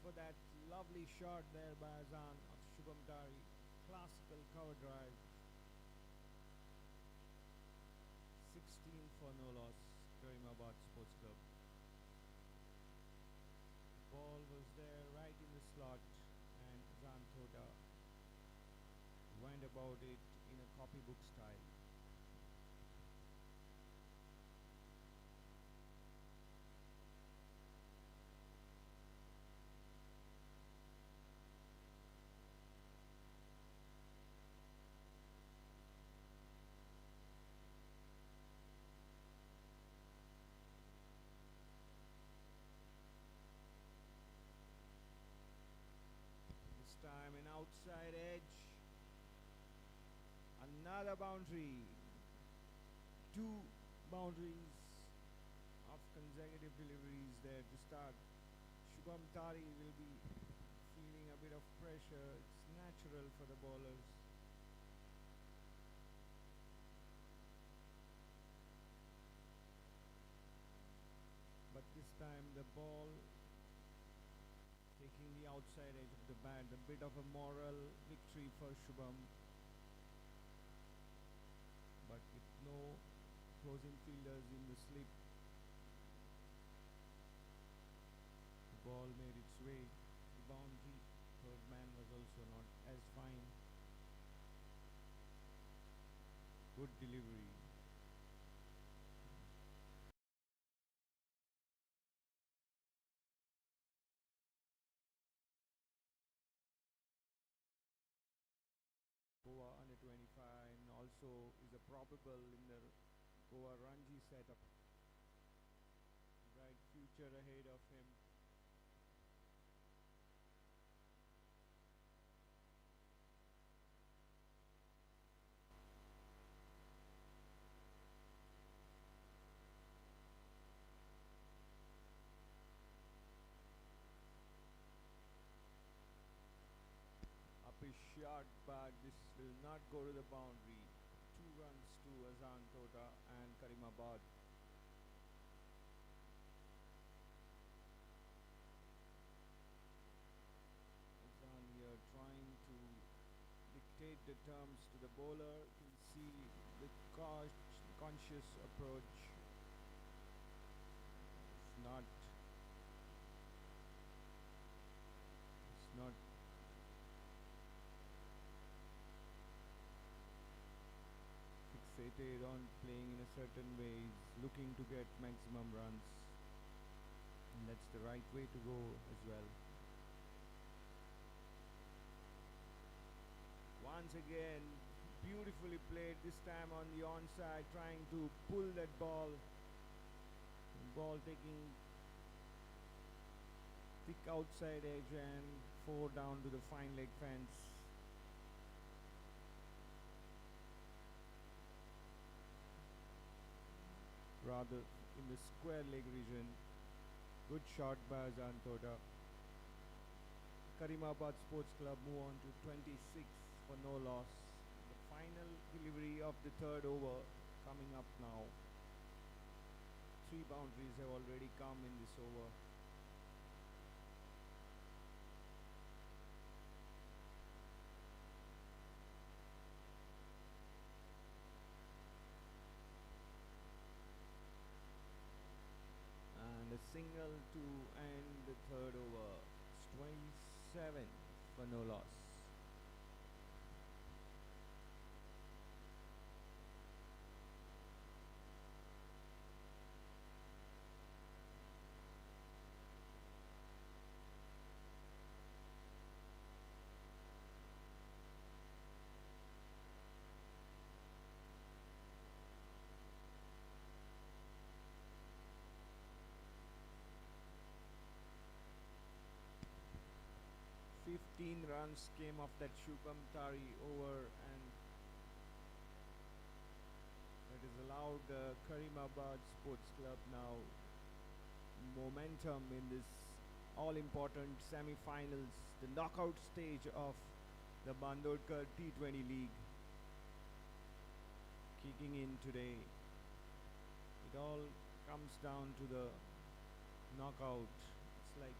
for that lovely shot there by Azan of Shubham Tari. Classical cover drive. 16 for no loss, Karimabad Sports Club. Ball was there right in the slot, and Azan Thoda went about it in a copybook style. This time an outside edge. Another boundary. Two boundaries of consecutive deliveries there to start. Shubham Tari will be feeling a bit of pressure. It's natural for the bowlers. But this time the ball taking the outside edge of the bat, a bit of a moral victory for Shubham. But with no closing fielders in the slip, the ball made its way to the boundary. Third man was also not as fine. Good delivery. Goa under 25 and also is a probable in the Goa Ranji setup. Bright future ahead of him. Up is shot, but this will not go to the boundary. 2 runs to Azan Tota and Karimabad. Azan here trying to dictate the terms to the bowler. You can see the conscious approach. It's not fixated on playing in a certain way. He's looking to get maximum runs, and that's the right way to go as well. Once again, beautifully played, this time on the onside, trying to pull that ball. Ball taking thick outside edge and 4 down to the fine leg fence. Rather in the square leg region. Good shot by Azan Tota. Karimabad Sports Club move on to 26 for no loss. The final delivery of the third over coming up now. 3 boundaries have already come in this over. And a single to end the third over. It's 27 for no loss. Runs came off that Shubham Tari over, and it has allowed Karimabad Sports Club now momentum in this all-important semi-finals, the knockout stage of the BANDODKAR T-20 League kicking in today. It all comes down to the knockout. It's like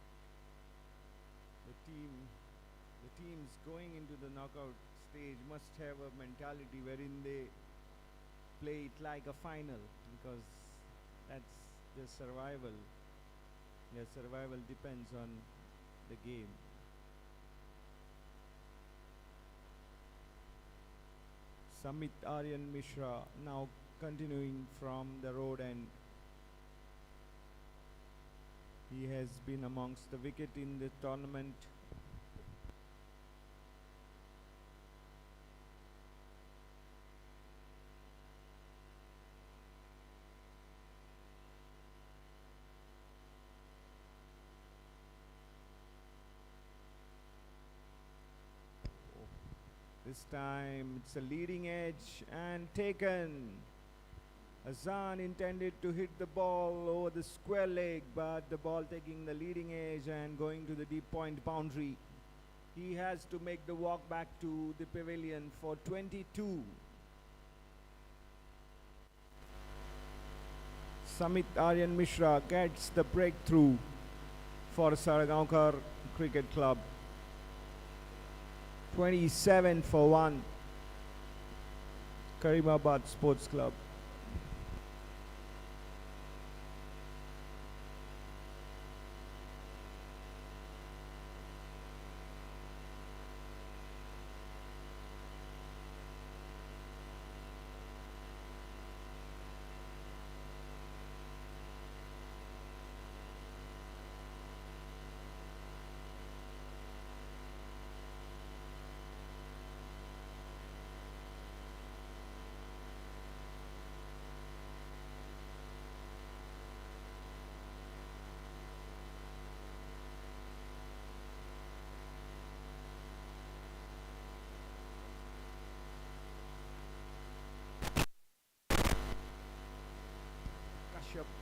the teams going into the knockout stage must have a mentality wherein they play it like a final, because that's their survival. Their survival depends on the game. Samit Aryan Mishra now continuing from the road, and he has been amongst the wicket in the tournament. This time it's a leading edge and taken. Azan intended to hit the ball over the square leg, but the ball taking the leading edge and going to the deep point boundary. He has to make the walk back to the pavilion for 22. Samit Aryan Mishra gets the breakthrough for Sardonkar Cricket Club. 27 for 1. Karimabad Sports Club.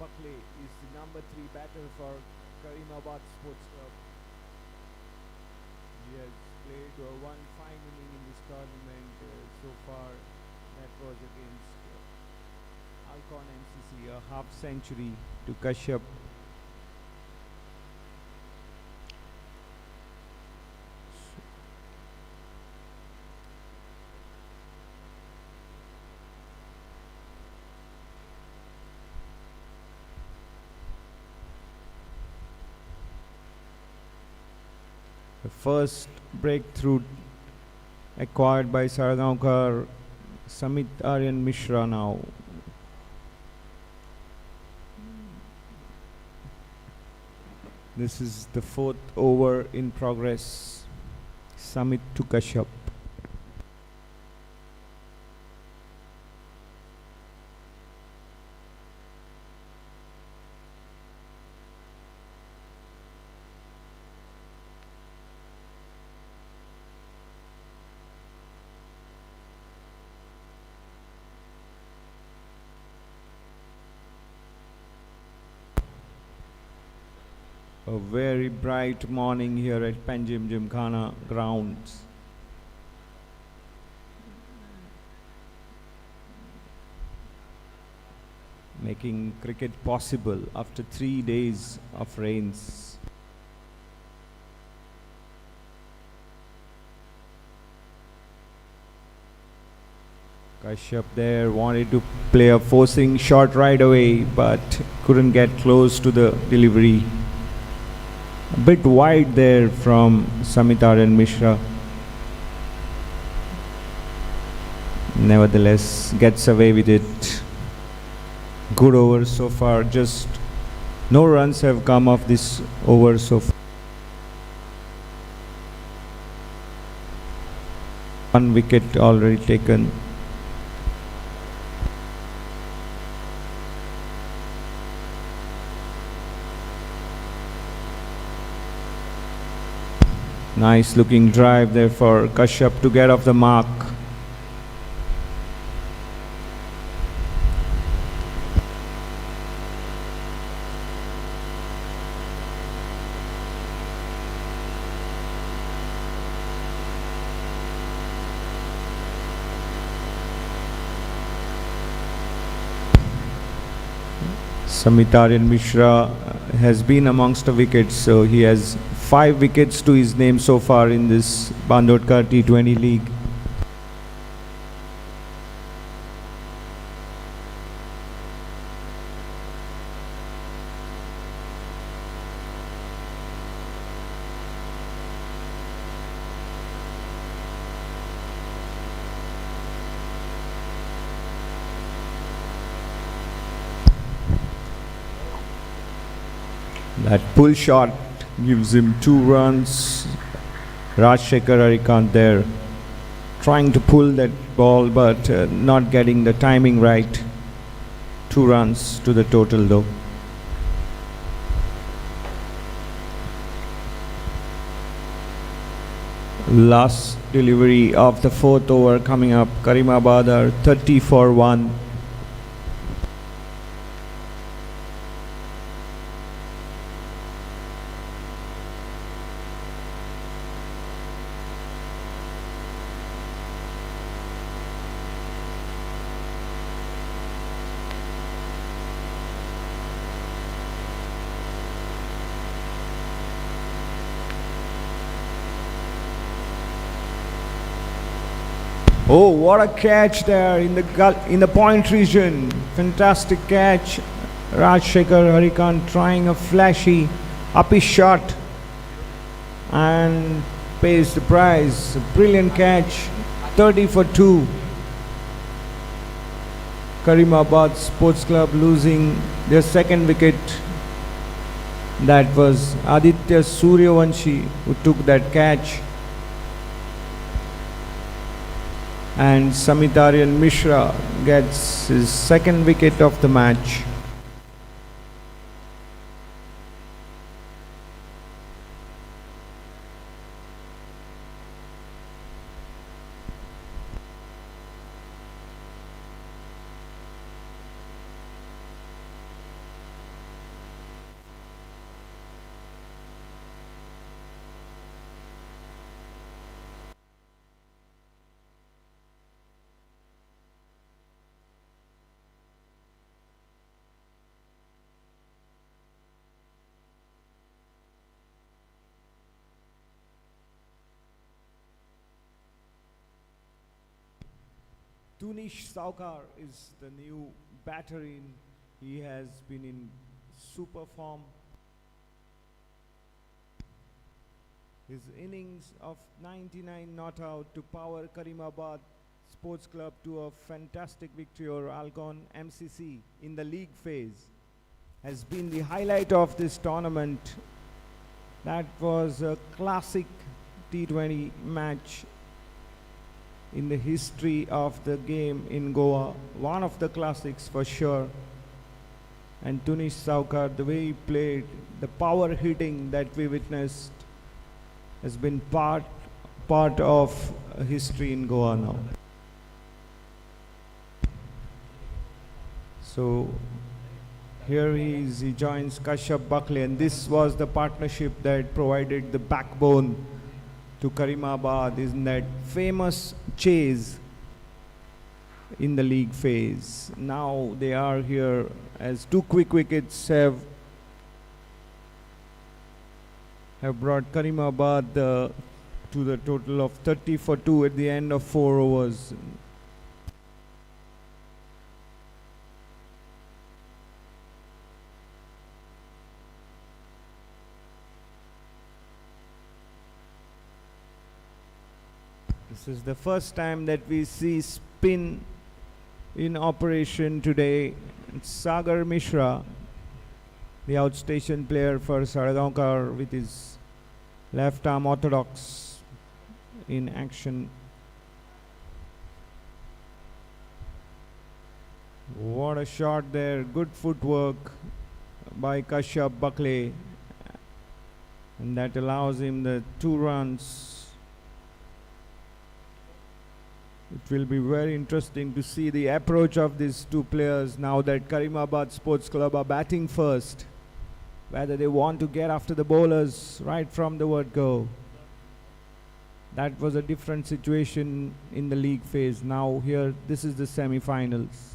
Buckley is the number 3 batter for Karimabad Sports Club. He has played one fine inning in this tournament so far. That was against Alcon MCC, a half century to Kashyap. The first breakthrough acquired by SALGAOCAR. Samit Aryan Mishra now. This is the 4th over in progress. Samit to Kashyap. A very bright morning here at PANJIM Gymkhana grounds. Making cricket possible after 3 days of rains. Kashyap there wanted to play a forcing shot right away, but couldn't get close to the delivery. A bit wide there from Samit Aryan Mishra. Nevertheless, gets away with it. Good over so far. Just no runs have come off this over so far. 1 wicket already taken. Nice looking drive there for Kashyap to get off the mark. Samit Aryan Mishra has been amongst the wickets, so he has 5 wickets to his name so far in this BANDODKAR T20 league. That pull shot gives him 2 runs. Rajshekhar Harikant there trying to pull that ball but not getting the timing right. 2 runs to the total though. Last delivery of the 4th over coming up. Karimabad are 30 for 1. Oh, what a catch there in the point region. Fantastic catch. Rajshekhar Harikant trying a flashy uppy shot and pays the prize. A brilliant catch. 30 for 2. Karimabad Sports Club losing their 2nd wicket. That was Aditya Suryavanshi who took that catch. And Samitarian Mishra gets his 2nd wicket of the match. SALGAOCAR is the new batter in. He has been in super form. His innings of 99 not out to power Karimabad Sports Club to a fantastic victory over Algon MCC in the league phase has been the highlight of this tournament. That was a classic T20 match in the history of the game in Goa. One of the classics for sure. And SALGAOCAR, the way he played, the power hitting that we witnessed has been part of history in Goa now. So here he joins Kashyap Buckley, and this was the partnership that provided the backbone to Karimabad in that famous chase in the league phase. Now they are here as 2 quick wickets have brought Karimabad to the total of 30 for 2 at the end of 4 overs. This is the first time that we see spin in operation today. Sagar Mishra, the outstation player for Sardonkar, with his left arm orthodox in action. What a shot there. Good footwork by Kashyap Buckley. And that allows him the 2 runs. It will be very interesting to see the approach of these 2 players now that Karimabad Sports Club are batting first. Whether they want to get after the bowlers right from the word go. That was a different situation in the league phase. Now here, this is the semi-finals.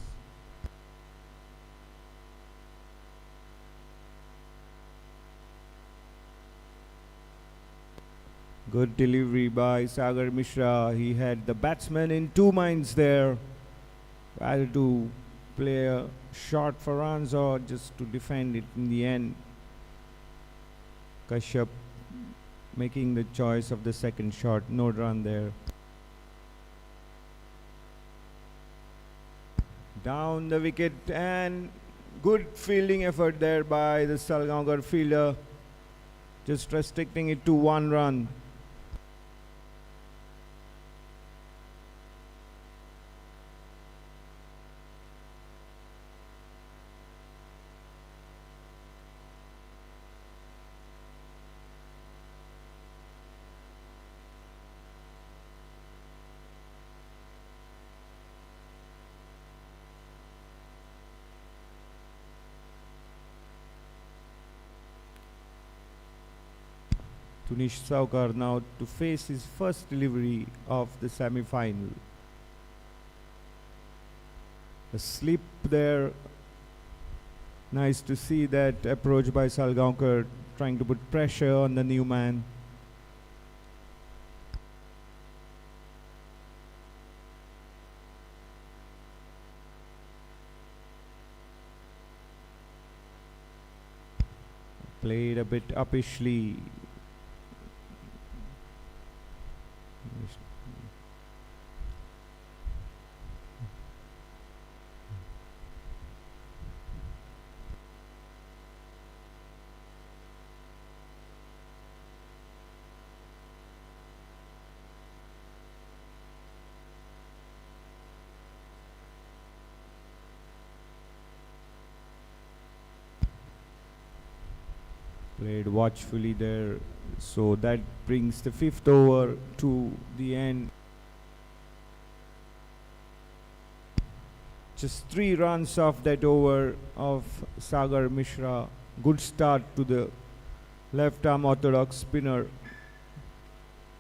Good delivery by Sagar Mishra. He had the batsman in two minds there. Whether to play a shot for runs or just to defend it in the end. Kashyap making the choice of the second shot. No run there. Down the wicket, and good fielding effort there by the SALGAOCAR fielder. Just restricting it to 1 run. Tunish Saukar now to face his first delivery of the semi-final. A slip there. Nice to see that approach by SALGAOCAR, trying to put pressure on the new man. Played a bit uppishly. Played watchfully there. So that brings the 5th over to the end. Just 3 runs off that over of Sagar Mishra. Good start to the left arm orthodox spinner.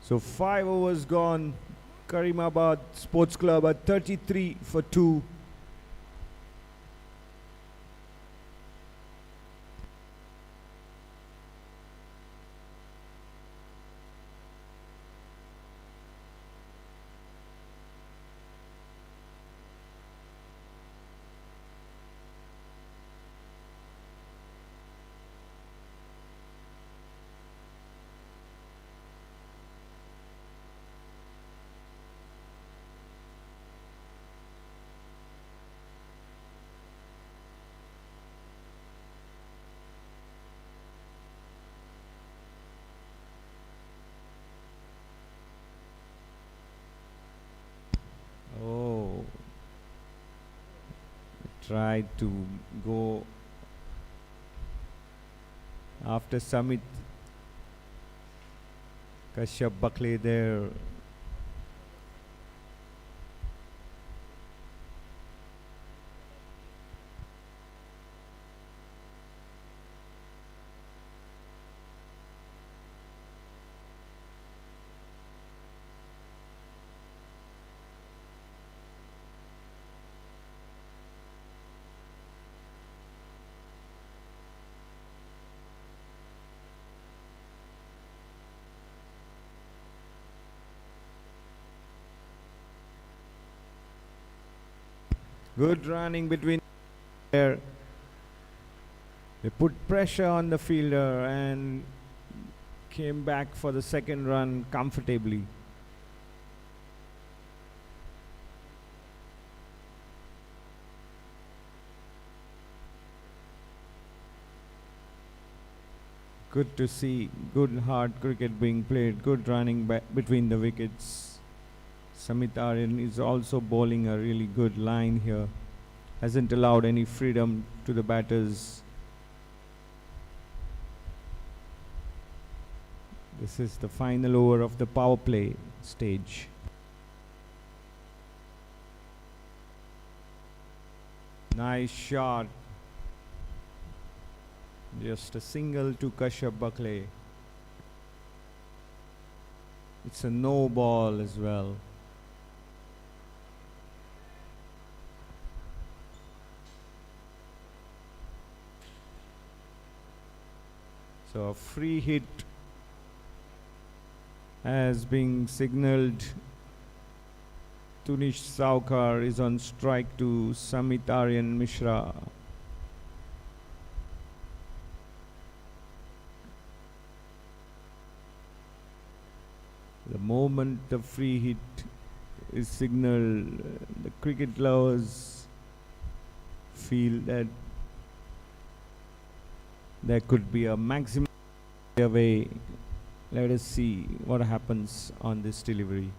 So 5 overs gone. Karimabad Sports Club at 33 for 2. Oh, tried to go after Samit. Kashyap Bakle there. Good running between there. They put pressure on the fielder and came back for the second run comfortably. Good to see good hard cricket being played. Good running between the wickets. Samit Aryan is also bowling a really good line here. Hasn't allowed any freedom to the batters. This is the final over of the power play stage. Nice shot. Just a single to Kashyap Bakle. It's a no ball as well. So a free hit As being signalled, Tunish SALGAOCAR is on strike to Samit Aryan Mishra. The moment the free hit is signalled, the cricket lovers feel that there could be a maximum away. Let us see what happens on this delivery.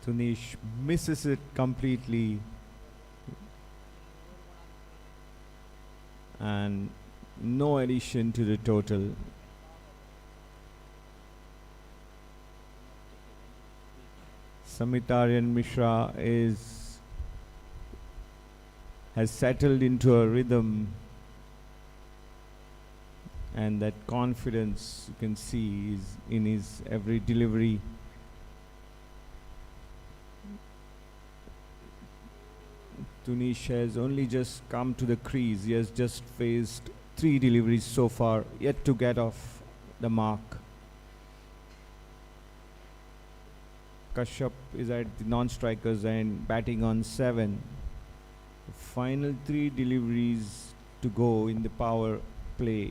Tunish misses it completely, and no addition to the total. Samit Aryan Mishra has settled into a rhythm, and that confidence you can see is in his every delivery. Tunish has only just come to the crease. He has just faced 3 deliveries so far, yet to get off the mark. Kashyap is at the non-strikers end, batting on 7. The final 3 deliveries to go in the power play.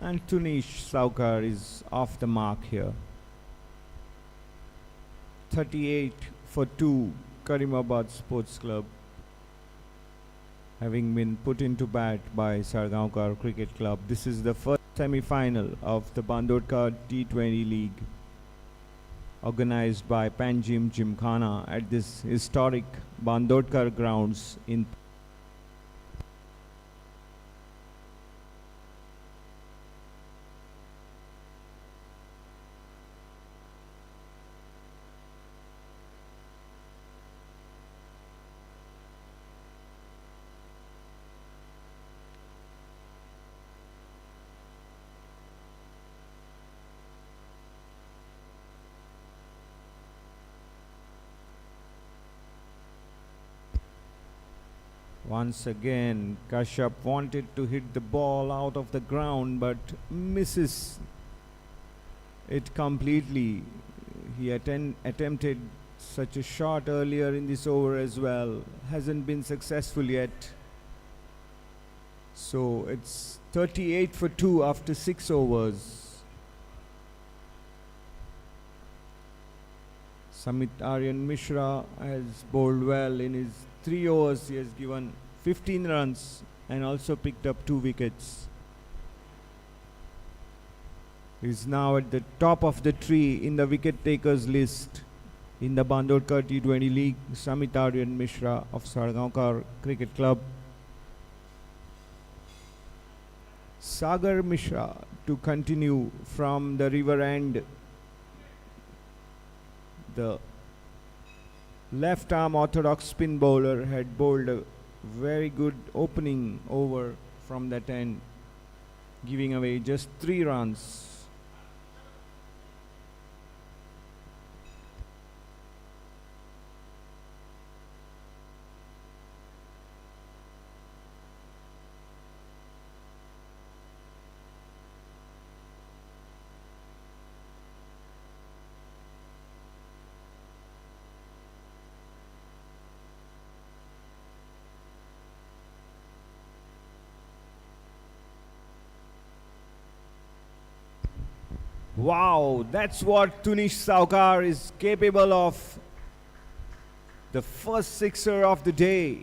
And Tunish SALGAOCAR is off the mark here. 38 for 2, Karimabad Sports Club, having been put into bat by Sardonkar Cricket Club. This is the first semi-final of the BANDODKAR T-20 League, organized by PANJIM Gymkhana at this historic BANDODKAR grounds in Once again, Kashyap wanted to hit the ball out of the ground but misses it completely. He attempted such a shot earlier in this over as well. Hasn't been successful yet. So it's 38 for 2 after 6 overs. Samit Aryan Mishra has bowled well in his 3 overs. He has given 15 runs and also picked up 2 wickets. He is now at the top of the tree in the wicket takers list in the BANDODKAR T20 League. Samit Aryan Mishra of Sardonkar Cricket Club. Sagar Mishra to continue from the river end. The left arm orthodox spin bowler had bowled a very good opening over from that end, giving away just 3 runs. Wow, that's what Tunish Saukar is capable of. The first sixer of the day.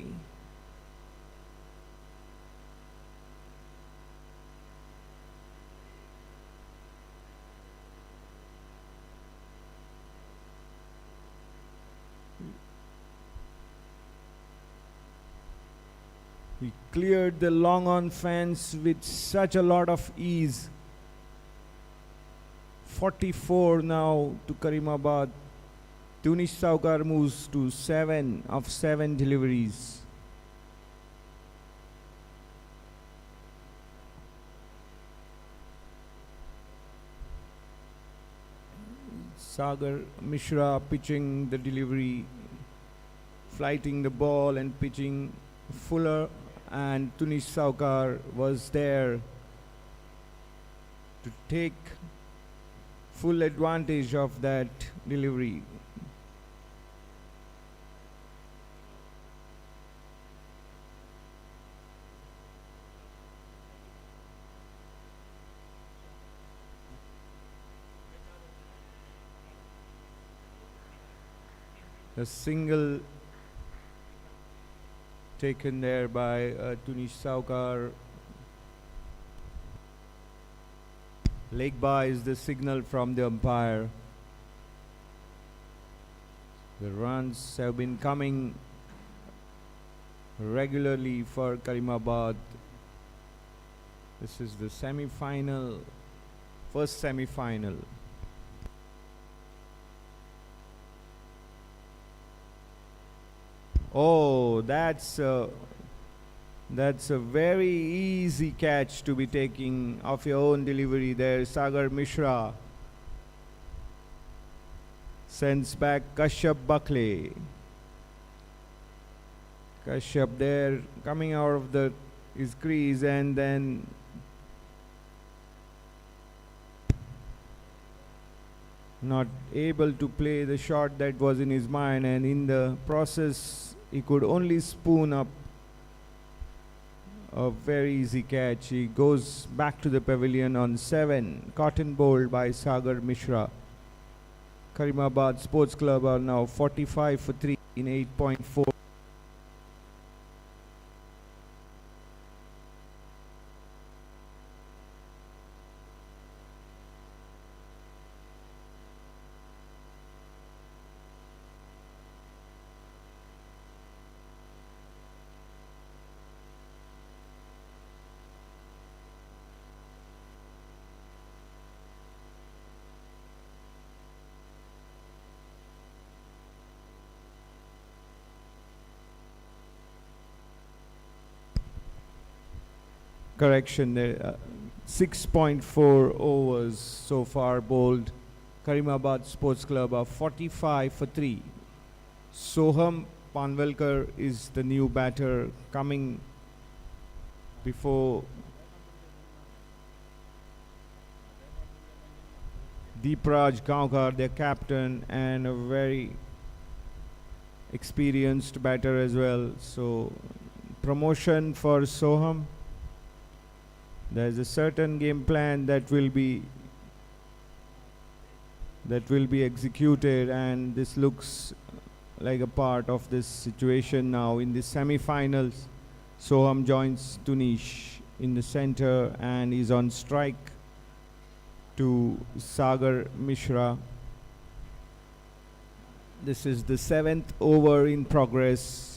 He cleared the long on fence with such a lot of ease. 44 now to Karimabad. Tunish Saukar moves to 7 of 7 deliveries. Sagar Mishra pitching the delivery, flighting the ball and pitching fuller, and Tunish Saukar was there to take full advantage of that delivery. A single taken there by Tunish Saukar. Leg by is the signal from the umpire. The runs have been coming regularly for Karimabad. This is the semi-final, first semi-final. Oh, that's a very easy catch to be taking of your own delivery there. Sagar Mishra sends back Kashyap Buckley. Kashyap there coming out of his crease and then not able to play the shot that was in his mind, and in the process he could only spoon up a very easy catch. He goes back to the pavilion on 7, cotton bowled by Sagar Mishra. Karimabad Sports Club are now 45 for 3 in 8.4. Correction there, 6.4 overs so far bowled. Karimabad Sports Club are 45 for 3. Soham Panvalkar is the new batter coming before Deepraj Gaonkar, their captain, and a very experienced batter as well. So promotion for Soham. There's a certain game plan that will be executed, and this looks like a part of this situation now. In the semi-finals, Soham joins Tunish in the center and is on strike to Sagar Mishra. This is the 7th over in progress.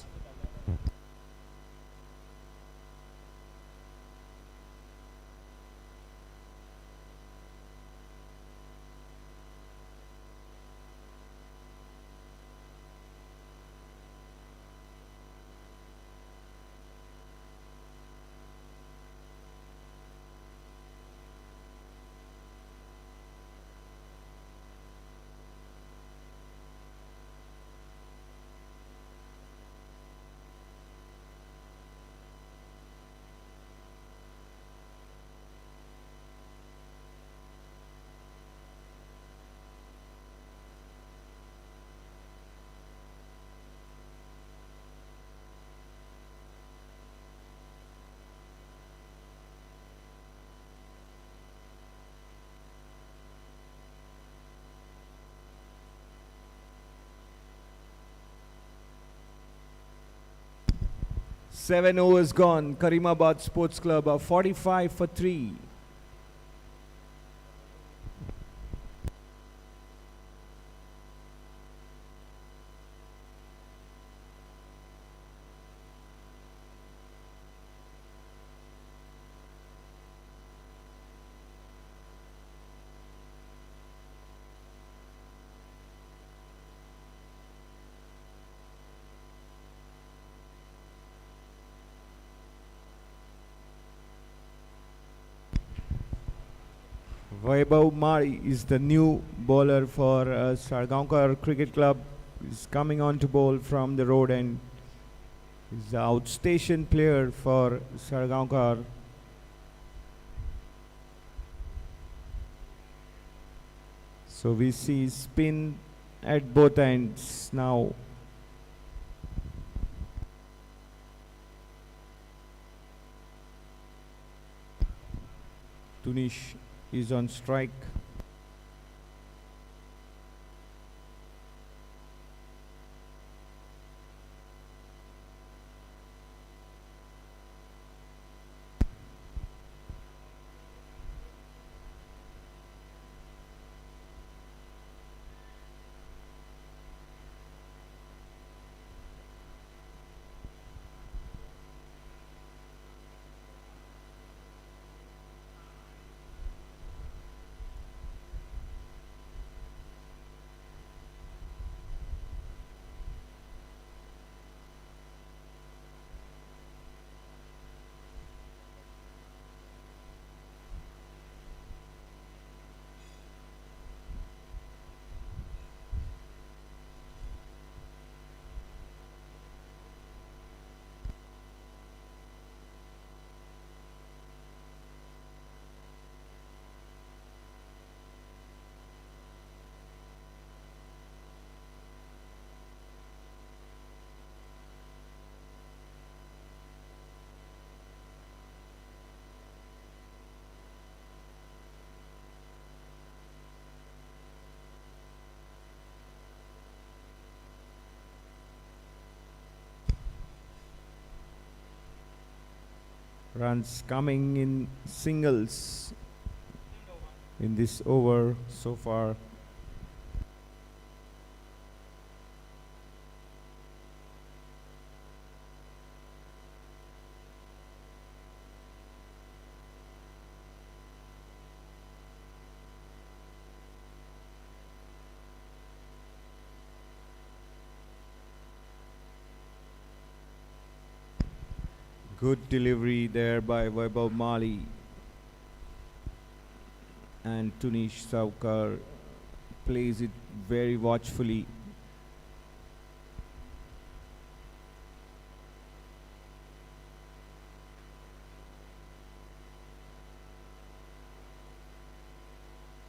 7 overs gone. Karimabad Sports Club are 45 for 3. Vaibhav Mari is the new bowler for Sardonkar Cricket Club. He's coming on to bowl from the road end. He's the outstation player for Sardonkar. So we see spin at both ends now. Tunish is on strike. Runs coming in singles in this over so far. Good delivery there by Vaibhav Mali, and Tunish Saukar plays it very watchfully.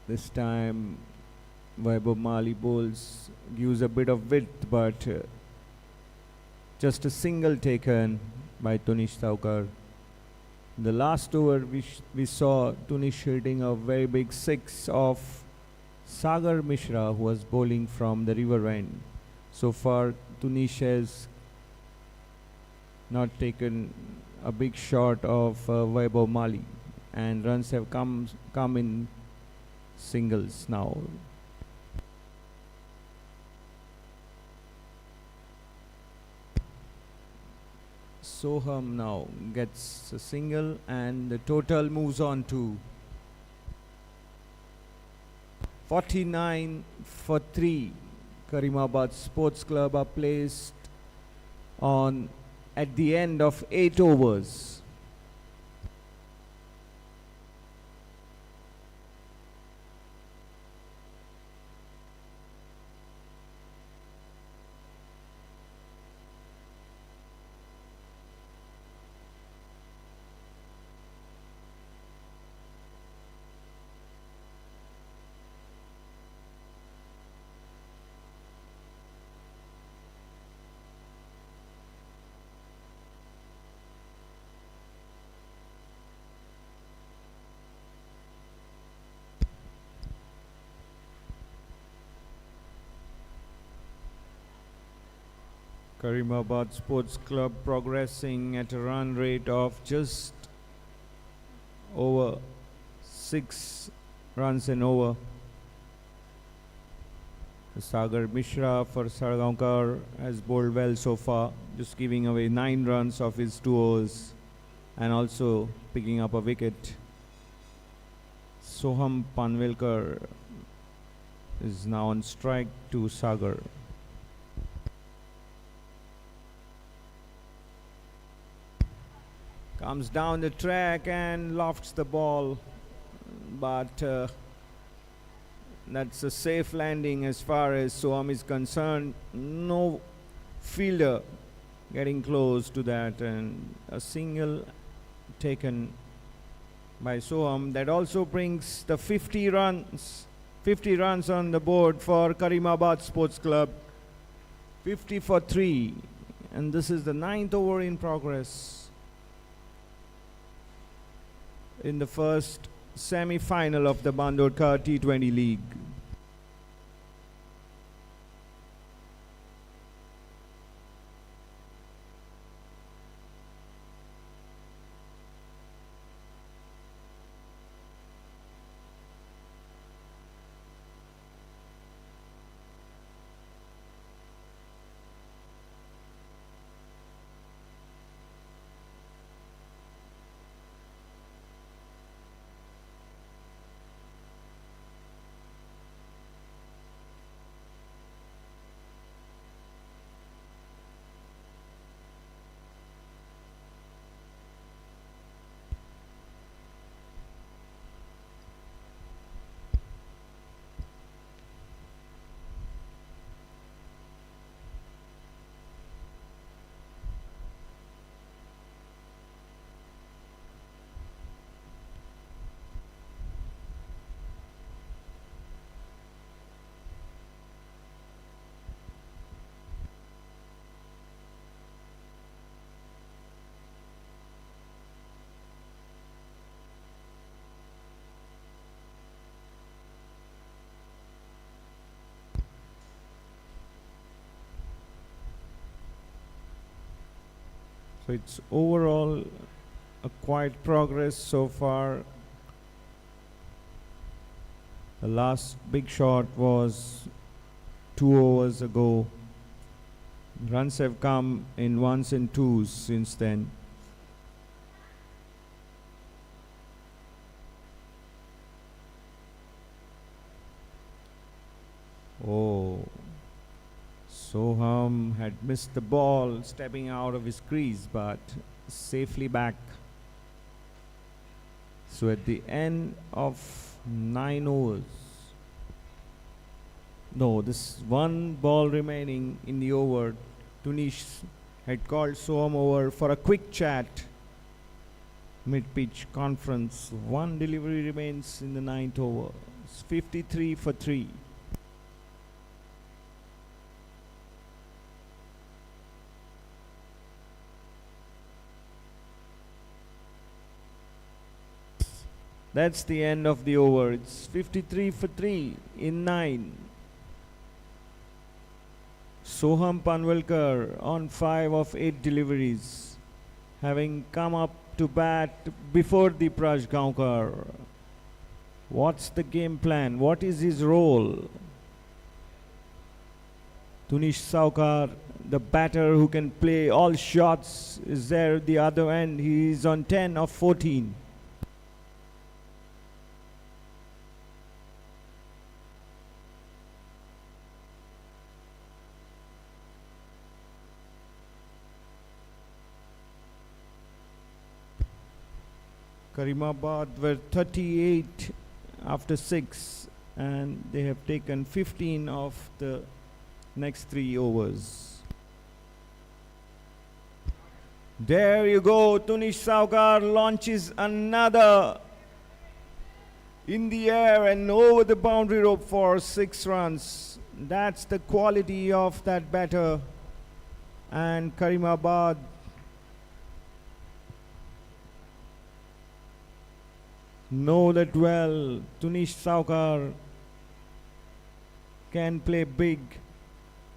This time Vaibhav Mali bowls, gives a bit of width, but just a single taken by Tunish Saukar. The last over we saw Tunish hitting a very big six of Sagar Mishra, who was bowling from the river end. So far Tunish has not taken a big shot of Vaibhav Mali, and runs have come in singles now. Soham now gets a single, and the total moves on to 49 for 3. Karimabad Sports Club are placed on at the end of 8 overs. Karimabad Sports Club progressing at a run rate of just over 6 runs an over. Sagar Mishra for Sardonkar has bowled well so far, just giving away 9 runs of his 2 overs and also picking up a wicket. Soham Panvelkar is now on strike to Sagar. Comes down the track and lofts the ball, but that's a safe landing as far as Soham is concerned. No fielder getting close to that, and a single taken by Soham. That also brings the 50 runs on the board for Karimabad Sports Club. 50 for 3, and this is the 9th over in progress in the first semi-final of the BANDODKAR T-20 League. So it's overall a quiet progress so far. The last big shot was 2 overs ago. Runs have come in ones and twos since then. Oh, Soham had missed the ball stepping out of his crease, but safely back. So at the end of 9 overs, no, this one ball remaining in the over, Tunish had called Soham over for a quick chat. Mid-pitch conference. One delivery remains in the 9th over. It's 53 for 3. That's the end of the over. It's 53 for 3 in 9. Soham Panvelkar on 5 of 8 deliveries, having come up to bat before the Match-5. What's the game plan? What is his role? Tunish SALGAOCAR, the batter who can play all shots, is there at the other end. He is on 10 of 14. Karimabad were 38 after 6, and they have taken 15 of the next 3 overs. There you go, Tunish SALGAOCAR launches another in the air and over the boundary rope for 6 runs. That's the quality of that batter. And Karimabad know that well. Tunish SALGAOCAR can play big,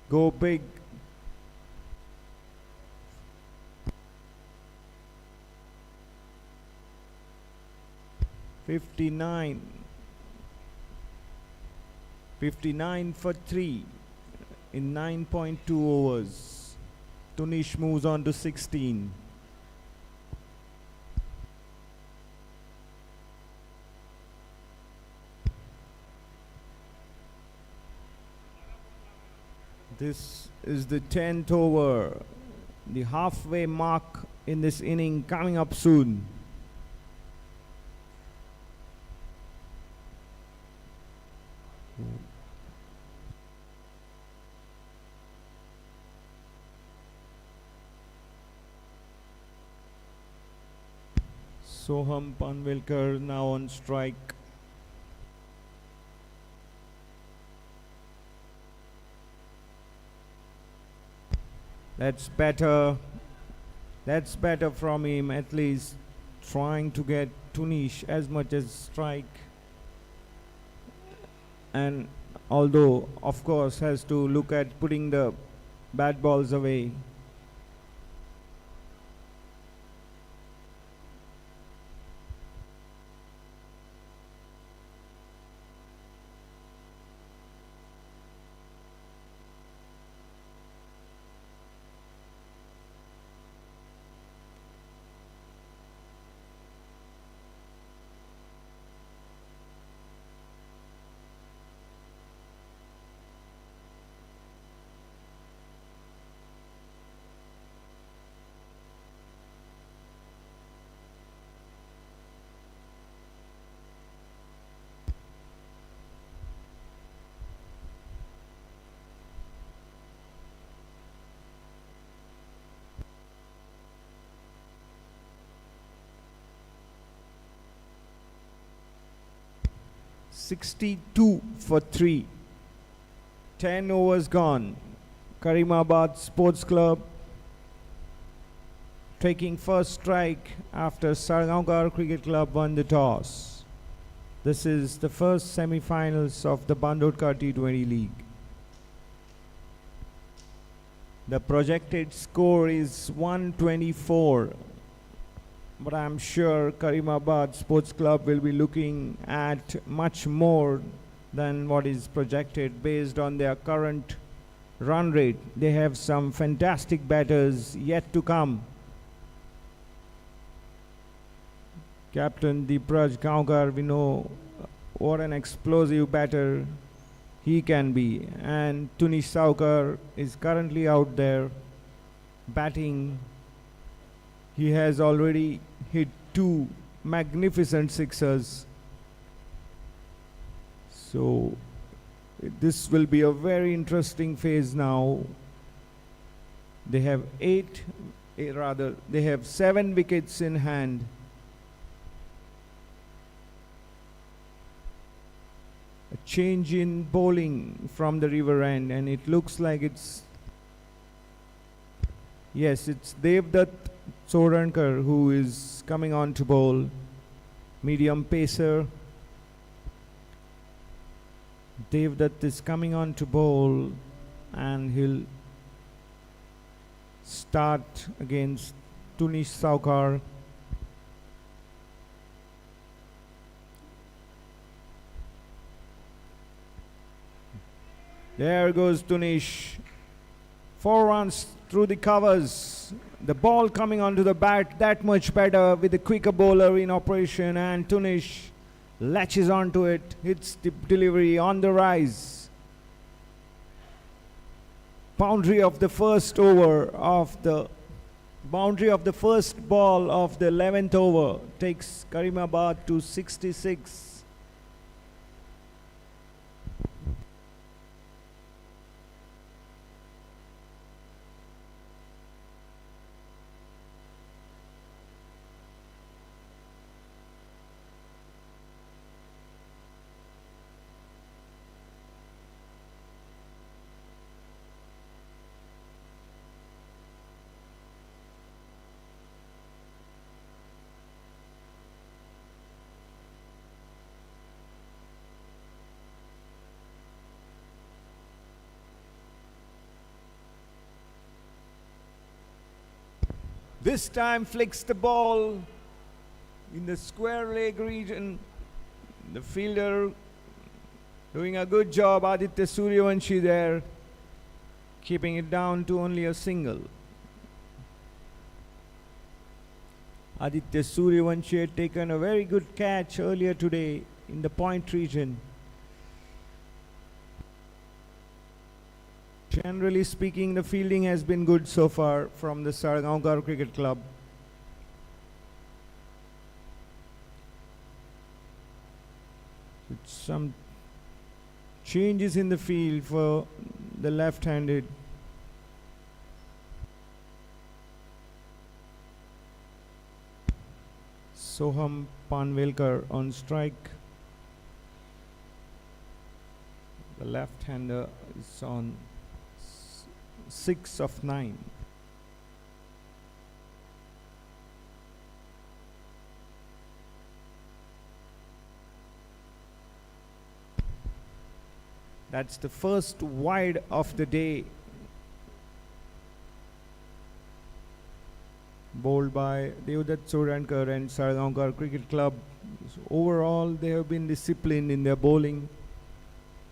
go big. 59. 59 for 3 in 9.2 overs. Tunish moves on to 16. This is the 10th over. The halfway mark in this inning coming up soon. Soham Panvelkar now on strike. That's better. That's better from him, at least trying to get Tunish as much as strike. And although, of course, has to look at putting the bad balls away. "62 for 3. 10 overs gone. Karimabad Sports Club taking first strike after Sardonkar Cricket Club won the toss. This is the first semi-finals of the BANDODKAR T-20 League. The projected score is 124. But I'm sure Karimabad Sports Club will be looking at much more than what is projected based on their current run rate. They have some fantastic batters yet to come. Captain Gymkhana, we know what an explosive batter he can be. And Tunish SALGAOCAR is currently out there batting. He has already hit 2 magnificent sixers. So this will be a very interesting phase now. They have 7 wickets in hand. A change in bowling from the river end, and it looks like it's Devdutt Sardonkar who is coming on to bowl. Medium pacer. Devdutt is coming on to bowl, and he'll start against Tunish SALGAOCAR. There goes Tunish. 4 runs through the covers. The ball coming onto the bat that much better with a quicker bowler in operation, and Tunish latches onto it, hits the delivery on the rise. Boundary of the first ball of the 11th over takes Karimabad to 66. This time flicks the ball in the square leg region The fielder doing a good job, Aditya Suryavanshi there, keeping it down to only a single. Aditya Suryavanshi had taken a very good catch earlier today in the point region. Generally speaking, the fielding has been good so far from the Sardonkar Cricket Club. Some changes in the field for the left-handed. Soham Panvelkar on strike. The left-hander is on 6 of 9. That's the first wide of the day, bowled by Sardonkar and Sardonkar Cricket Club. So overall, they have been disciplined in their bowling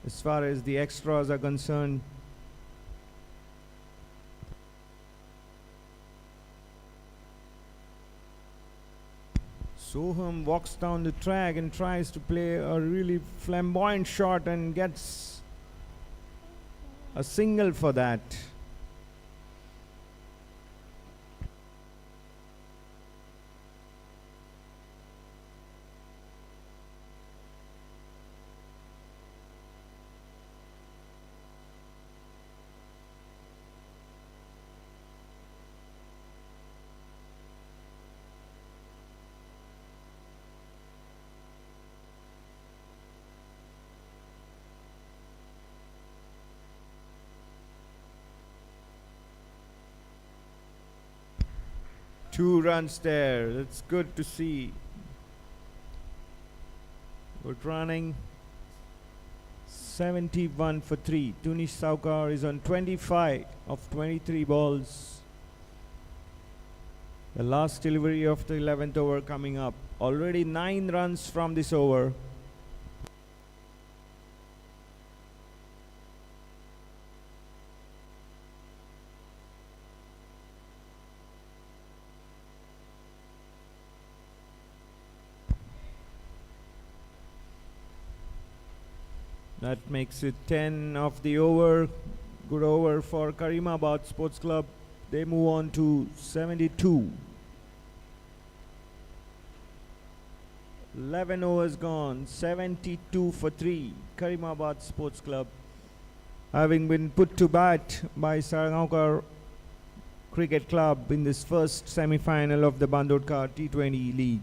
as far as the extras are concerned. Soham walks down the track and tries to play a really flamboyant shot and gets a single for that. Two runs there. That's good to see. Good running. 71 for 3. Tunish Saukar is on 25 of 23 balls. The last delivery of the 11th over coming up. Already 9 runs from this over. That makes it 10 of the over. Good over for Karimabad Sports Club. They move on to 72. 11 overs gone. 72 for 3. Karimabad Sports Club, having been put to bat by Sardonkar Cricket Club in this first semi-final of the BANDODKAR T-20 League.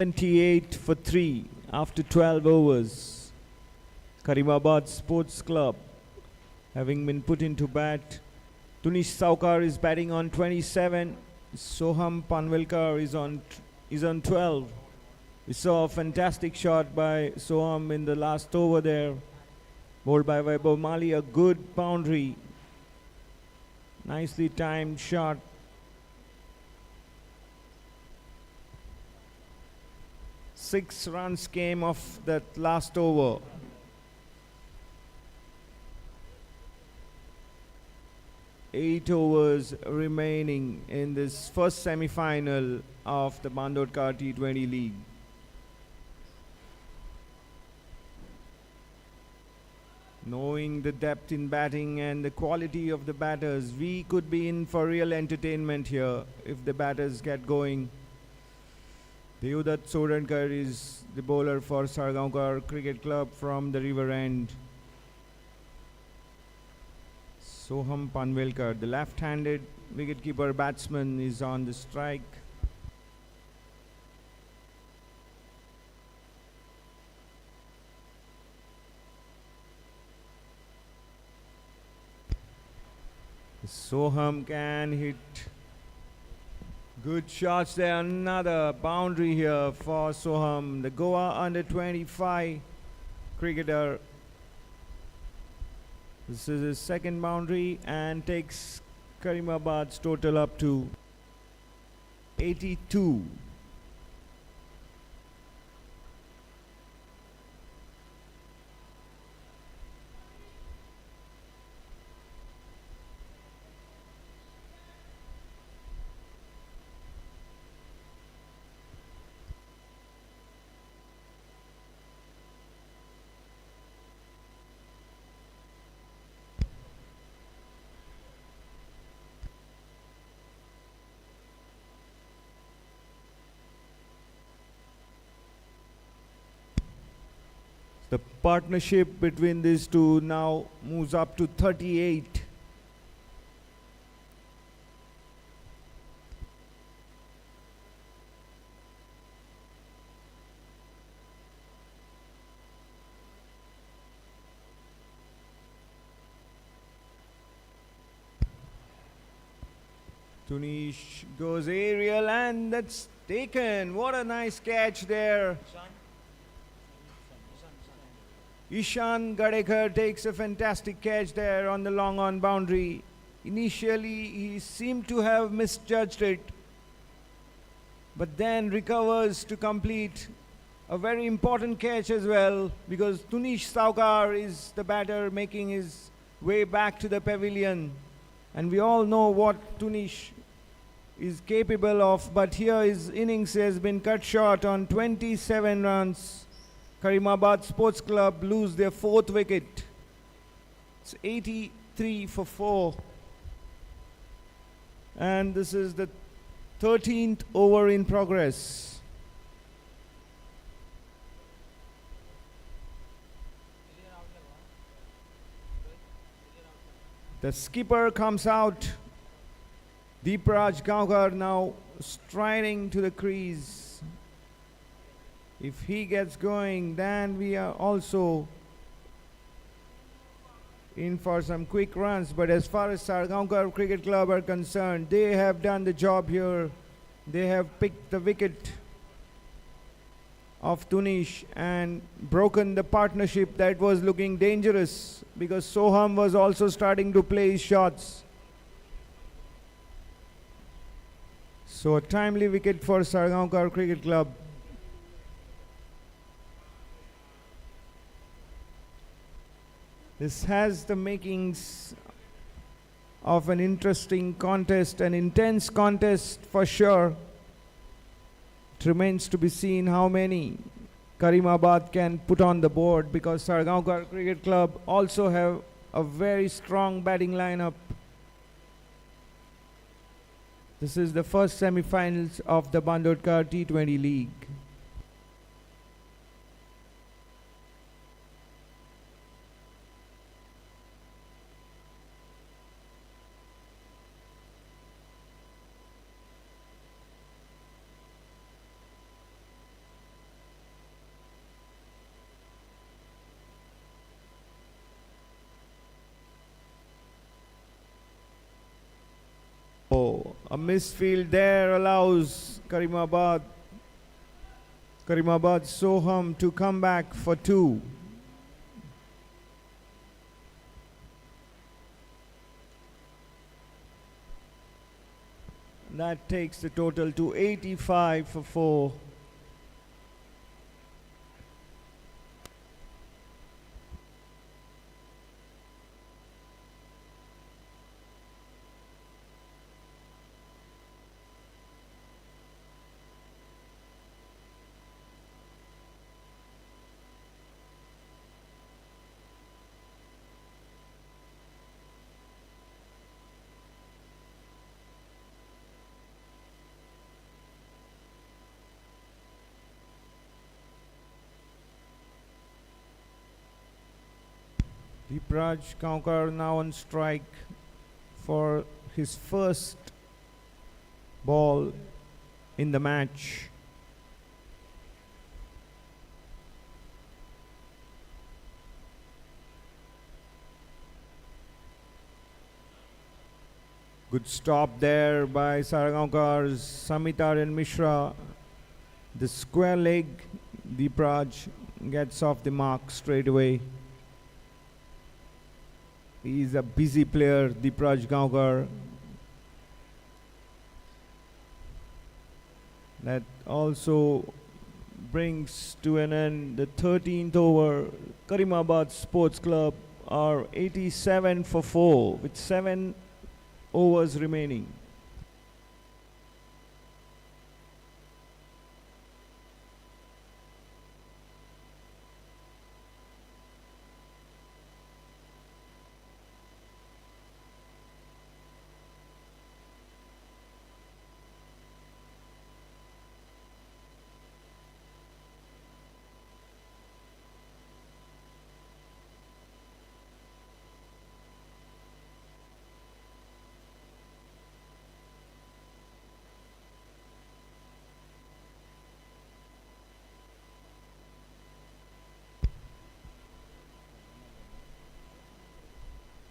28 for 3 after 12 overs. Karimabad Sports Club having been put into bat. Tunish Saukar is batting on 27. Soham Panvelkar is on 12. We saw a fantastic shot by Soham in the last over there. Bowled by Vaibhav Mali, a good boundary. Nicely timed shot. Six runs came off that last over. Eight overs remaining in this first semi-final of the Bandodkar T20 League. Knowing the depth in batting and the quality of the batters, we could be in for real entertainment here if the batters get going. Sardonkar is the bowler for SALGAOCAR Cricket Club from the River End. Soham Panvelkar, the left-handed wicketkeeper batsman, is on the strike. Soham can hit good shots there. Another boundary here for Soham, the Goa under 25 cricketer. This is his second boundary and takes Karimabad's total up to 82. The partnership between these two now moves up to 38. Tunish goes aerial and that's taken. What a nice catch there. Ishan Gadekar takes a fantastic catch there on the long on boundary. Initially he seemed to have misjudged it, but then recovers to complete a very important catch as well, because Tunish Saukar is the batter making his way back to the pavilion, and we all know what Tunish is capable of, but here his innings has been cut short on 27 runs. Karimabad Sports Club lose their fourth wicket. It's 83 for 4. And this is the 13th over in progress. The skipper comes out. Deepraj Gaonkar now striding to the crease. If he gets going, then we are also in for some quick runs. But as far as Sardonkar Cricket Club are concerned, they have done the job here. They have picked the wicket of Tunish and broken the partnership that was looking dangerous, because Soham was also starting to play his shots. So a timely wicket for Sardonkar Cricket Club. This has the makings of an interesting contest, an intense contest for sure. It remains to be seen how many Karimabad can put on the board, because Sardonkar Cricket Club also have a very strong batting lineup. This is the first semi-finals of the Bandodkar T20 League. A misfield there allows Karimabad Soham to come back for 2. That takes the total to 85 for 4. Gymkhana now on strike for his first ball in the match. Good stop there by Sardonkars, Samitar and Mishra. The square leg, Deepraj gets off the mark straight away. He is a busy player, Deepraj Gymkhana. That also brings to an end the 13th over. Karimabad Sports Club are 87 for 4 with 7 overs remaining.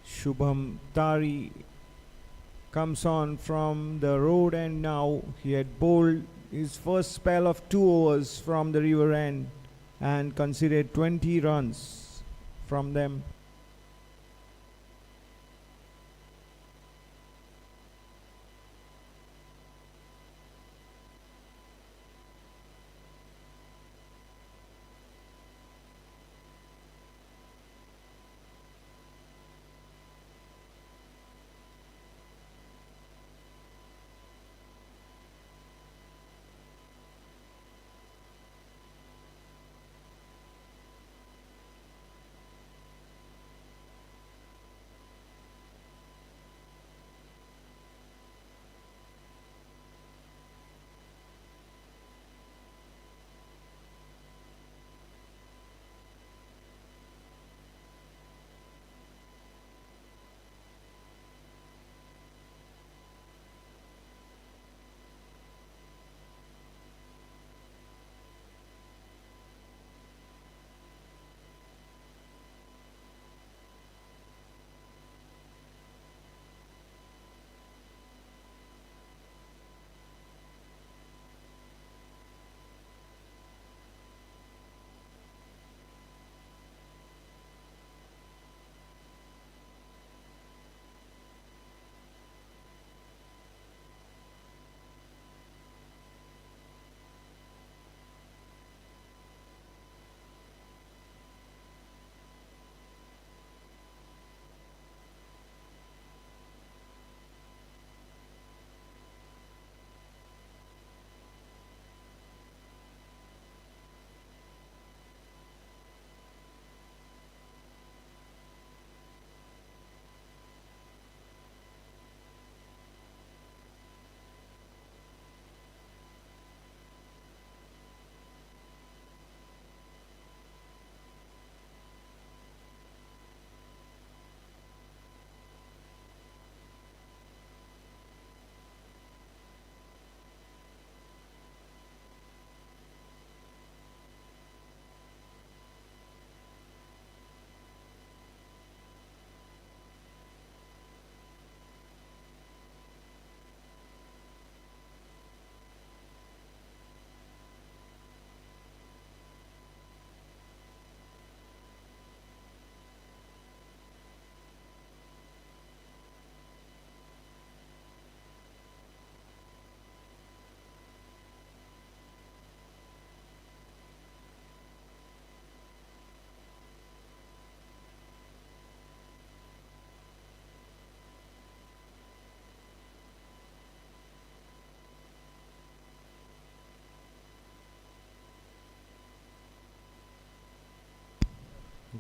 Shubham Tari comes on from the road end now. He had bowled his first spell of 2 overs from the river end and conceded 20 runs from them.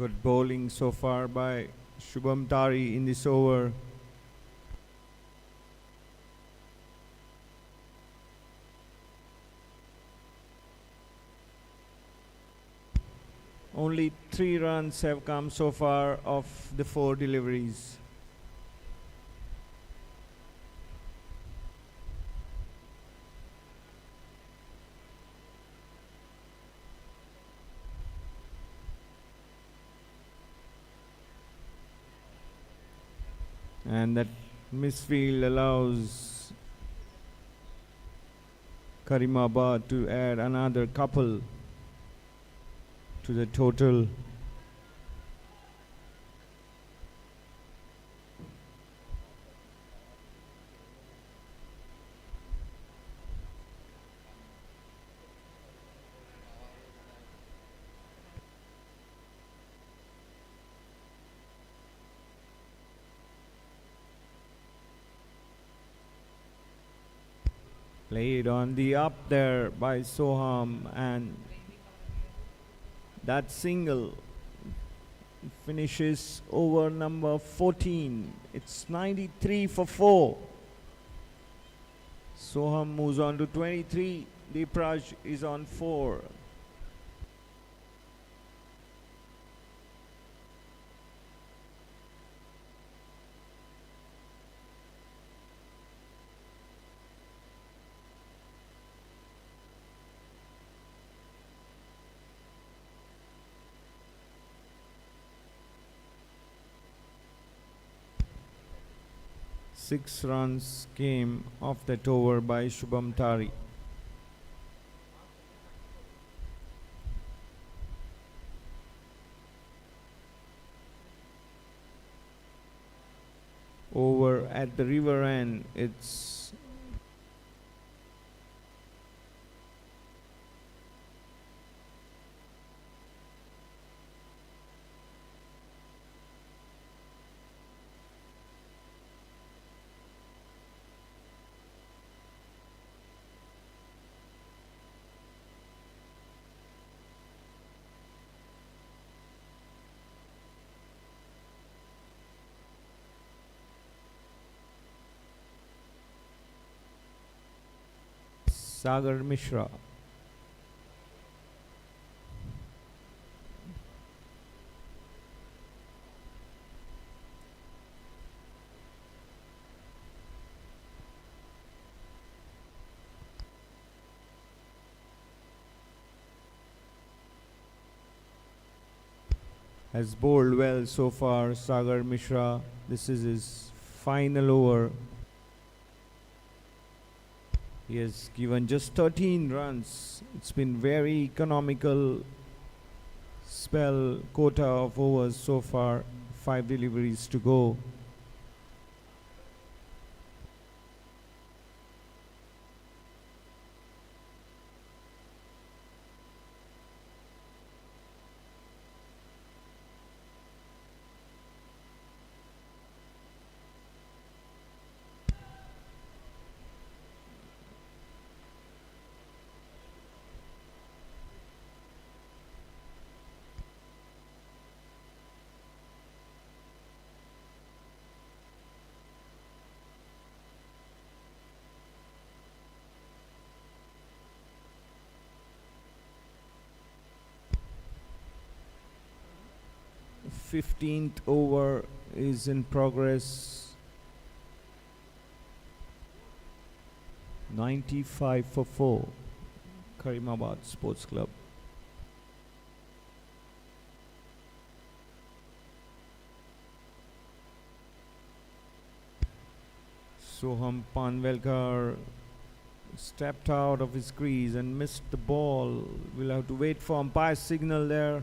Good bowling so far by Shubham Tari in this over. Only 3 runs have come so far of the 4 deliveries. And that misfield allows Karimabad to add another couple to the total. Played on the up there by Soham, and that single finishes over number 14. It's 93 for 4. Soham moves on to 23. Deepraj is on 4. Six runs came off that over by Shubham Tari. Over at the river end, it's Sagar Mishra. Has bowled well so far, Sagar Mishra. This is his final over. He has given just 13 runs. It's been very economical spell quota of overs so far. 5 deliveries to go. The 15th over is in progress. 95 for 4. Karimabad Sports Club. Soham Panvelkar stepped out of his crease and missed the ball. We'll have to wait for umpire signal there.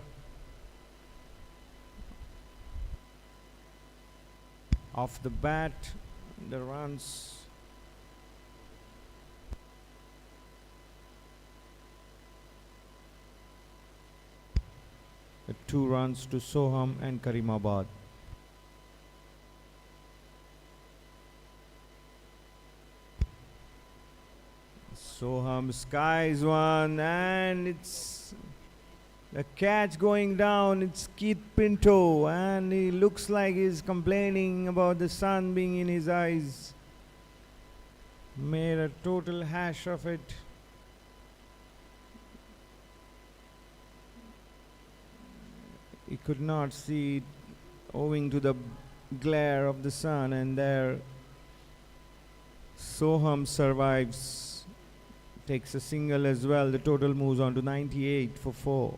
Off the bat, the runs. The 2 runs to Soham and Karimabad. Soham skies one, and it's The catch going down, it's Keith Pinto, and he looks like he's complaining about the sun being in his eyes. Made a total hash of it. He could not see it owing to the glare of the sun, and there Soham survives, takes a single as well. The total moves on to 98 for 4.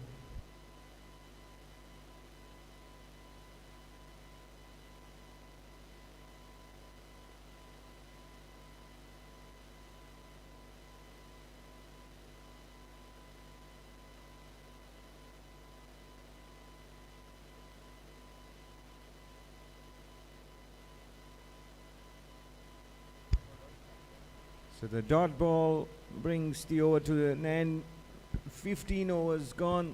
So the dot ball brings the over to the end. 15 overs gone.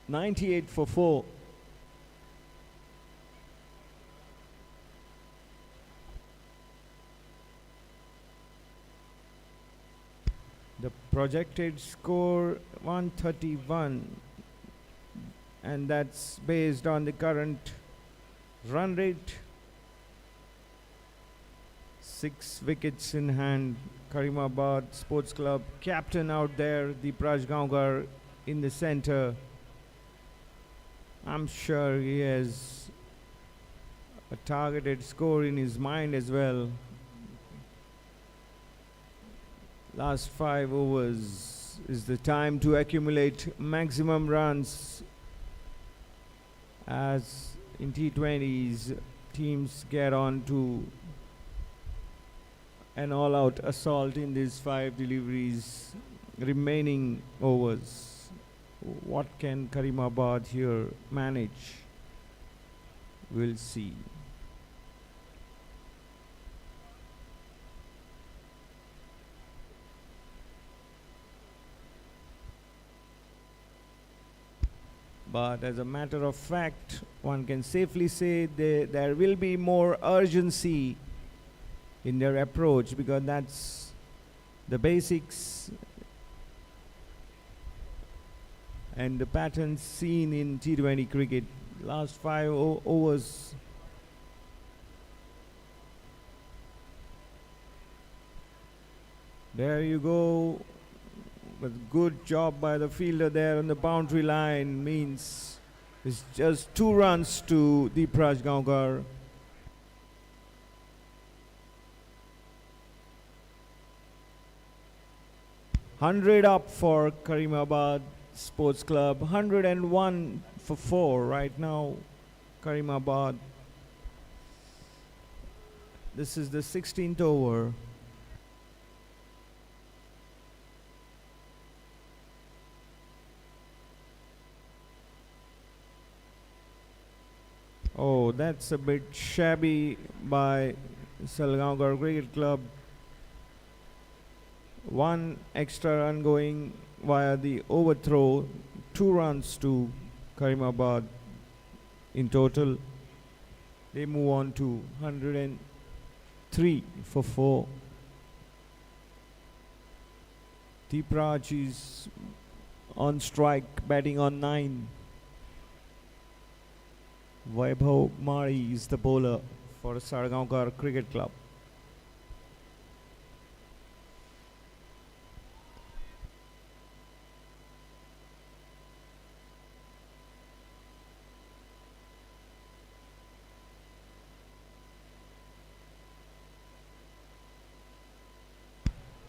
98 for 4. The projected score 131, and that's based on the current run rate. 6 wickets in hand. Karimabad Sports Club captain out there, the Prajgaonkar in the center. I'm sure he has a targeted score in his mind as well. Last 5 overs is the time to accumulate maximum runs, as in T20s teams get on to an all-out assault in these 5 deliveries remaining overs. What can Karimabad here manage? We'll see. But as a matter of fact, one can safely say there will be more urgency in their approach, because that's the basics and the patterns seen in T20 cricket. Last 5 overs. There you go. But good job by the fielder there on the boundary line. Means it's just 2 runs to the Prajgaonkar. $100 up for Karimabad Sports Club. 101 for 4 right now. Karimabad. This is the 16th over. Oh, that's a bit shabby by SALGAOCAR Cricket Club. 1 extra run going via the overthrow. 2 runs to Karimabad in total. They move on to 103 for 4. T-Praj is on strike, batting on 9. Vaibhav Mari is the bowler for Sardonkar Cricket Club.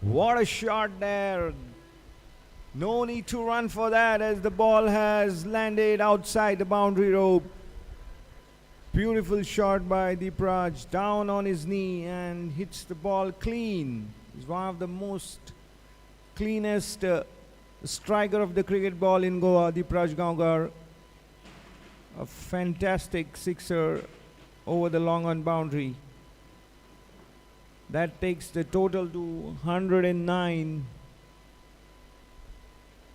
What a shot there. No need to run for that, as the ball has landed outside the boundary rope. Beautiful shot by Deepraj, down on his knee and hits the ball clean. He's one of the most cleanest striker of the cricket ball in Goa, Deepraj Gaonkar. A fantastic sixer over the long on boundary. That takes the total to 109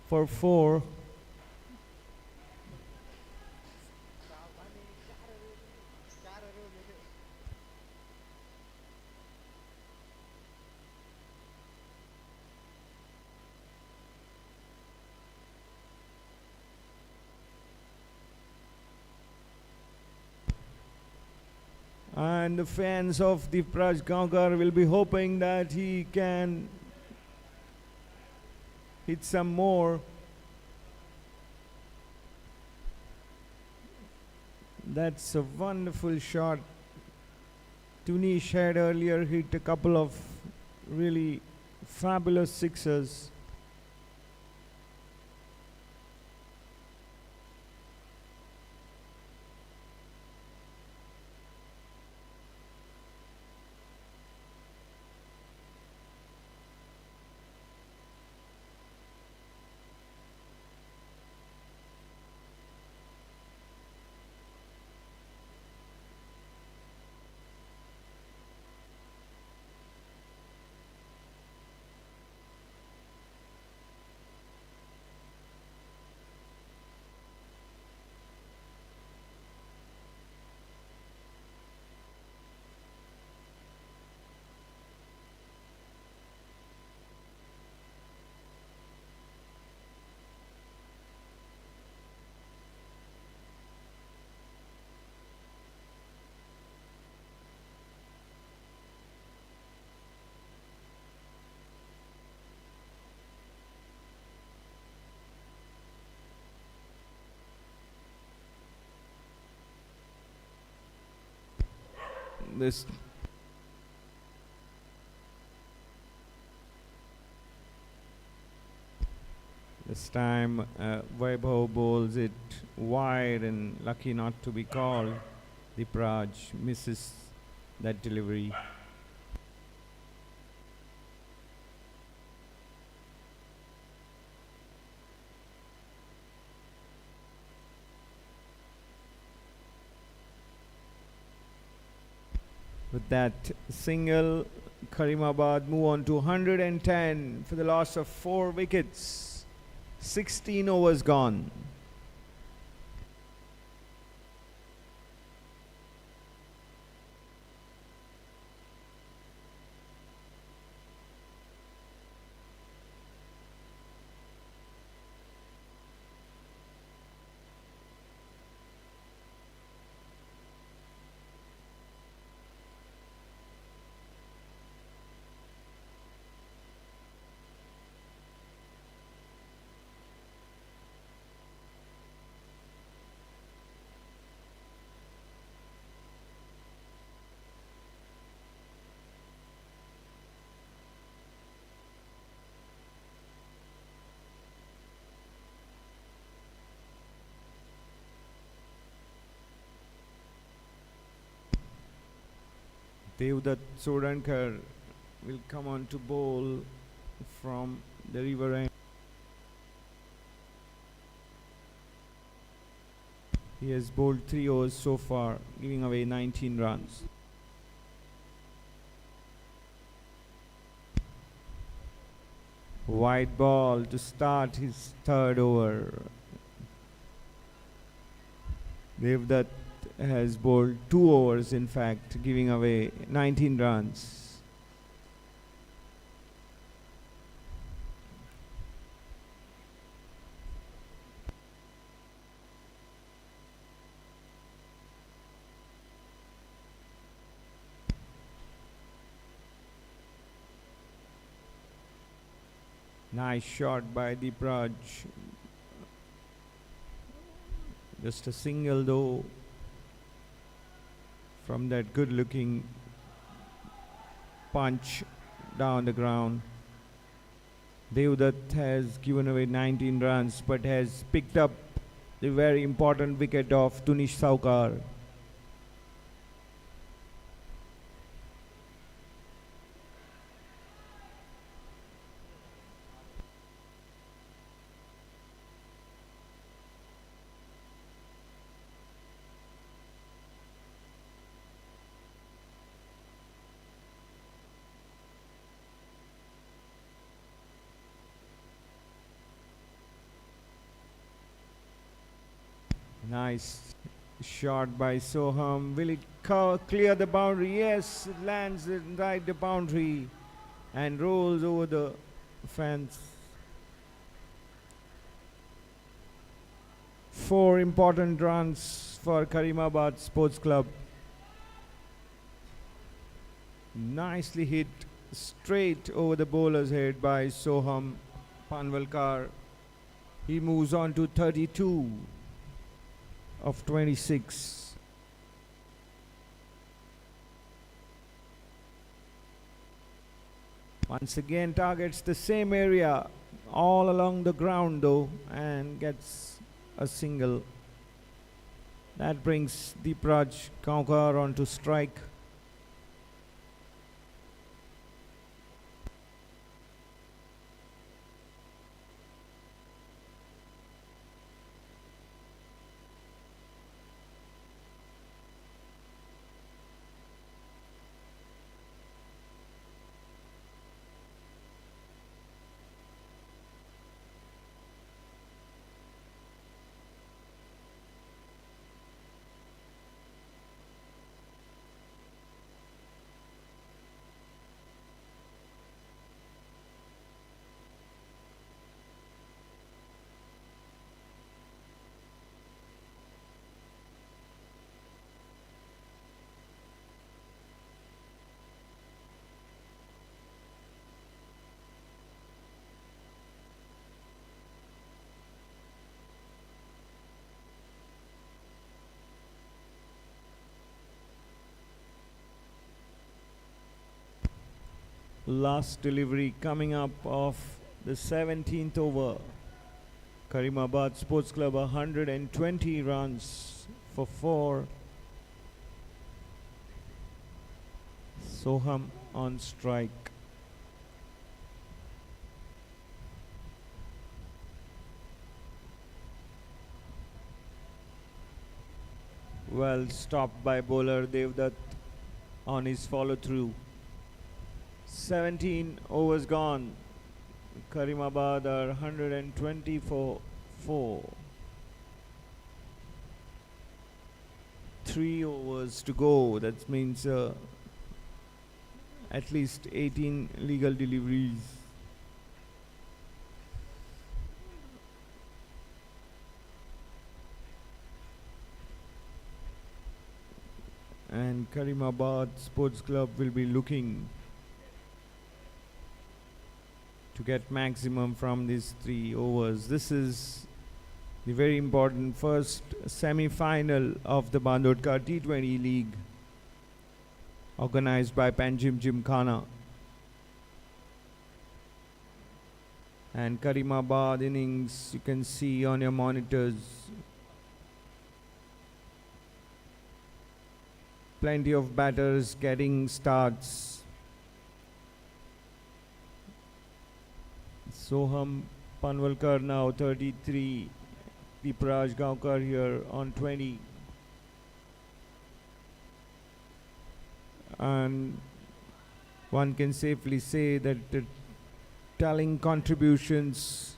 for 4. and the fans of the SALGAOCAR will be hoping that he can hit some more. That's a wonderful shot. Tunish had earlier hit a couple of really fabulous sixes. This time Vaibhav bowls it wide and lucky not to be called. Dipraj misses that delivery. With that single, Karimabad move on to 110 for the loss of 4 wickets. 16 overs gone. Sardonkar will come on to bowl from the river end. He has bowled 3 overs so far, giving away 19 runs. Wide ball to start his 3rd over. Devdutt has bowled 2 overs, in fact, giving away 19 runs. Nice shot by Dipraj. Just a single though from that good looking punch down the ground. Devdutt has given away 19 runs but has picked up the very important wicket of Tunish Saukar. Nice shot by Soham. Will it clear the boundary? Yes, it lands right the boundary and rolls over the fence. 4 important runs for Karimabad Sports Club. Nicely hit straight over the bowler's head by Soham Panvalkar. He moves on to 32 of 26. Once again targets the same area all along the ground though and gets a single. That brings Match-5 onto strike. Last delivery coming up of the 17th over. Karimabad Sports Club 120 runs for 4. Soham on strike. Well stopped by bowler Devdutt on his follow through. 17 overs gone. Karimabad are 120 for 4. 3 overs to go. That means at least 18 legal deliveries. And Karimabad Sports Club will be looking to get maximum from these 3 overs. This is the very important first semi-final of the BANDODKAR T-20 League organized by PANJIM Gymkhana. And Karimabad innings you can see on your monitors. Plenty of batters getting starts. Soham Panvalkar now 33, Match-5 here on 20. And one can safely say that the telling contributions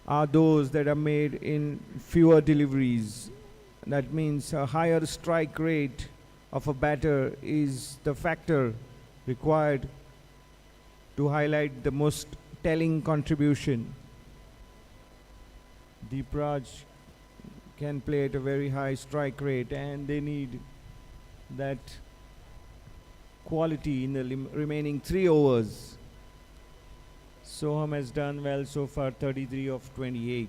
are those that are made in fewer deliveries. That means a higher strike rate of a batter is the factor required to highlight the most telling contribution. Match-5 can play at a very high strike rate and they need that quality in the remaining 3 overs. Soham has done well so far, 33 of 28.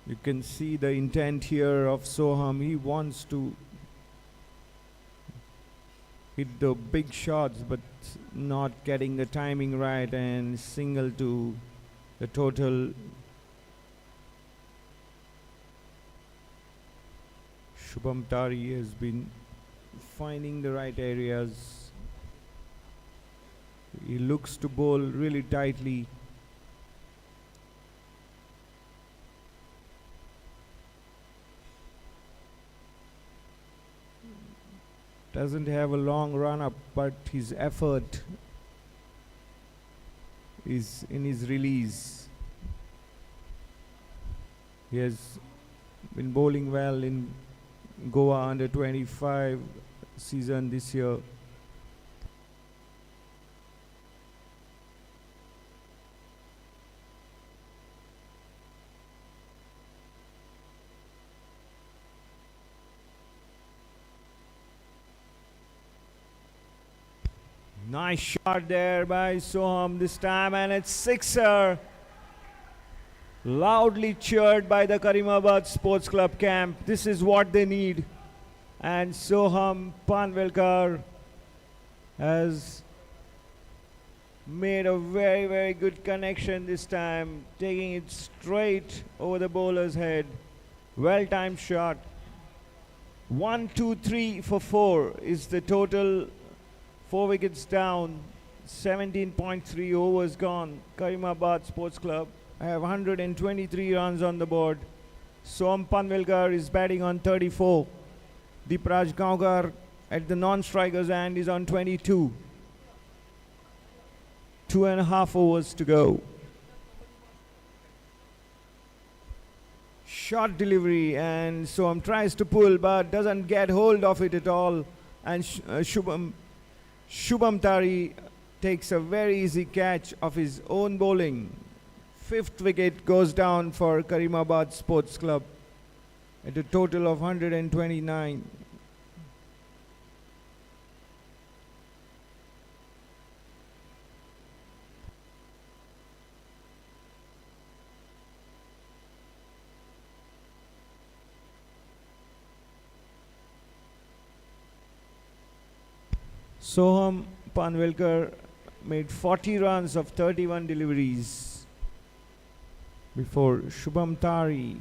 You can see the intent here of Soham. He wants to hit the big shots but not getting the timing right and single to the total Shubham Tari has been finding the right areas. He looks to bowl really tightly. Doesn't have a long run up, but his effort is in his release. He has been bowling well in Goa under 25 season this year. Nice shot there by Soham this time, and it's sixer. Loudly cheered by the Karimabad Sports Club camp. This is what they need. And Soham Panvelkar has made a very, very good connection this time, taking it straight over the bowler's head. Well-timed shot. 1, 2, 3 for 4 is the total. 4 wickets down, 17.3 overs gone. Karimabad Sports Club have 123 runs on the board. Soham Panvelkar is batting on 34. Salgaocar at the non-striker's end is on 22. 2.5 overs to go. Shot delivery, and Soham tries to pull but doesn't get hold of it at all. And Shubham Tari takes a very easy catch of his own bowling. 5th wicket goes down for Karimabad Sports Club at a total of 129. Soham Panvelkar made 40 runs of 31 deliveries before Shubham Tari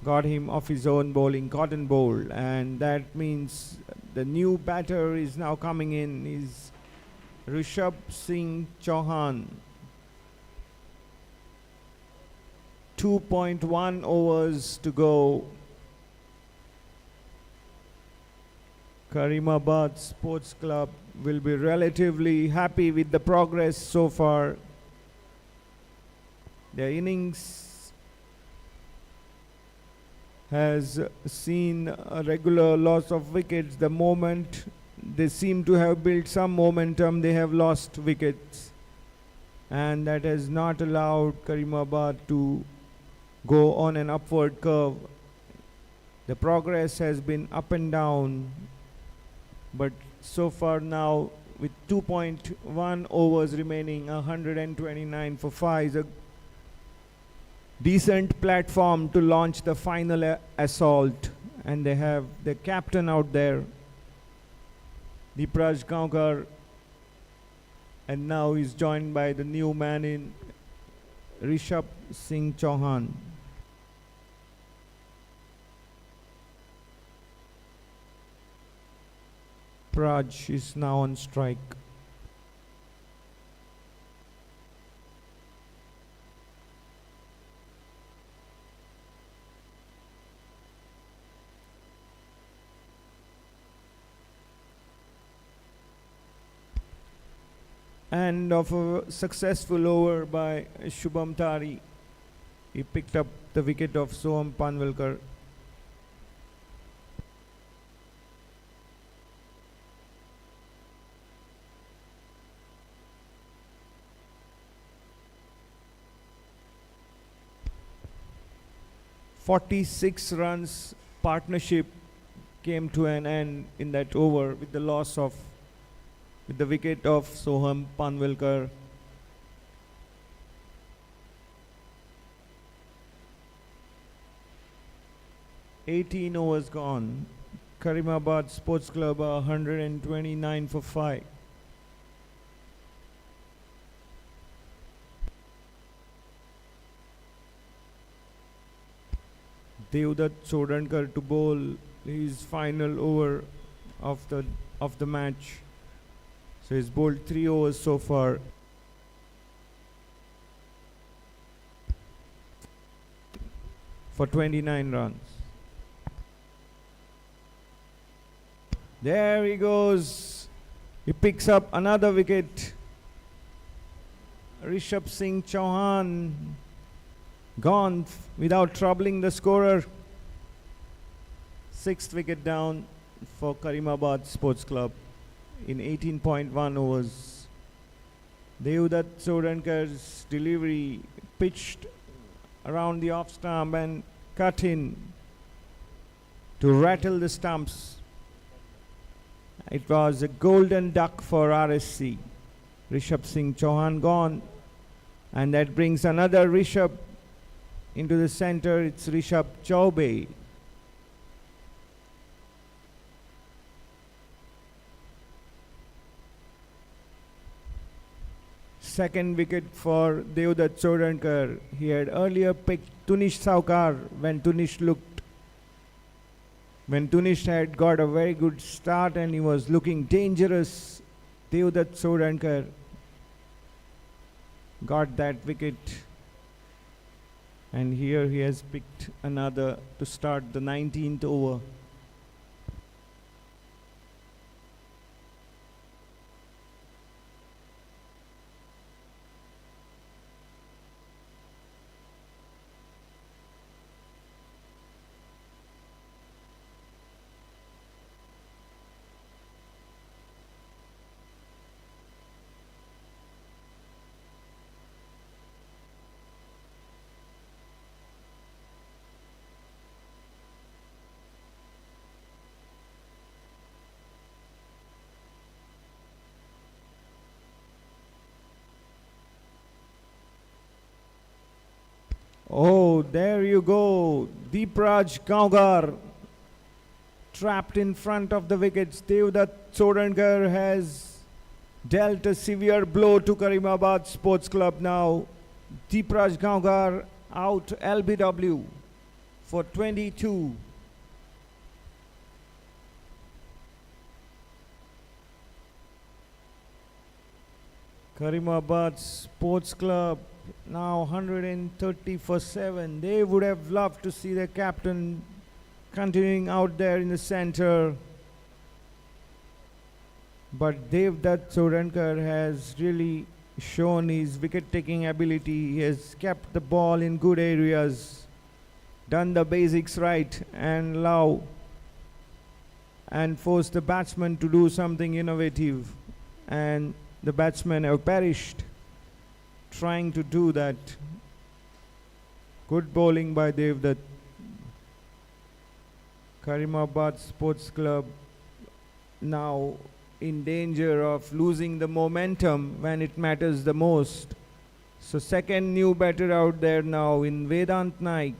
got him off his own bowling, cotton bowl, and that means the new batter is now coming in, is Rishabh Singh Chauhan. 2.1 overs to go. Karimabad Sports Club will be relatively happy with the progress so far. Their innings has seen a regular loss of wickets. The moment they seem to have built some momentum, they have lost wickets, and that has not allowed Karimabad to go on an upward curve. The progress has been up and down, but so far now, with 2.1 overs remaining, 129 for 5 is a decent platform to launch the final assault. And they have the captain out there, Salgaocar, and now he's joined by the new man in Rishabh Singh Chauhan. Praj is now on strike. And of a successful over by Shubham Tari, he picked up the wicket of Soham Panvelkar. "46 runs partnership came to an end in that over with the wicket of Soham Panvelkar. "18 overs gone. Karimabad Sports Club 129 for 5. Devdutt Sardonkar to bowl his final over of the match. So he's bowled 3 overs so far. For 29 runs. There he goes. He picks up another wicket. Rishabh Singh Chauhan gone without troubling the scorer. 6th wicket down for Karimabad Sports Club in 18.1 overs. Devdutt Sardankar's delivery pitched around the off stump and cut in to rattle the stumps. It was a golden duck for RSC. Rishabh Singh Chauhan gone, and that brings another Rishabh into the center. It's Rishabh Chaubey. Second wicket for Devdutt Sardonkar. He had earlier picked Tunish SALGAOCAR when Tunish had got a very good start and he was looking dangerous. Devdutt Sardonkar got that wicket, and here he has picked another to start the 19th over. Oh, there you go. Deepraj Gaonkar trapped in front of the wickets. Devdutt Sardonkar has dealt a severe blow to Karimabad Sports Club now. Deepraj Gaonkar out LBW for 22. Karimabad Sports Club now 130 for 7. They would have loved to see their captain continuing out there in the center. But Devdutt Sardonkar has really shown his wicket-taking ability. He has kept the ball in good areas, done the basics right, and forced the batsman to do something innovative. And the batsmen have perished trying to do that. Good bowling by Devdutt. Karimabad Sports Club now in danger of losing the momentum when it matters the most. So second new batter out there now in Vedant Naik.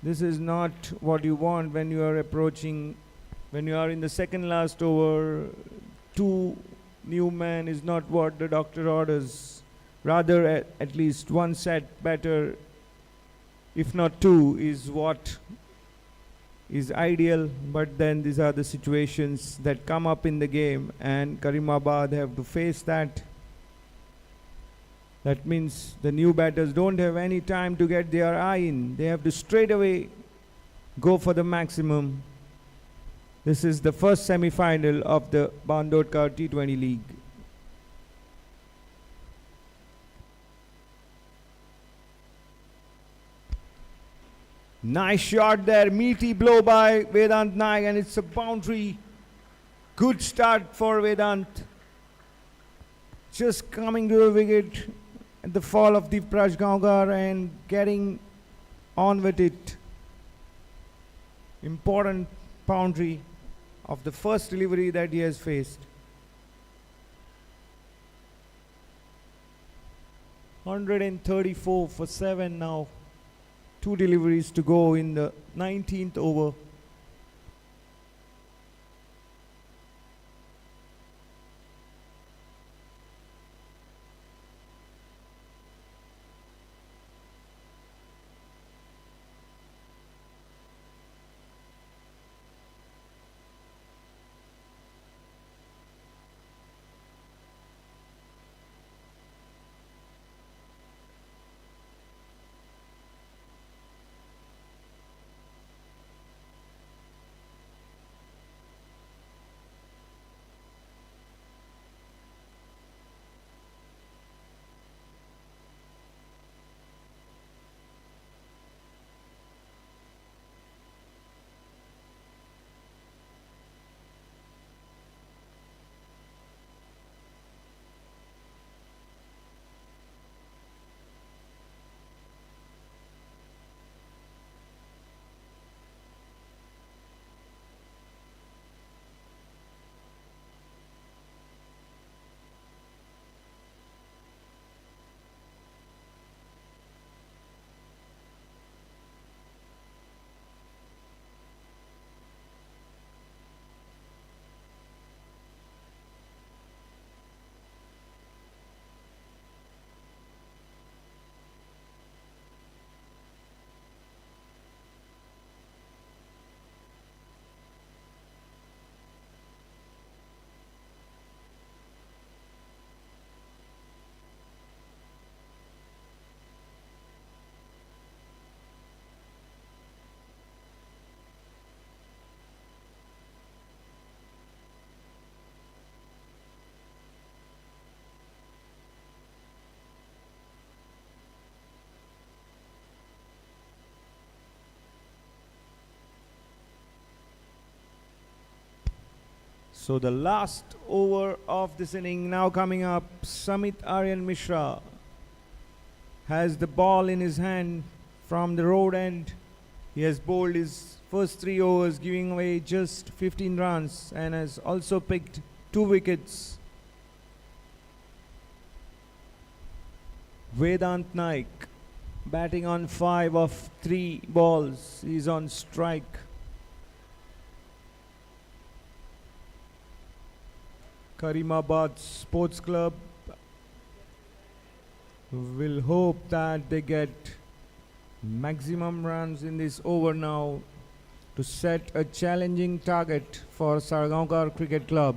This is not what you want when you are in the second last over. 2 new men is not what the doctor orders. Rather, at least 1 set batter, if not 2, is what is ideal. But then these are the situations that come up in the game, and Karimabad have to face that. That means the new batters don't have any time to get their eye in. They have to straight away go for the maximum. This is the first semi-final of the BANDODKAR T20 League. Nice shot there, meaty blow by Vedant Naik, and it's a boundary. Good start for Vedant. Just coming to the wicket at the fall of Deepraj Gaonkar and getting on with it. Important boundary of the first delivery that he has faced. 134 for 7 now. 2 deliveries to go in the 19th over. So the last over of this inning now coming up. Samit Aryan Mishra has the ball in his hand from the road end. He has bowled his first 3 overs, giving away just 15 runs, and has also picked 2 wickets. Vedant Naik batting on 5 of 3 balls. He's on strike. Karimabad Sports Club will hope that they get maximum runs in this over now to set a challenging target for Sardonkar Cricket Club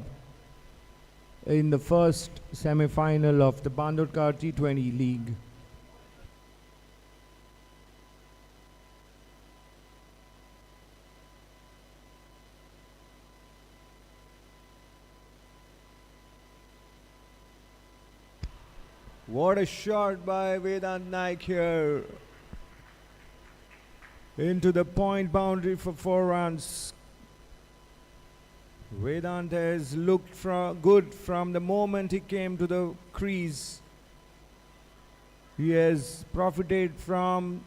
in the first semi-final of the BANDODKAR T-20 League. What a shot by Vedant Naik here. Into the point boundary for 4 runs. Vedant has looked good from the moment he came to the crease. He has profited from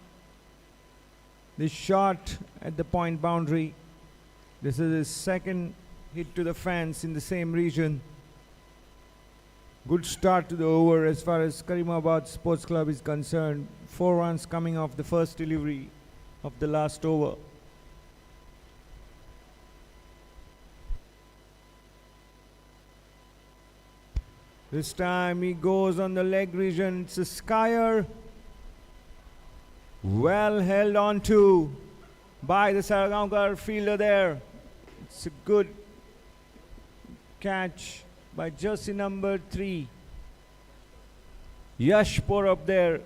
the shot at the point boundary. This is his second hit to the fence in the same region. Good start to the over as far as Karimabad Sports Club is concerned. 4 runs coming off the first delivery of the last over. This time he goes on the leg region. It's a skyer. Well held on to by the Sardonkar fielder there. It's a good catch by jersey number 3. Yash pour up there,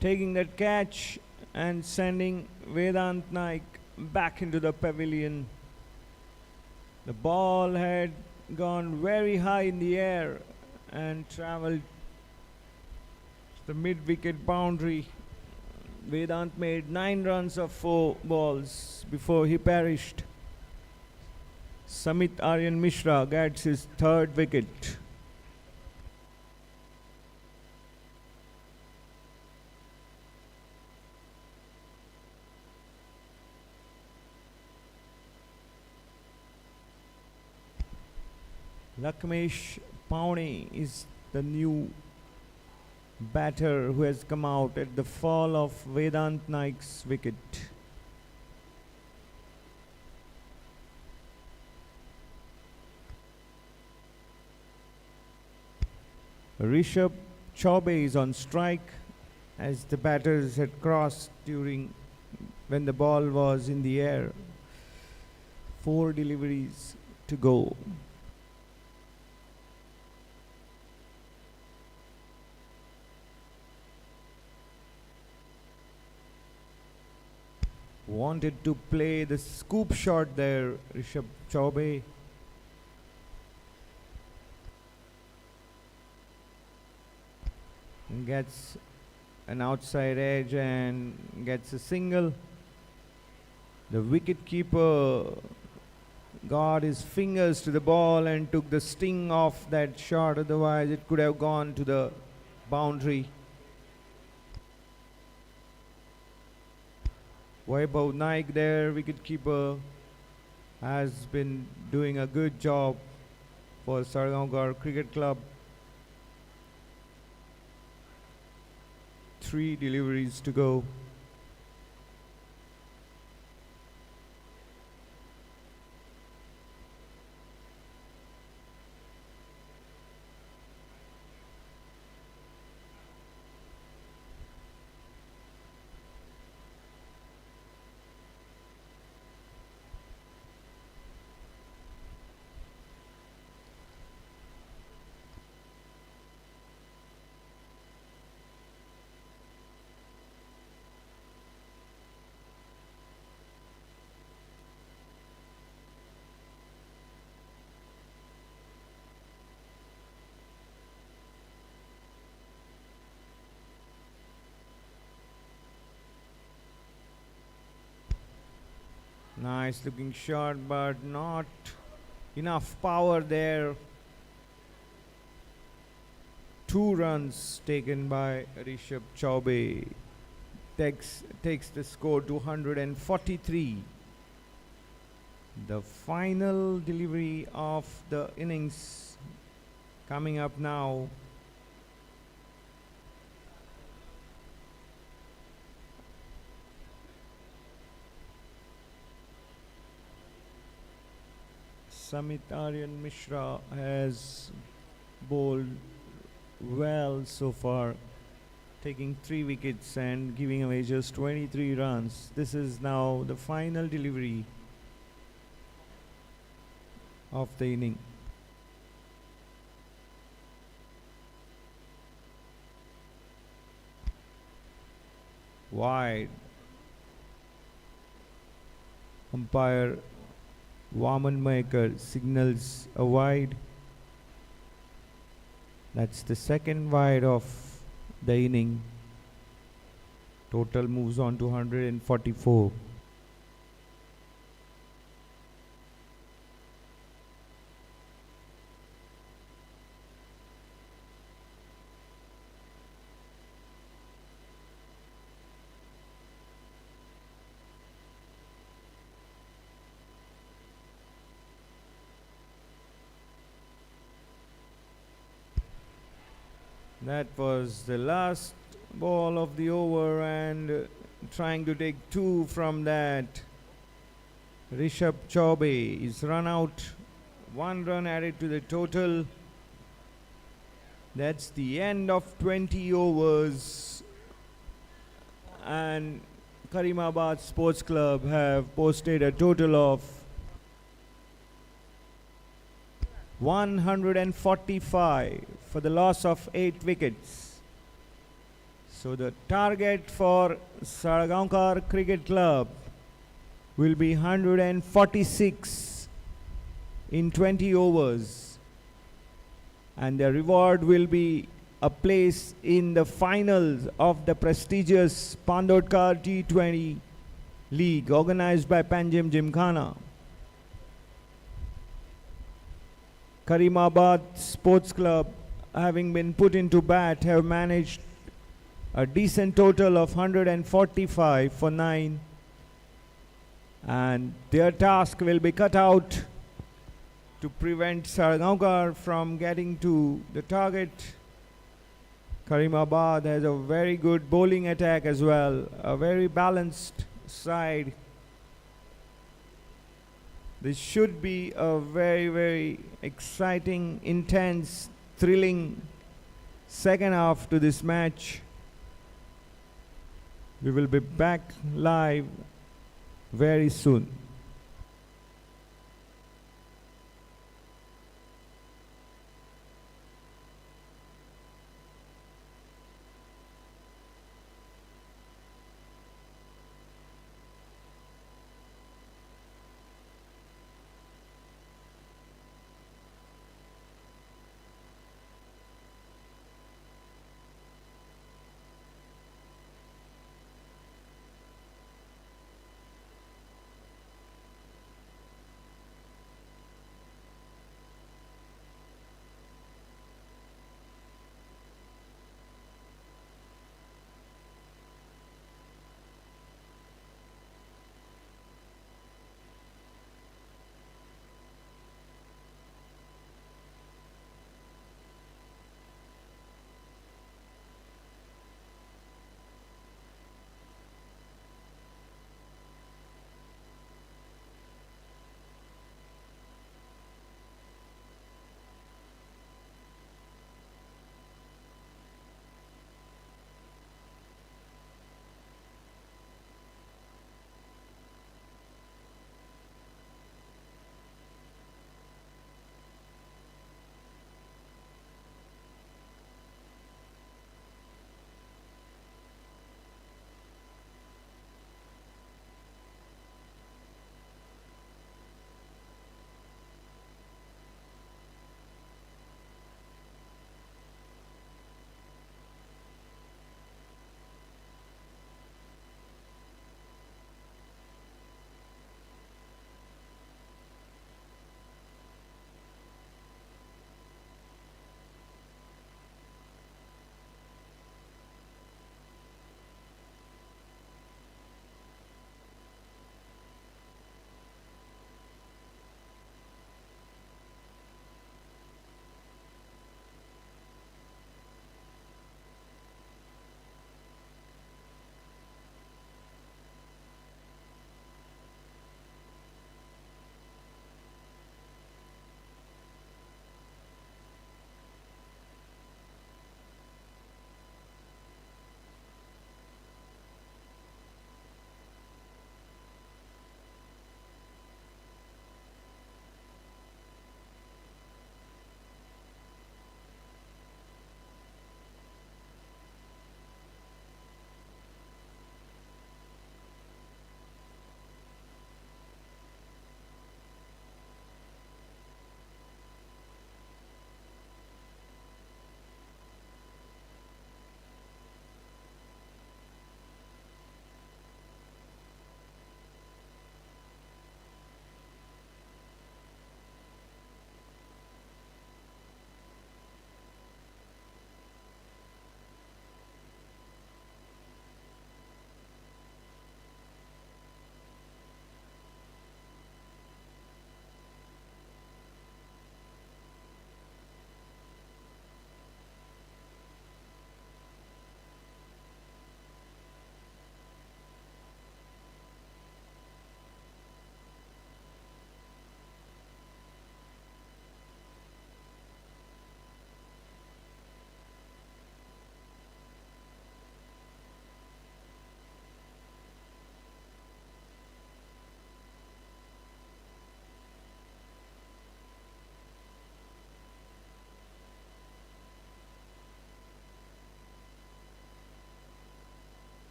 taking that catch and sending Vedant Naik back into the pavilion. The ball had gone very high in the air and travelled to the mid-wicket boundary. Vedant made 9 runs of 4 balls before he perished. Samit Aryan Mishra gets his 3rd wicket. Lakmesh Pawney is the new batter who has come out at the fall of Vedant Naik's wicket. Rishabh Chaubey is on strike as the batters had crossed during when the ball was in the air. 4 deliveries to go. Wanted to play the scoop shot there, Rishabh Chaubey. Gets an outside edge and gets a single. The wicket keeper got his fingers to the ball and took the sting off that shot, otherwise it could have gone to the boundary. Vaibhav Naik there, wicket keeper, has been doing a good job for Sardonkar Cricket Club. 3 deliveries to go. Nice looking shot, but not enough power there. 2 runs taken by Rishabh Chaubey takes the score to 143. The final delivery of the innings coming up now. Samit Aryan Mishra has bowled well so far, taking 3 wickets and giving away just 23 runs. This is now the final delivery of the inning. Wide. Umpire Vaman Maker signals a wide. That's the second wide of the inning. Total moves on to 144. That was the last ball of the over, and trying to take 2 from that. Rishabh Chaubey is run out. 1 run added to the total. That's the end of 20 overs. And Karimabad Sports Club have posted a total of 145 for the loss of 8 wickets. So the target for SALGAOCAR Cricket Club will be 146 in 20 overs. And the reward will be a place in the finals of the prestigious BANDODKAR T-20 League organized by PANJIM Gymkhana. Karimabad Sports Club, having been put into bat, have managed a decent total of 145 for 9, and their task will be cut out to prevent SALGAOCAR from getting to the target. Karimabad has a very good bowling attack as well, a very balanced side. This should be a very, very exciting, intense, thrilling second half to this match. We will be back live very soon.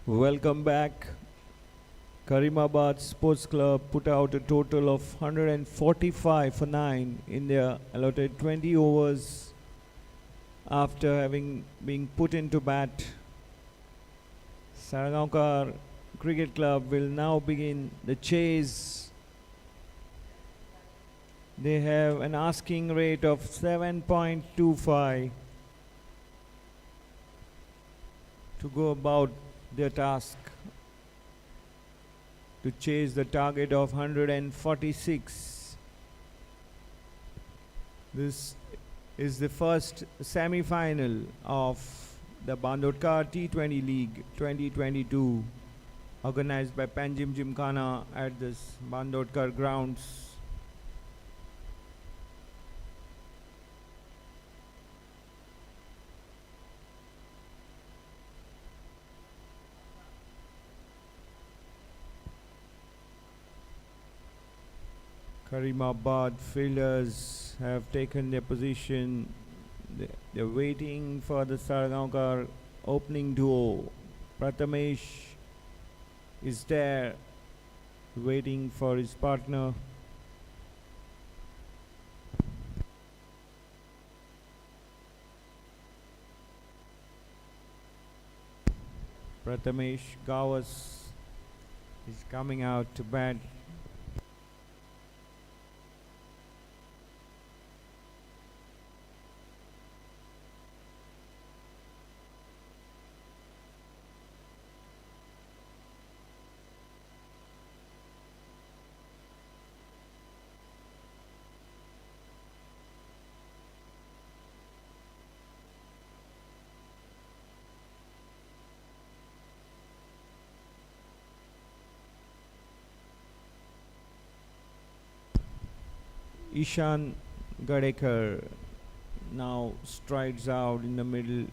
Welcome back. Karimabad Sports Club put out a total of 145 for 9 in their allotted 20 overs after having been put into bat. Sardonkar Cricket Club will now begin the chase. They have an asking rate of 7.25 to go about their task to chase the target of 146. This is the first semi-final of the BANDODKAR T-20 League 2022 organized by PANJIM Gymkhana at this BANDODKAR grounds. Karimabad fielders have taken their position. They're waiting for the SALGAOCAR opening duo. Prathamesh is there waiting for his partner. Prathamesh Gawas is coming out to bat. Ishan Gadekar now strides out in the middle.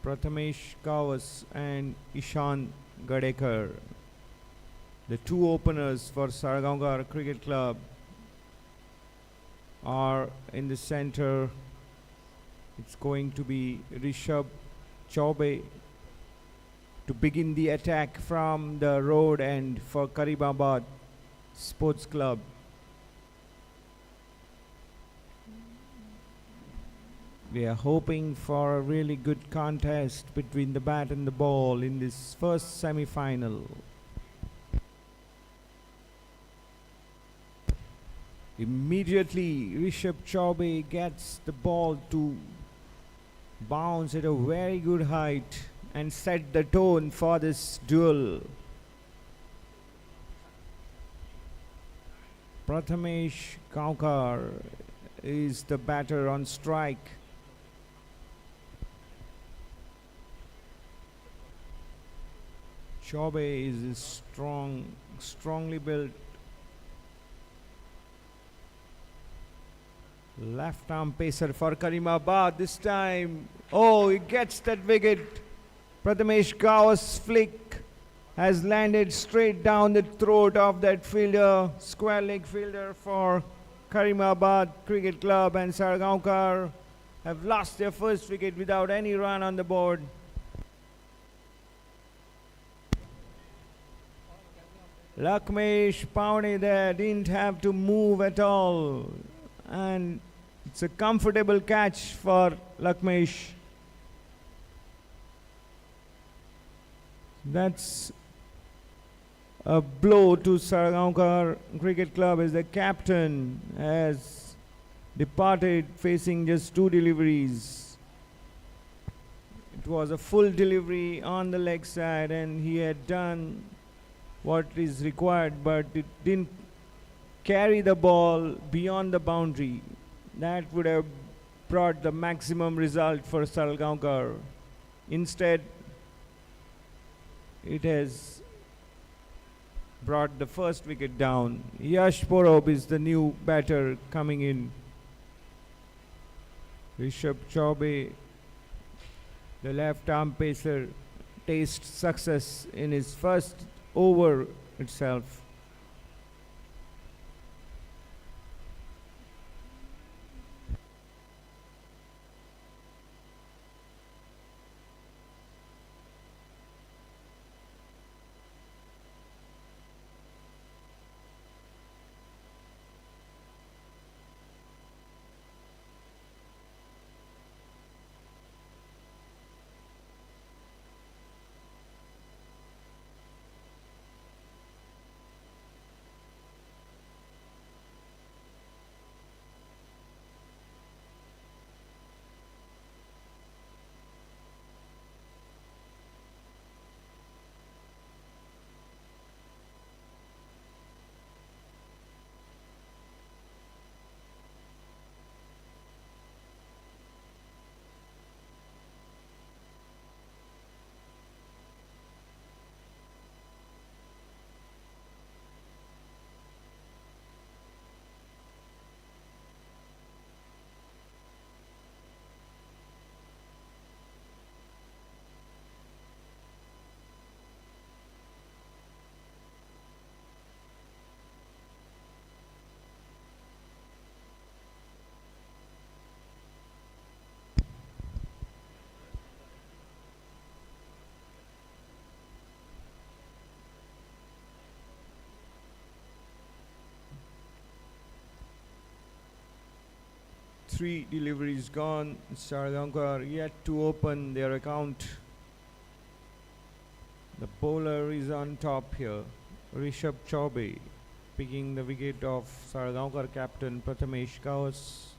Prathamesh Gawas and Ishan Gadekar, the two openers for SALGAOCAR Cricket Club, are in the center. It's going to be Rishabh Chaubey to begin the attack from the road end for Karimabad Sports Club. We are hoping for a really good contest between the bat and the ball in this first semi-final. Immediately, Rishabh Chaubey gets the ball to bounce at a very good height and set the tone for this duel. Prathamesh Gaonkar is the batter on strike. Chaubey is strongly built left arm pacer for Karimabad this time. Oh, he gets that wicket. Prathamesh Gawas' flick has landed straight down the throat of that fielder, square leg fielder for Karimabad Cricket Club, and SALGAOCAR have lost their first wicket without any run on the board. Lakmesh Pawney there didn't have to move at all. And it's a comfortable catch for Lakmesh. That's a blow to Sardonkar Cricket Club as the captain has departed facing just 2 deliveries. It was a full delivery on the leg side and he had done what is required, but it didn't carry the ball beyond the boundary. That would have brought the maximum result for Salgaonkar. Instead, it has brought the first wicket down. Yash Porob is the new batter coming in. Rishabh Chaubey, the left arm pacer, tastes success in his first over itself. Three deliveries gone. Sardonkar yet to open their account. The bowler is on top here. Rishabh Chaubey picking the wicket of Sardonkar captain Prathamesh Kawas.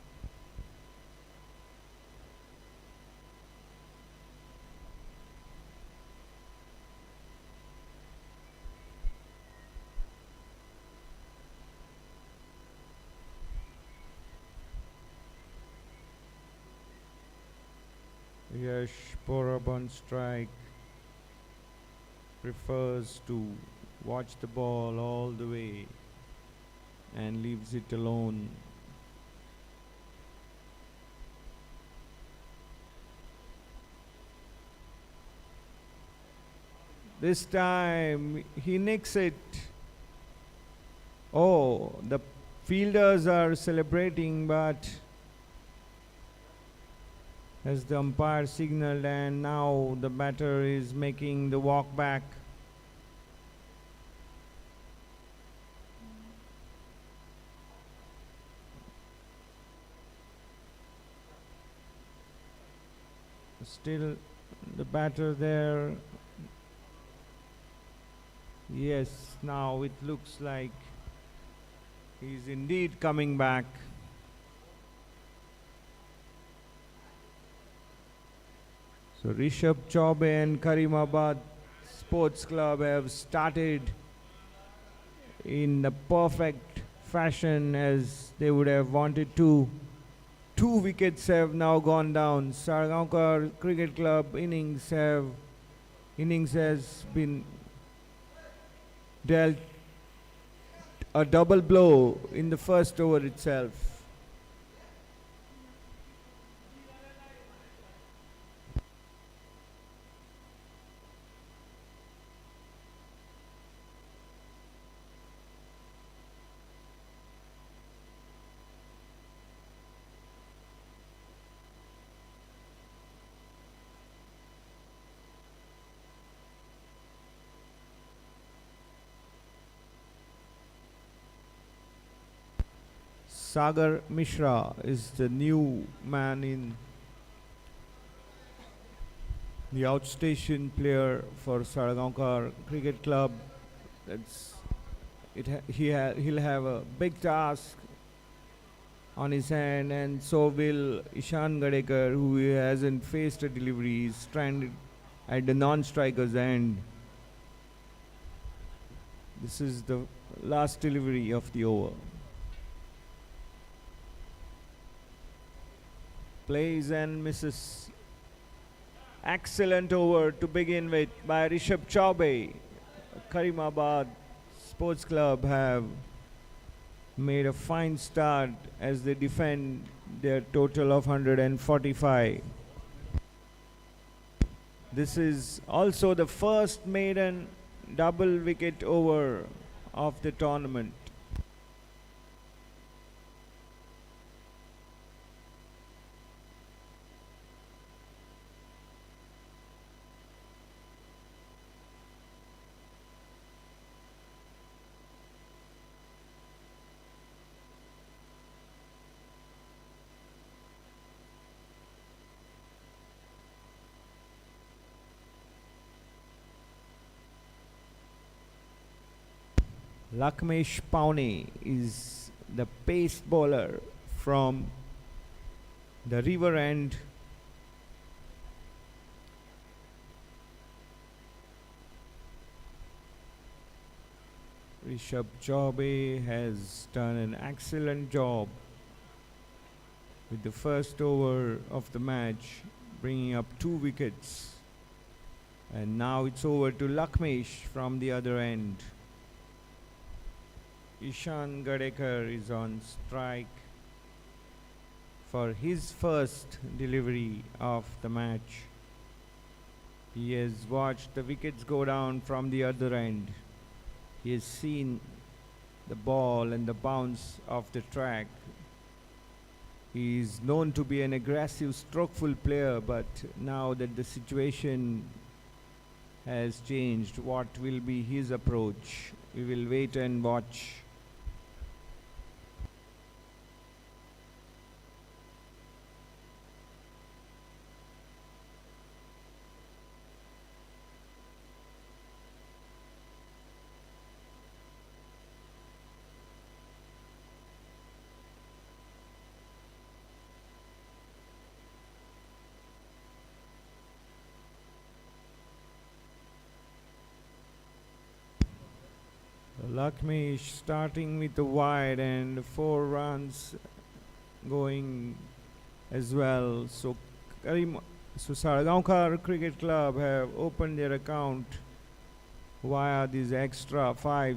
Yash Porob on strike prefers to watch the ball all the way and leaves it alone. This time he nicks it. Oh, the fielders are celebrating, but as the umpire signaled, and now the batter is making the walk back. Still the batter there. Yes, now it looks like he's indeed coming back. So Rishabh Chaubey and Karimabad Sports Club have started in the perfect fashion as they would have wanted to. 2 wickets have now gone down. Sardonkar Cricket Club innings has been dealt a double blow in the first over itself. Sagar Mishra is the new man in the outstation player for Sardonkar Cricket Club. That's he'll have a big task on his hand, and so will Ishan Gadekar, who hasn't faced a delivery. He's stranded at the non-striker's end. This is the last delivery of the over. Plays and misses. Excellent over to begin with by Rishabh Chaubey. Karimabad Sports Club have made a fine start as they defend their total of 145. This is also the first maiden double wicket over of the tournament. Lakmesh Paune is the pace bowler from the river end. Rishabh Chaubey has done an excellent job with the first over of the match, bringing up 2 wickets. And now it's over to Lakmesh from the other end. Ishan Gadekar is on strike for his first delivery of the match. He has watched the wickets go down from the other end. He has seen the ball and the bounce of the track. He is known to be an aggressive, strokeful player, but now that the situation has changed, what will be his approach? We will wait and watch. Lakmesh starting with the wide and 4 runs going as well. So Sardonkar Cricket Club have opened their account via this extra 5.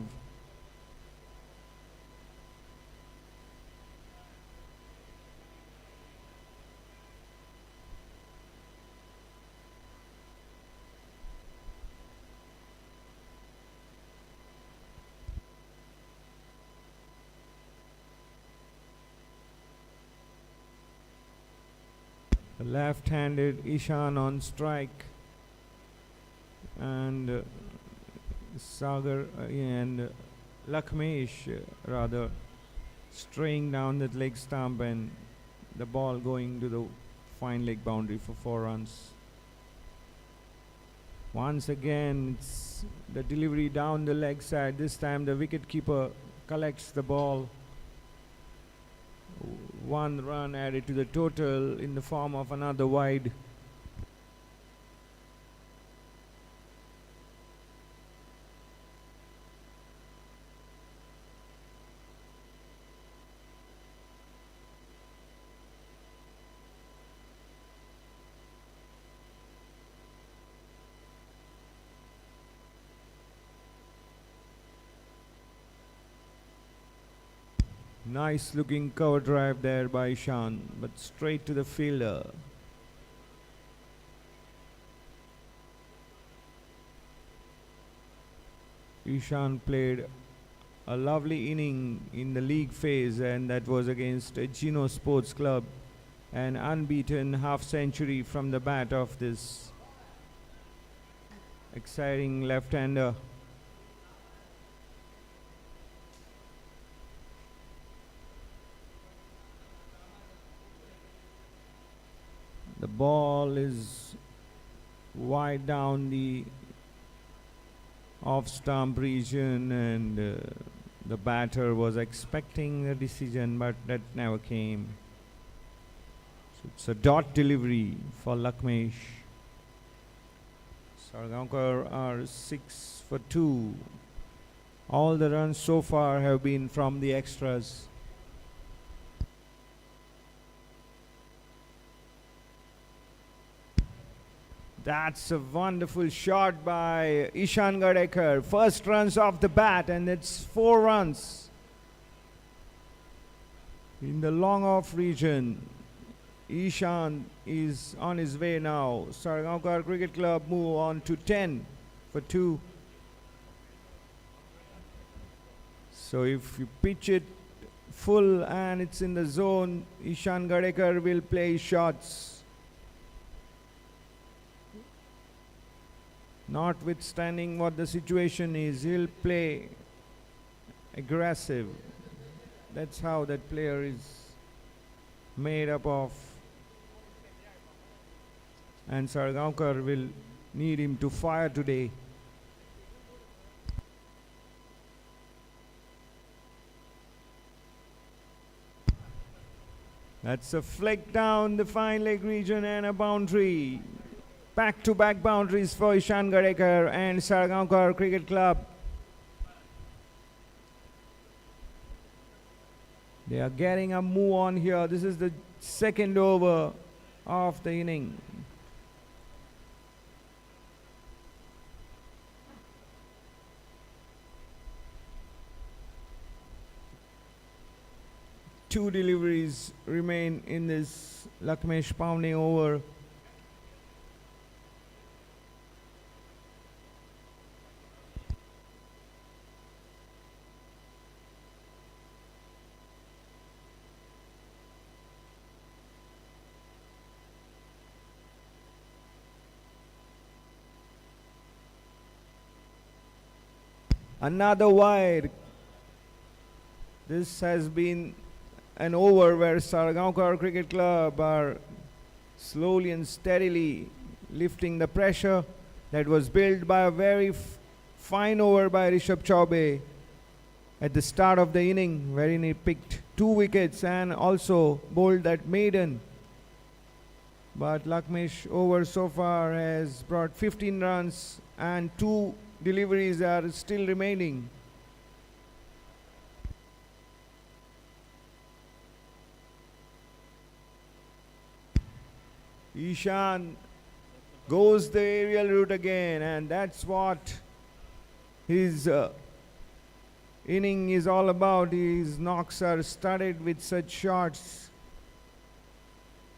Left-handed Ishan on strike, and Sagar and Lakmesh rather straying down that leg stump, and the ball going to the fine leg boundary for 4 runs. Once again, it's the delivery down the leg side. This time the wicketkeeper collects the ball. 1 run added to the total in the form of another wide. Nice looking cover drive there by Ishan, but straight to the fielder. Ishan played a lovely inning in the league phase, and that was against Gino Sports Club. An unbeaten half century from the bat of this exciting left-hander. ball is wide down the off-stump region, and the batter was expecting a decision, but that never came. So it's a dot delivery for Lakmesh. Sardonkar are 6 for 2. All the runs so far have been from the extras. That's a wonderful shot by Ishan Gadekar. First runs off the bat, and it's 4 runs. In the long off region, Ishan is on his way now. Sardonkar Cricket Club move on to 10 for 2. So if you pitch it full and it's in the zone, Ishan Gadekar will play shots. Notwithstanding what the situation is, he'll play aggressive. That's how that player is made up of. And Sardonkar will need him to fire today. That's a flick down the fine leg region and a boundary. Back-to-back boundaries for Ishan Gadekar and Sardonkar Cricket Club. They are getting a move on here. This is the second over of the inning. Two deliveries remain in this Lakmesh pounding over. Another wide. This has been an over where Sardonkar Cricket Club are slowly and steadily lifting the pressure that was built by a very fine over by Rishabh Chaubey at the start of the inning, wherein he picked 2 wickets and also bowled that maiden. But Lakmesh over so far has brought 15 runs and 2 deliveries are still remaining. Ishan goes the aerial route again, and that's what his inning is all about. His knocks are studded with such shots.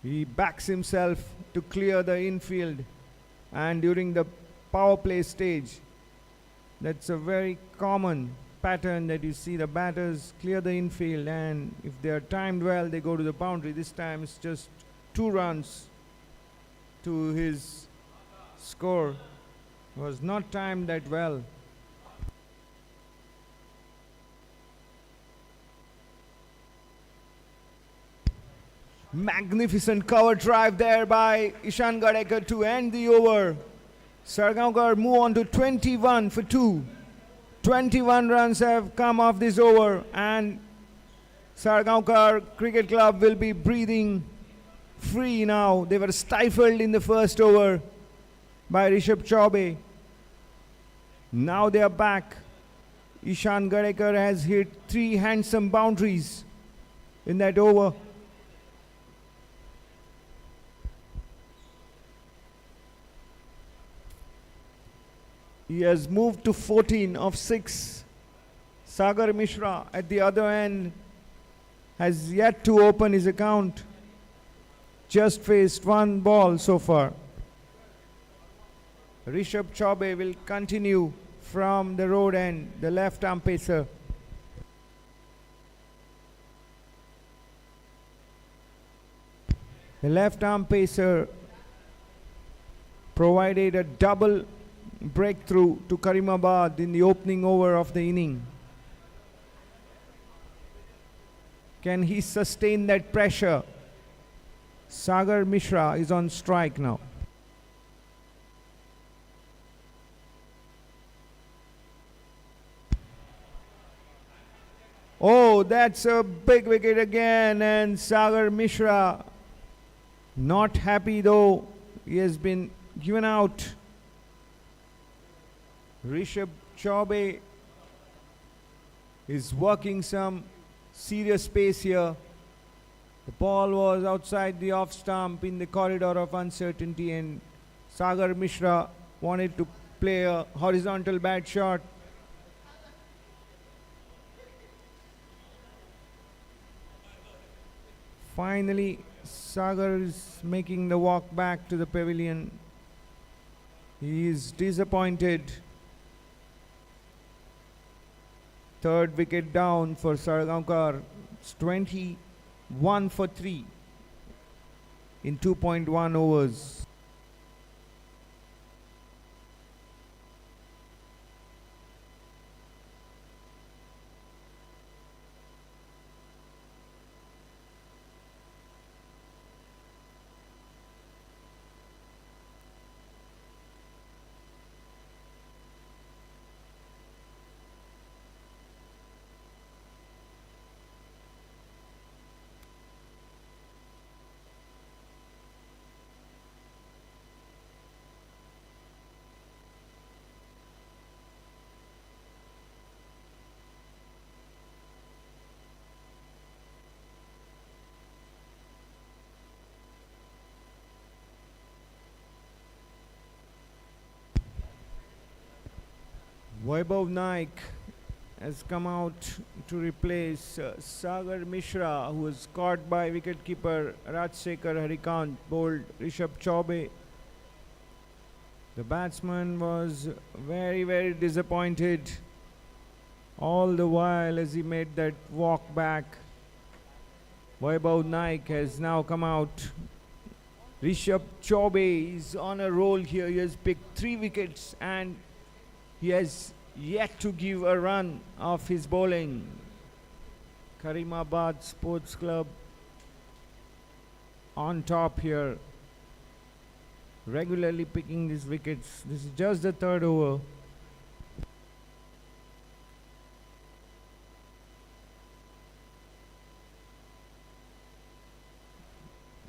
He backs himself to clear the infield, and during the power play stage, that's a very common pattern that you see the batters clear the infield, and if they are timed well, they go to the boundary. This time it's just 2 runs to his score. Was not timed that well. Magnificent cover drive there by Ishan Gadekar to end the over. Sardonkar move on to 21 for 2. 21 runs have come off this over, and Sardonkar Cricket Club will be breathing free now. They were stifled in the first over by Rishabh Chaubey. Now they are back. Ishan Gadekar has hit 3 handsome boundaries in that over. He has moved to 14 of 6. Sagar Mishra at the other end has yet to open his account. Just faced 1 ball so far. Rishabh Chaubey will continue from the road end, the left arm pacer. The left arm pacer provided a double breakthrough to Karimabad in the opening over of the inning. Can he sustain that pressure? Sagar Mishra is on strike now. Oh, that's a big wicket again, and Sagar Mishra not happy though. He has been given out. Rishabh Chaube is working some serious pace here. The ball was outside the off stump in the corridor of uncertainty, and Sagar Mishra wanted to play a horizontal bat shot. Finally, Sagar is making the walk back to the pavilion. He is disappointed. Third wicket down for Sardonkar. It's 21 for 3 in 2.1 overs. Vaibhav Naik has come out to replace Sagar Mishra, who was caught by wicketkeeper Rajsekhar Harikant, bowled Rishabh Chaube. The batsman was very disappointed all the while as he made that walk back. Vaibhav Naik has now come out. Rishabh Chaube is on a roll here. He has picked 3 wickets and he has yet to give a run off his bowling. Karimabad Sports Club on top here, regularly picking these wickets. This is just the 3rd over.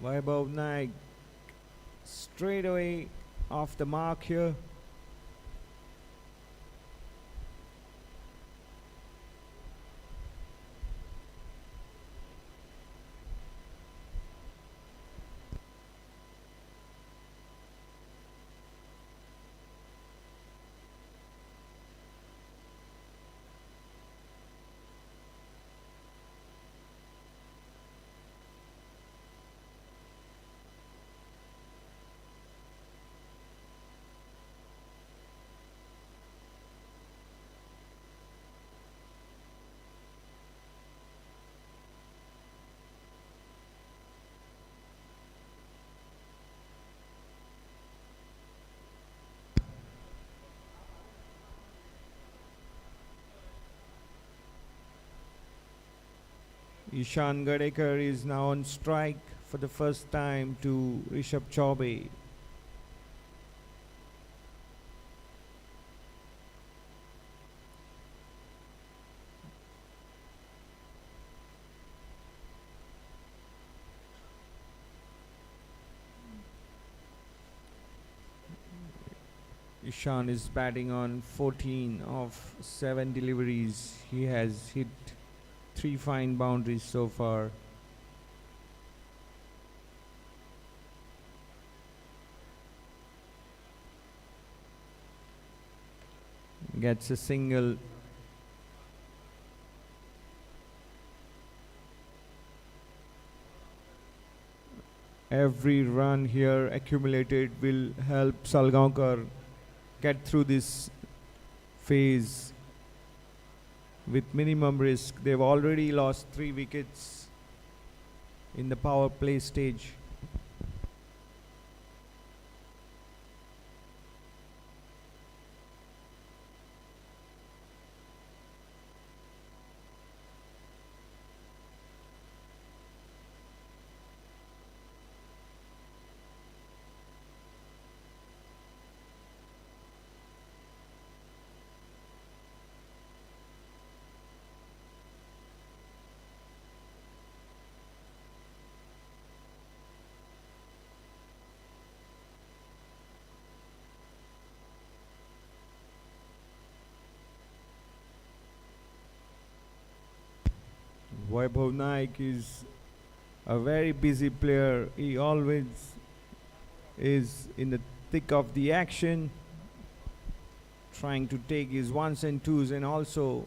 Vaibhav Naik straight away off the mark here. Ishan Gadekar is now on strike for the first time to Rishabh Chaube. Ishan is batting on 14 of 7 deliveries. He has hit 3 fine boundaries so far. Gets a single. Every run here accumulated will help SALGAOCAR get through this phase with minimum risk. They've already lost 3 wickets in the power play stage. Vaibhav Naik is a very busy player. He always is in the thick of the action, trying to take his ones and twos, and also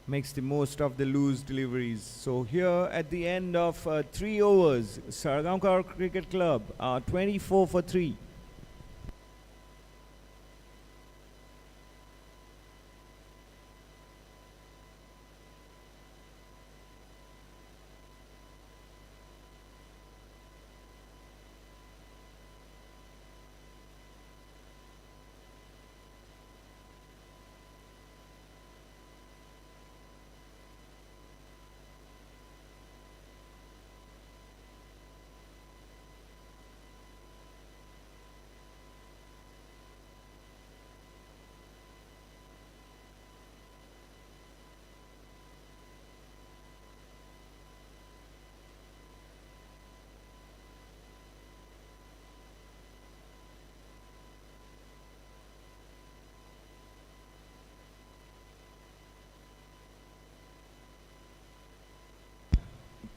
makes the most of the loose deliveries. So here at the end of 3 overs, Sardonkar Cricket Club are 24 for 3.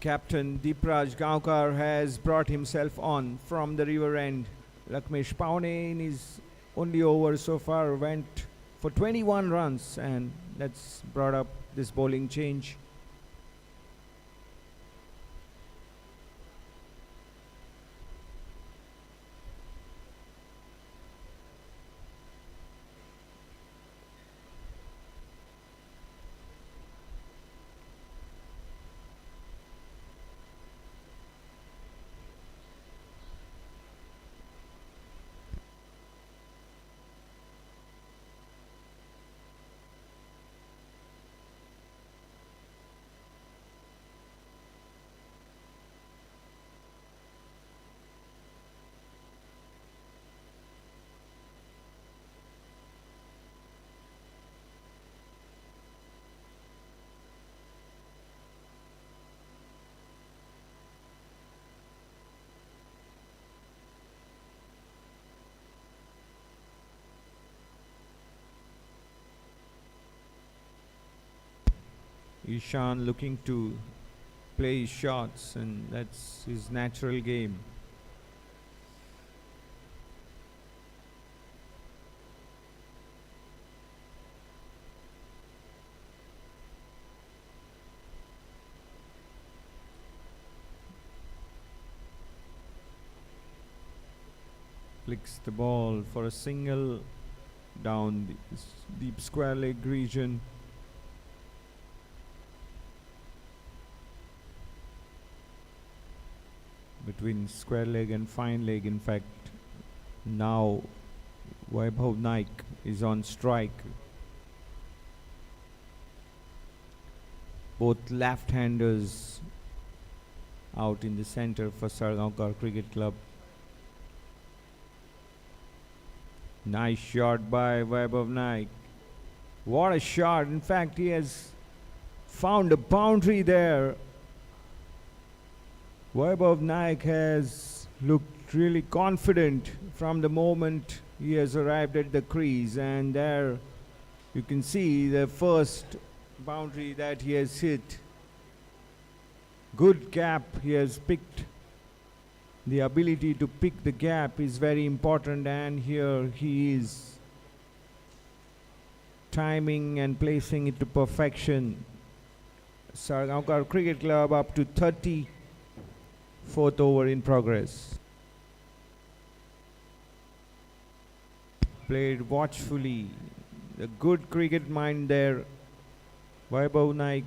Captain Deepraj Gaonkar has brought himself on from the river end. Lakmesh Paune in his only over so far went for 21 runs, and that's brought up this bowling change. Ishan looking to play his shots, and that's his natural game. Flicks the ball for a single down the deep square leg region. Between square leg and fine leg, in fact. Now Vaibhav Naik is on strike. Both left-handers out in the center for Sardonkar Cricket Club. Nice shot by Vaibhav Naik. What a shot. In fact, he has found a boundary there. Vaibhav Naik has looked really confident from the moment he has arrived at the crease, and there you can see the first boundary that he has hit. Good gap he has picked. The ability to pick the gap is very important, and here he is timing and placing it to perfection. Sardonkar Cricket Club up to 30. Fourth over in progress. Played watchfully. A good cricket mind there. Vaibhav Naik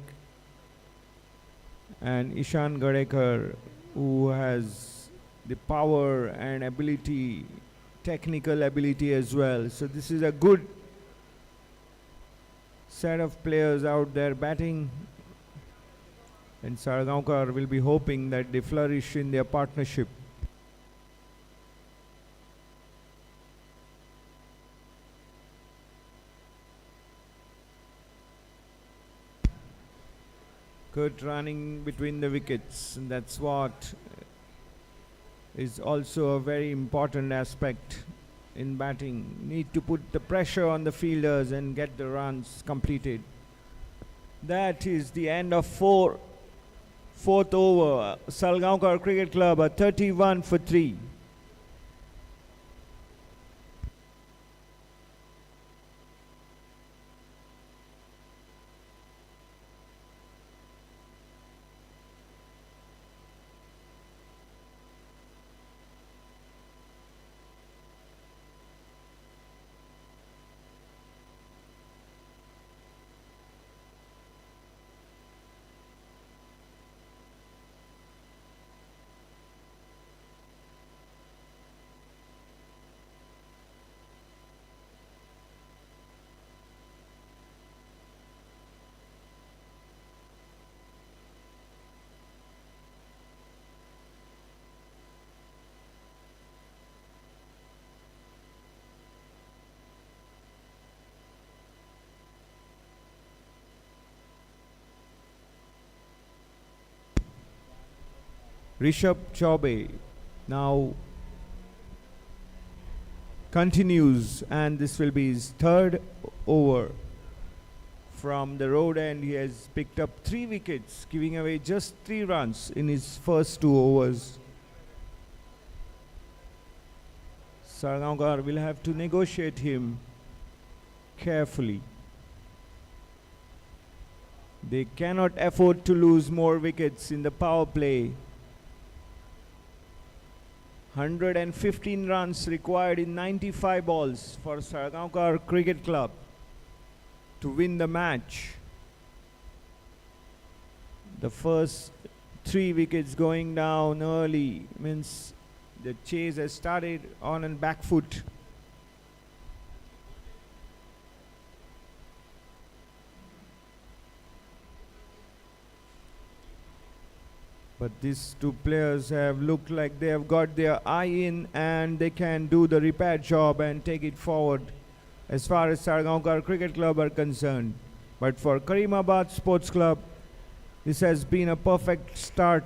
and Ishan Gadekar, who has the power and ability, technical ability as well. So this is a good set of players out there batting. And Sardonkar will be hoping that they flourish in their partnership. Good running between the wickets, and that's what is also a very important aspect in batting. Need to put the pressure on the fielders and get the runs completed. That is the end of 4 Fourth over, SALGAOCAR Cricket Club are 31 for 3. Rishabh Chaube now continues, and this will be his third over. From the road end, he has picked up 3 wickets, giving away just 3 runs in his first 2 overs. Sardonkar will have to negotiate him carefully. They cannot afford to lose more wickets in the power play. 115 runs required in 95 balls for Sardonkar Cricket Club to win the match. The first 3 wickets going down early means the chase has started on a back foot. But these 2 players have looked like they have got their eye in, and they can do the repair job and take it forward as far as Sardonkar Cricket Club are concerned. But for Karimabad Sports Club, this has been a perfect start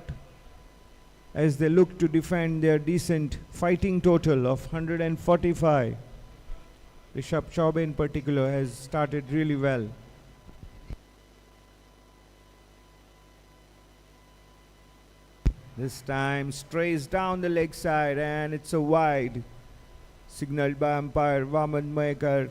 as they look to defend their decent fighting total of 145. Rishabh Chaube in particular has started really well. This time strays down the leg side, and it's a wide, signaled by umpire Vaman Mayekar.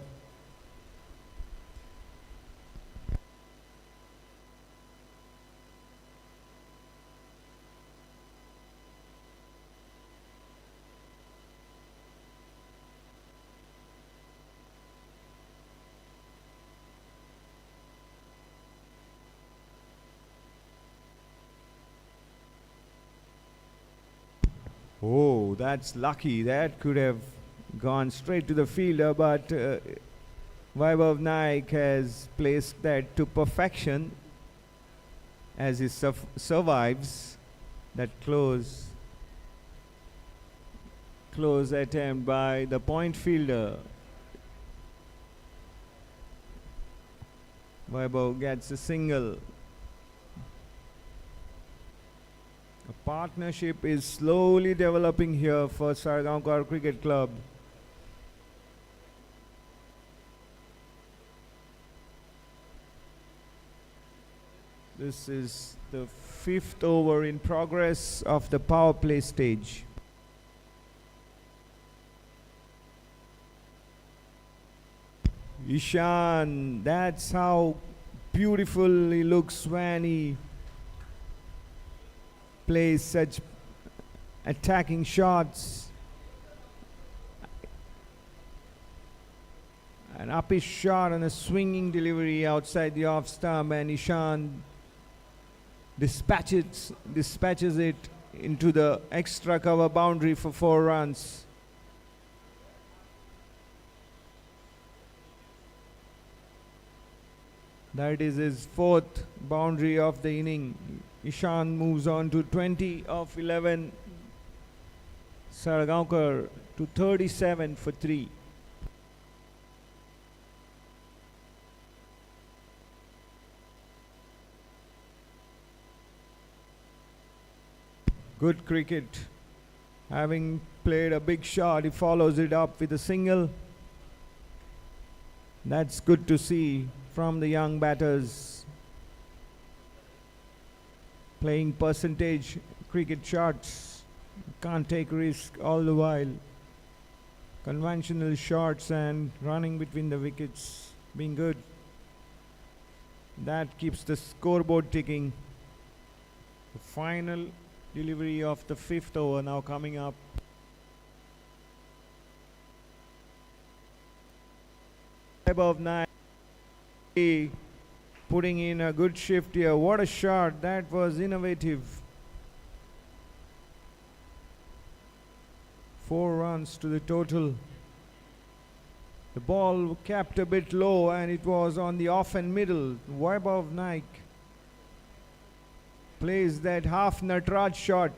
Oh, that's lucky. That could have gone straight to the fielder, but Vaibhav Naik has placed that to perfection as he survives that close attempt by the point fielder. Vaibhav gets a single. A partnership is slowly developing here for Sardonkar Cricket Club. This is the 5th over in progress of the power play stage. Ishan, that's how beautiful he looks when he plays such attacking shots. An uppish shot and a swinging delivery outside the off stump, and Ishan dispatches it into the extra cover boundary for 4 runs. That is his 4th boundary of the inning. Ishan moves on to 20 of 11. Sardonkar to 37 for 3. Good cricket. Having played a big shot, he follows it up with a single. That's good to see from the young batters. playing percentage cricket shots. Can't take risk all the while. Conventional shots and running between the wickets being good. That keeps the scoreboard ticking. The final delivery of the 5th over now coming up. Above 9, putting in a good shift here. What a shot! That was innovative. 4 runs to the total. The ball kept a bit low and it was on the off and middle. Vaibhav Naik plays that half Natraj shot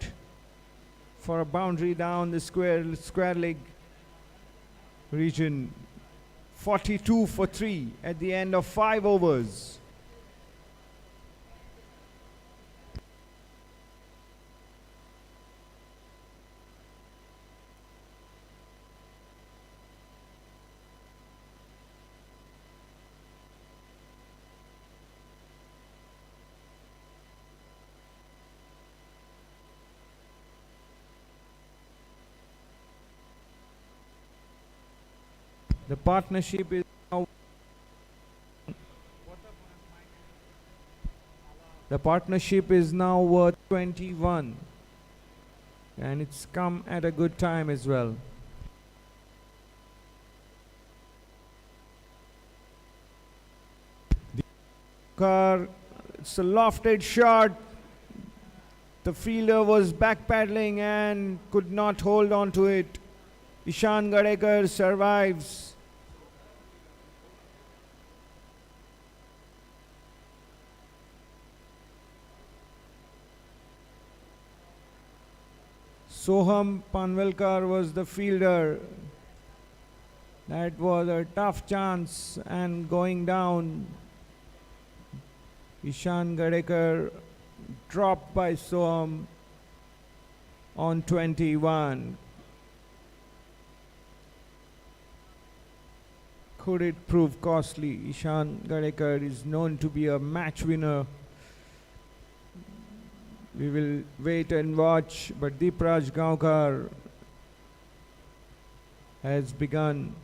for a boundary down the square leg region. 42 for 3 at the end of 5 overs. The partnership is now worth 21, and it's come at a good time as well. The car, it's a lofted shot. The fielder was backpedaling and could not hold on to it. Ishan Gadekar survives. Soham Panvelkar was the fielder. That was a tough chance and going down. Ishan Gadekar dropped by Soham on 21. Could it prove costly? Ishan Gadekar is known to be a match winner. We will wait and watch, but Deepraj Gaonkar has begun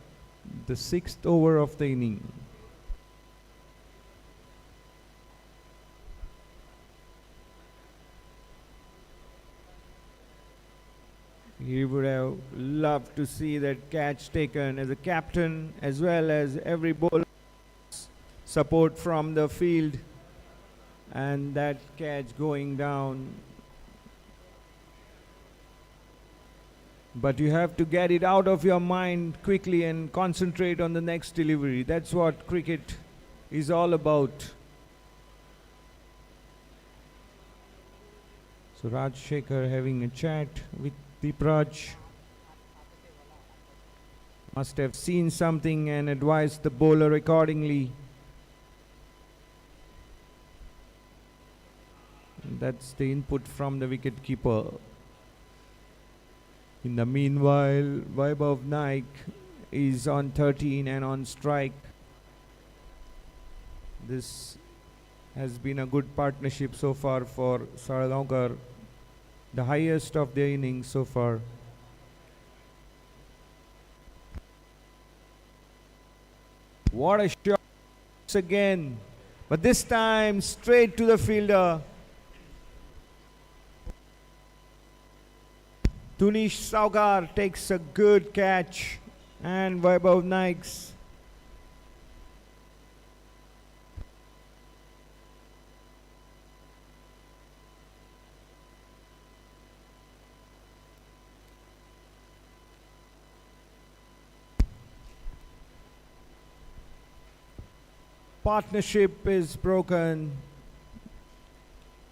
the 6th over of the inning. He would have loved to see that catch taken as a captain, as well as every bowler support from the field. And that catch going down. But you have to get it out of your mind quickly and concentrate on the next delivery. That's what cricket is all about. So Rajshekhar having a chat with Deepraj. Must have seen something and advised the bowler accordingly. That's the input from the wicketkeeper. In the meanwhile, Vaibhav Naik is on 13 and on strike. This has been a good partnership so far for Sardonkar, the highest of their innings so far. What a shot again, but this time straight to the fielder. Tunish Saukar takes a good catch, and Vaibhav Naik's partnership is broken.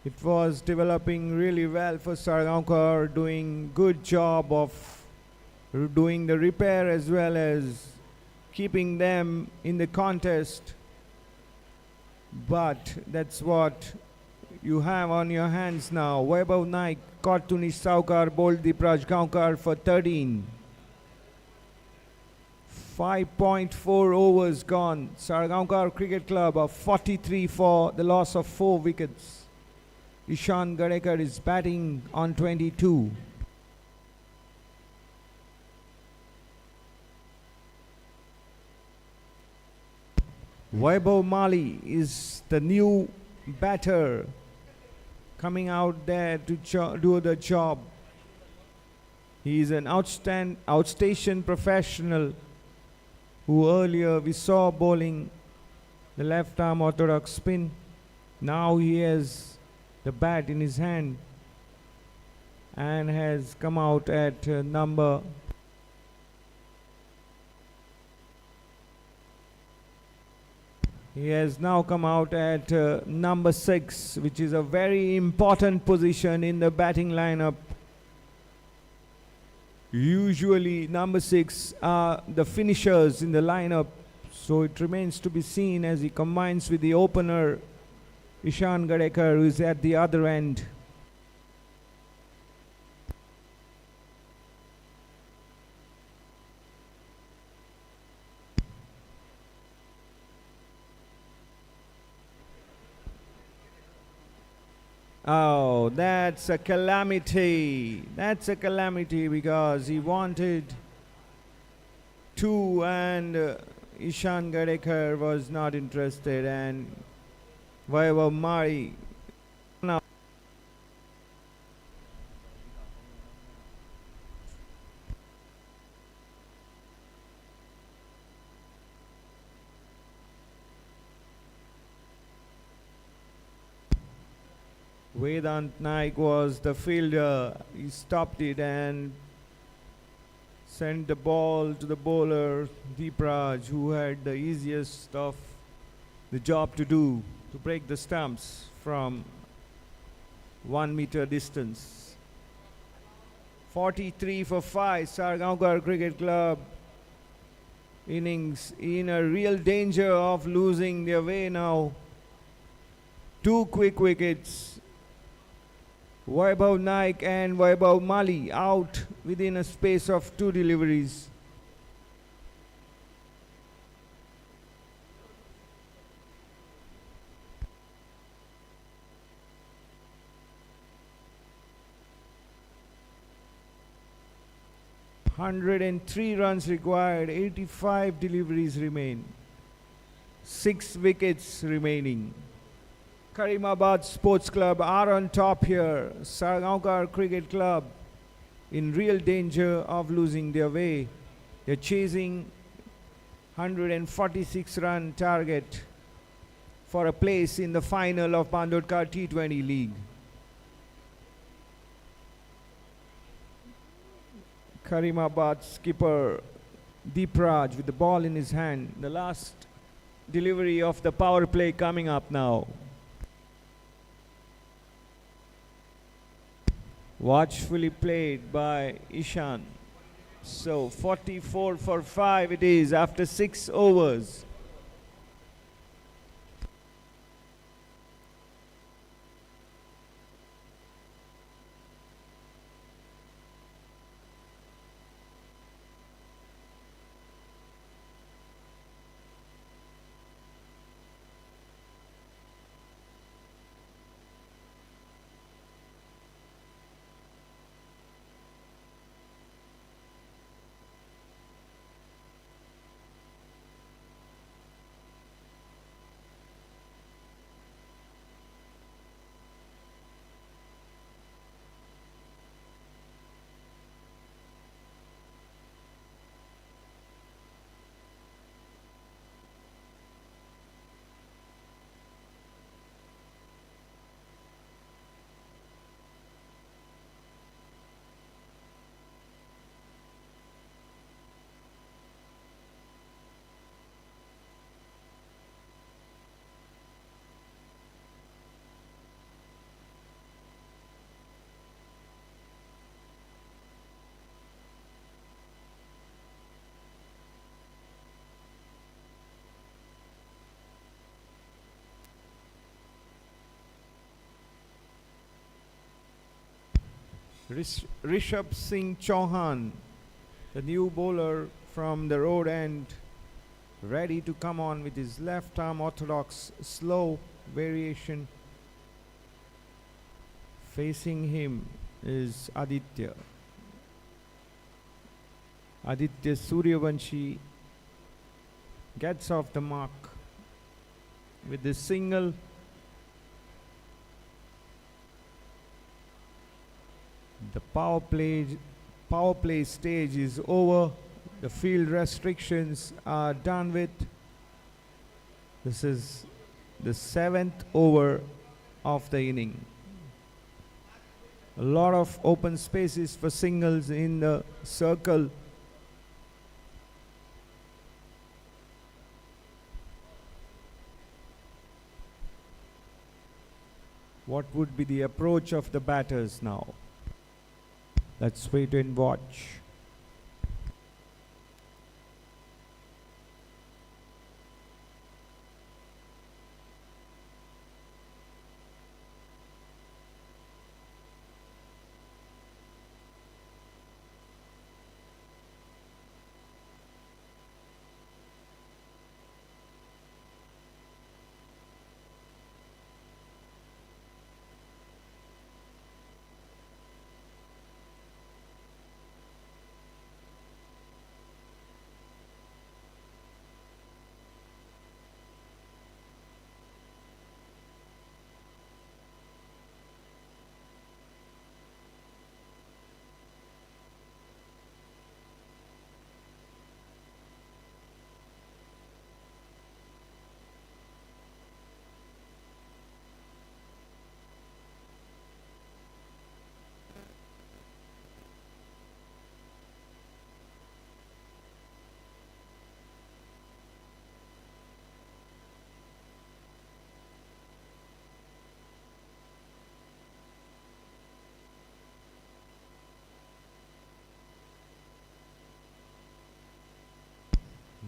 It was developing really well for Sardonkar, doing good job of doing the repair as well as keeping them in the contest. But that's what you have on your hands now. Vaibhav Naik caught Tunish Saukar, bowled Deepraj Gaonkar for 13. 5.4 overs gone. Sardonkar Cricket Club of 43 for the loss of 4 wickets. Ishan Gadekar is batting on 22. Vaibhav Mali is the new batter coming out there to do the job. He is an outstation professional who earlier we saw bowling the left arm orthodox spin. Now he has the bat in his hand and has come out at number He has now come out at number 6, which is a very important position in the batting lineup. Usually number 6 are the finishers in the lineup, so it remains to be seen as he combines with the opener Ishan Gadekar, who is at the other end. Oh, that's a calamity. That's a calamity because he wanted 2 and Ishan Gadekar was not interested, and Vaibhav Mali now Vedant Naik was the fielder. He stopped it and sent the ball to the bowler Deepraj, who had the easiest of the job to do, to break the stumps from 1 meter distance. 43 for 5, Sardonkar Cricket Club innings in a real danger of losing their way now. 2 quick wickets. Vaibhav Naik and Vaibhav Mali out within a space of 2 deliveries. "103 runs required, 85 deliveries remain, 6 wickets remaining. Karimabad Sports Club are on top here. SALGAOCAR Cricket Club in real danger of losing their way. They're chasing 146 run target for a place in the final of BANDODKAR T-20 League. Karimabad skipper Deepraj with the ball in his hand. The last delivery of the power play coming up now. Watchfully played by Ishan. So 44 for 5 it is after 6 overs. Rishabh Singh Chauhan, the new bowler from the road end, ready to come on with his left arm orthodox slow variation. Facing him is Aditya. Aditya Suryavanshi gets off the mark with this single. The power play stage is over. The field restrictions are done with. This is the 7th over of the inning. A lot of open spaces for singles in the circle. What would be the approach of the batters now? Let's wait and watch.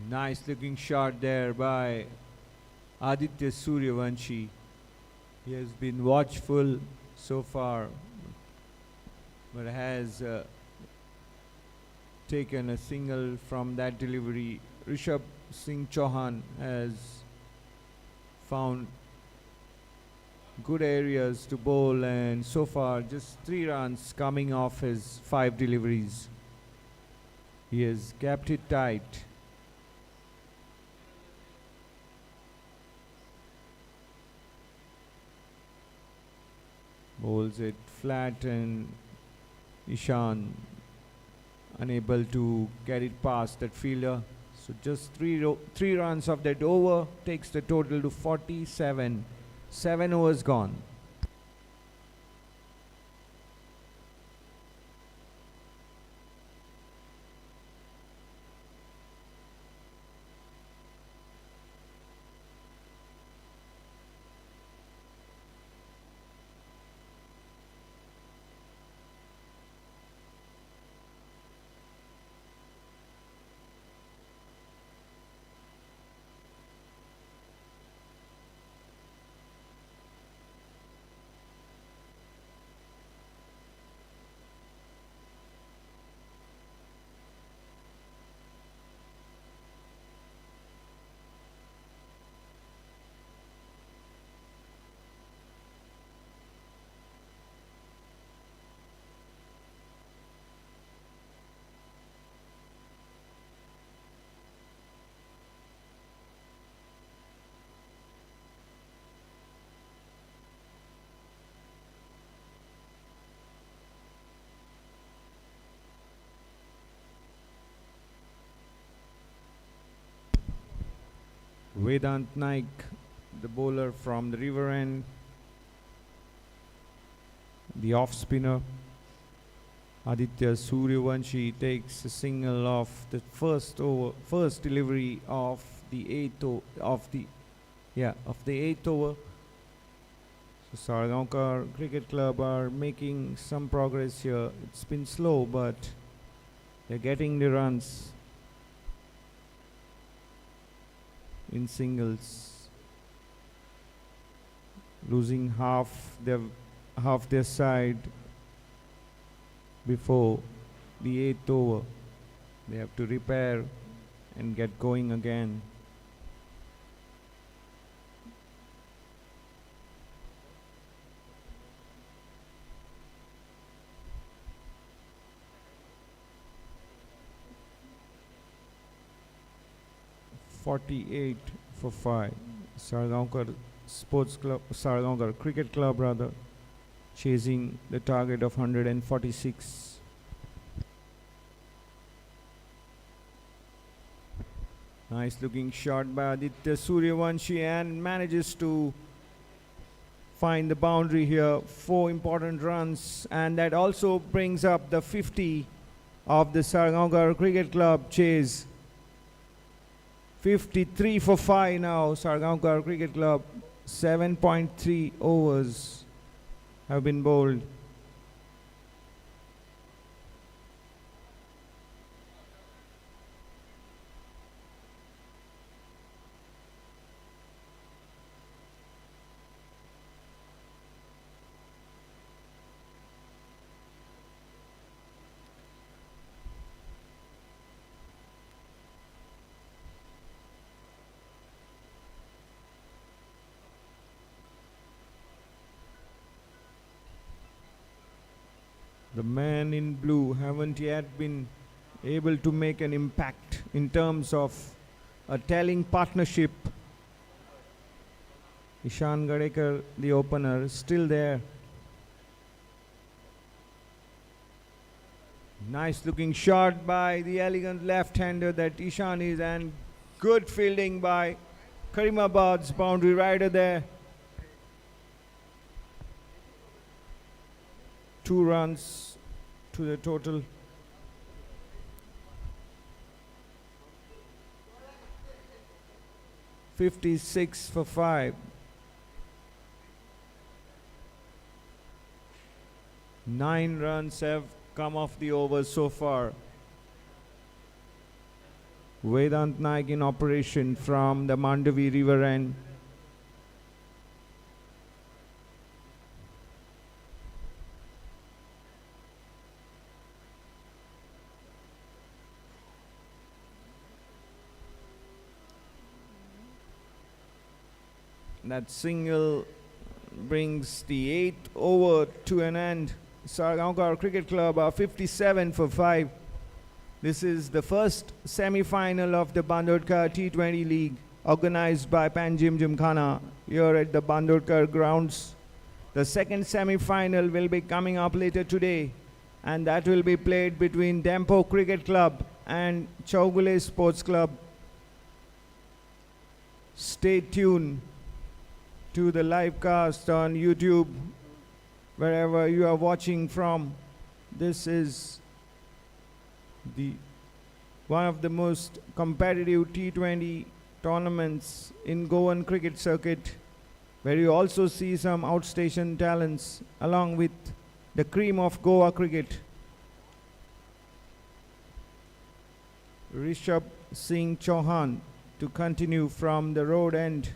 Nice looking shot there by Aditya Suryavanshi. He has been watchful so far, but has taken a single from that delivery. Rishabh Singh Chauhan has found good areas to bowl, and so far just 3 runs coming off his 5 deliveries. He has kept it tight. Bowls it flat, and Ishan unable to get it past that fielder. So just 3 runs of that over takes the total to 47. 7 overs gone. Vedant Naik, the bowler from the river end, the off spinner. Aditya Suryavanshi takes a single off the first delivery of the 8th over. So Sardonkar Cricket Club are making some progress here. It's been slow, but they're getting the runs in singles, losing half their side before the 8th over. They have to repair and get going again. 48 for 5. Sardonkar Sports Club, Sardonkar Cricket Club rather, chasing the target of 146. Nice looking shot by Aditya Suryavanshi and manages to find the boundary here. 4 important runs, and that also brings up the 50 of the Sardonkar Cricket Club chase. 53 for 5 now, Sardonkar Cricket Club. 7.3 overs have been bowled. The men in blue haven't yet been able to make an impact in terms of a telling partnership. Ishan Gadekar, the opener, still there. Nice looking shot by the elegant left-hander that Ishan is, and good fielding by Karimabad's boundary rider there. 2 runs to the total. .56 for 5. 9 runs have come off the over so far. Vedant Naik in operation from the Mandavi river end. That single brings the 8th over to an end. Sardonkar Cricket Club are 57 for 5. This is the first semi-final of the BANDODKAR T-20 League, organized by PANJIM Gymkhana here at the BANDODKAR grounds. The second semi-final will be coming up later today, and that will be played between Dempo Cricket Club and Chaugule Sports Club. Stay tuned to the live cast on YouTube, wherever you are watching from. This is one of the most competitive T20 tournaments in Goan cricket circuit, where you also see some outstation talents along with the cream of Goa cricket. Rishabh Singh Chauhan to continue from the road end.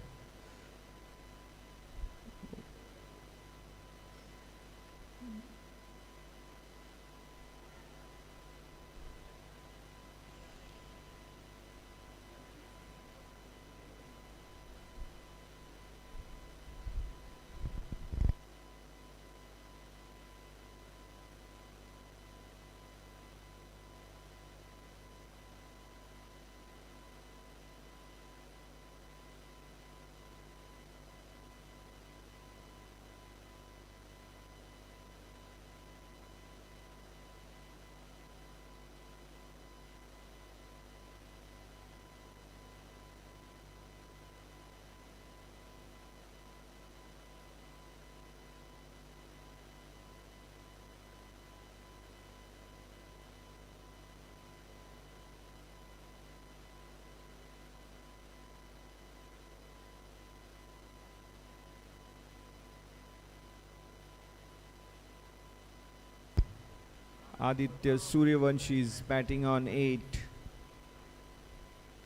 Aditya Suryavanshi is batting on 8,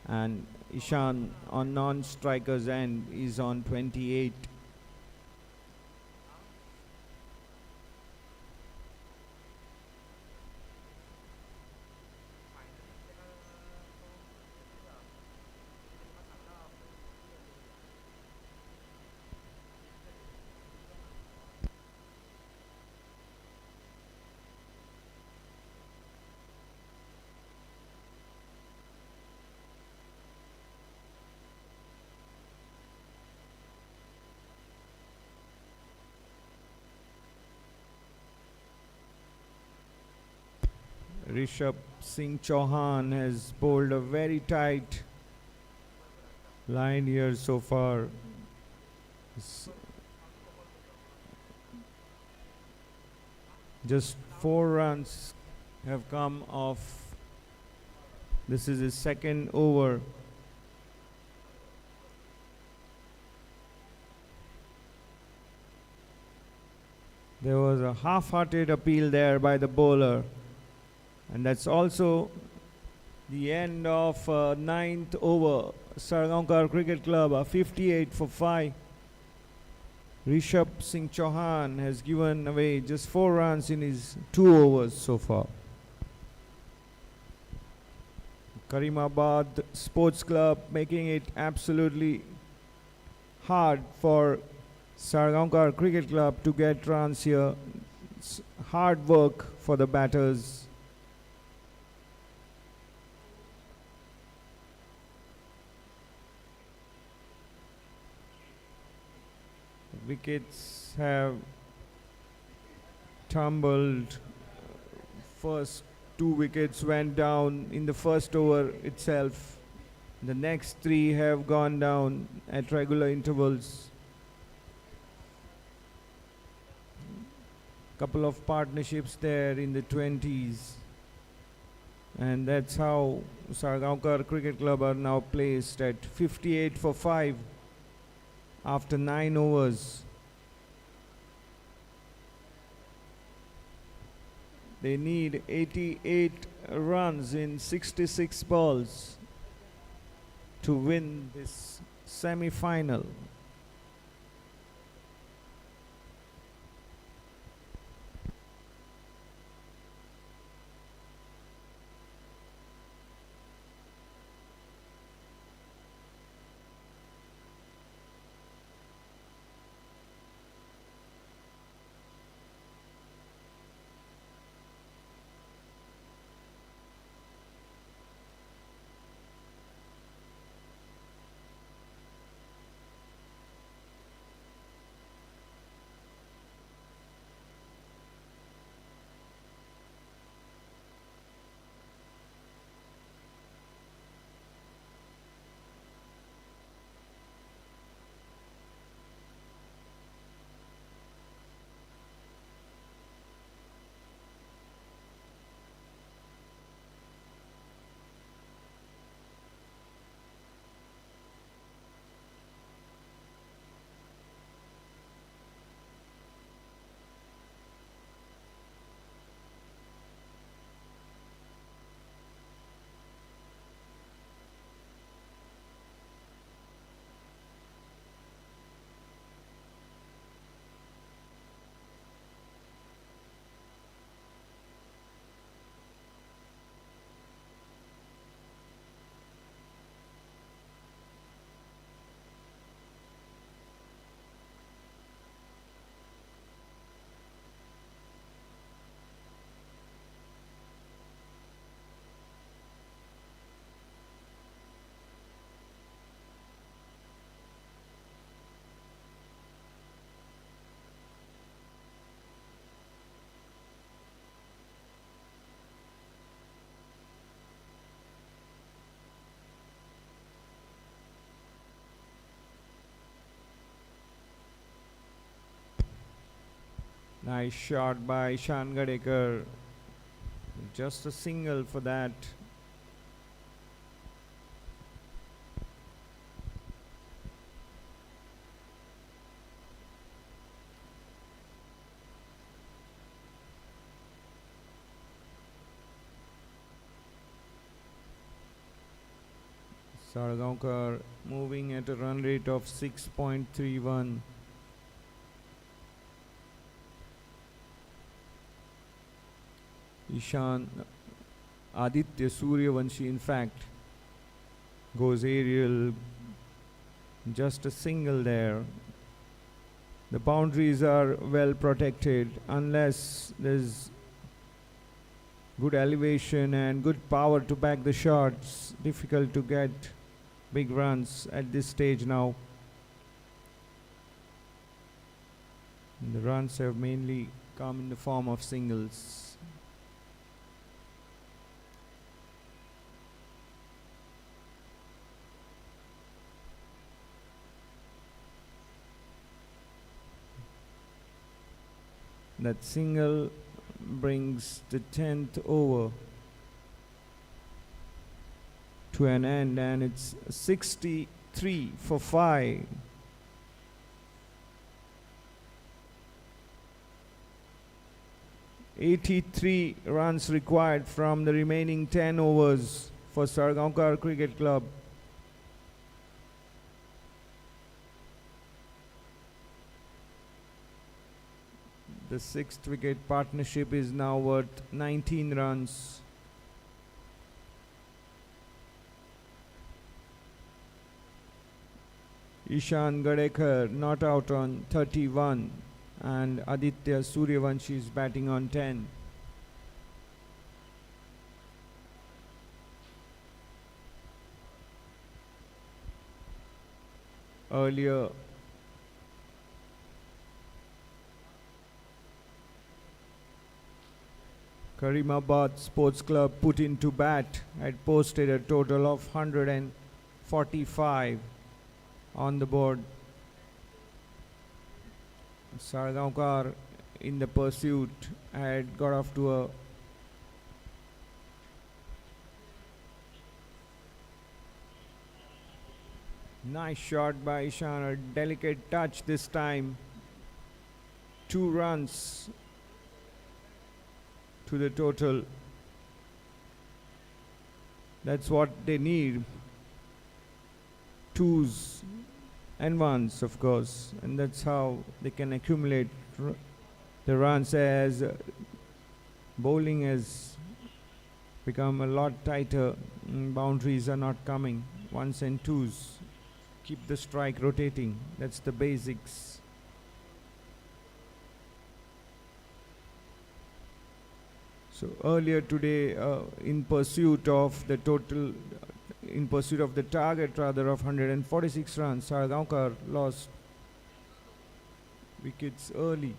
and Ishan on non-strikers end is on 28. Rishabh Singh Chauhan has bowled a very tight line here so far. Just 4 runs have come off. This is his second over. There was a half-hearted appeal there by the bowler, and that's also the end of ninth over. Sardonkar Cricket Club are 58 for 5. Rishabh Singh Chauhan has given away just 4 runs in his 2 overs so far. Karimabad Sports Club making it absolutely hard for Sardonkar Cricket Club to get runs here. It's hard work for the batters. Wickets have tumbled. First 2 wickets went down in the first over itself. The next 3 have gone down at regular intervals. Couple of partnerships there in the 20s. And that's how Sardonkar Cricket Club are now placed at 58 for 5 after 9 overs. They need 88 runs in 66 balls to win this semi-final. Nice shot by Ishan Gadekar. Just a single for that. Sardonkar moving at a run rate of 6.31. Ishan Aditya Suryavanshi in fact goes aerial, just a single there. The boundaries are well protected unless there's good elevation and good power to back the shots. Difficult to get big runs at this stage now. And the runs have mainly come in the form of singles. That single brings the 10th over to an end, and it's 63 for 5. "83 runs required from the remaining 10 overs for Sardonkar Cricket Club. The 6th wicket partnership is now worth 19 runs. Ishan Gadekar not out on 31, and Aditya Suryavanshi is batting on 10. Earlier, Karimabad Sports Club put into bat had posted a total of 145 on the board. Sardonkar in the pursuit had got off to a nice shot by Ishan, a delicate touch this time. 2 runs to the total. That's what they need. 2s and 1s, of course, and that's how they can accumulate the runs, as bowling has become a lot tighter. Boundaries are not coming. 1s and 2s. Keep the strike rotating. That's the basics. So earlier today, in pursuit of the target rather of 146 runs, Sardonkar lost wickets early.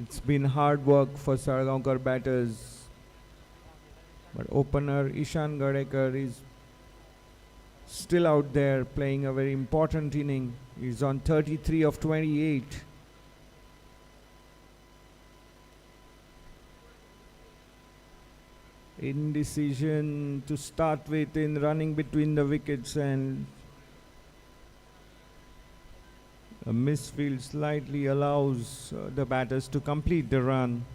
It's been hard work for Sardonkar batters, but opener Ishan Gadekar is still out there playing a very important inning. He's on 33 of 28. Indecision to start with in running between the wickets, and a misfield slightly allows the batters to complete the run.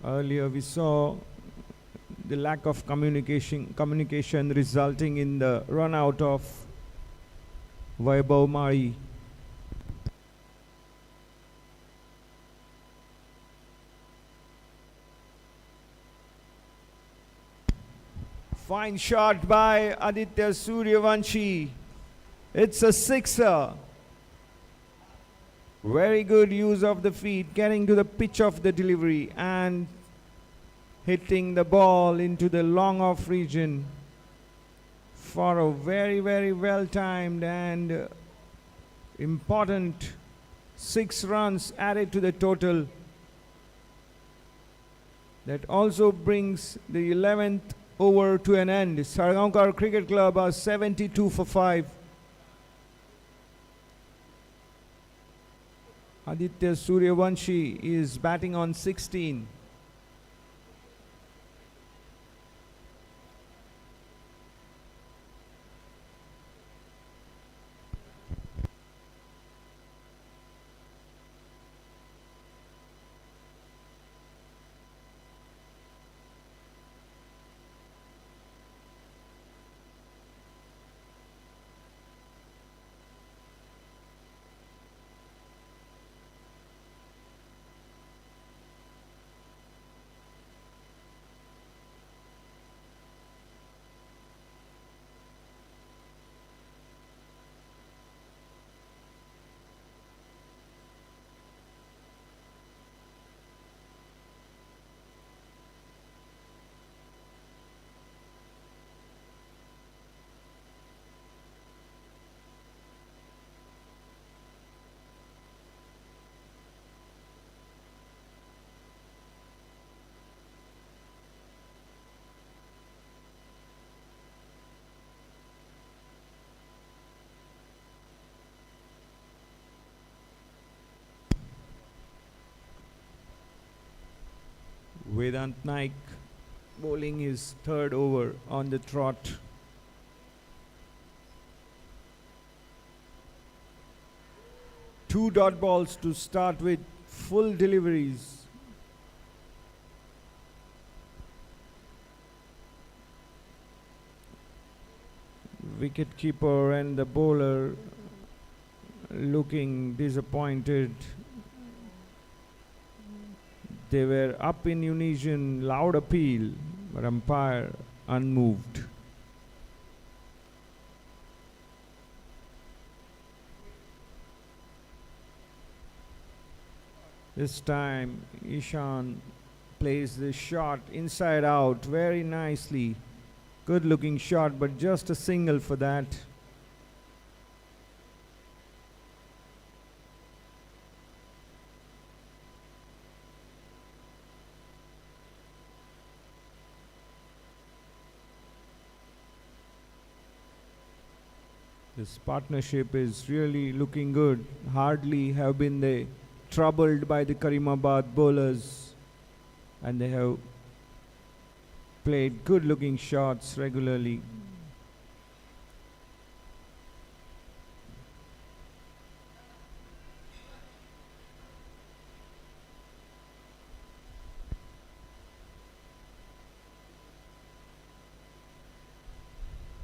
Earlier we saw the lack of communication resulting in the run out of Vaibhav Mari. Fine shot by Aditya Suryavanshi. It's a sixer. Very good use of the feet, getting to the pitch of the delivery and hitting the ball into the long off region for a very, very well timed and important 6 runs added to the total. That also brings the 11th over to an end. Sardonkar Cricket Club are 72 for 5. Aditya Suryavanshi is batting on 16. Vedant Naik bowling his third over on the trot. Two dot balls to start with, full deliveries. Wicket keeper and the bowler looking disappointed. They were up in unison, loud appeal, but umpire unmoved. This time Ishan plays the shot inside out very nicely. Good looking shot, but just a single for that. This partnership is really looking good. Hardly have been they troubled by the Karimabad bowlers, and they have played good looking shots regularly.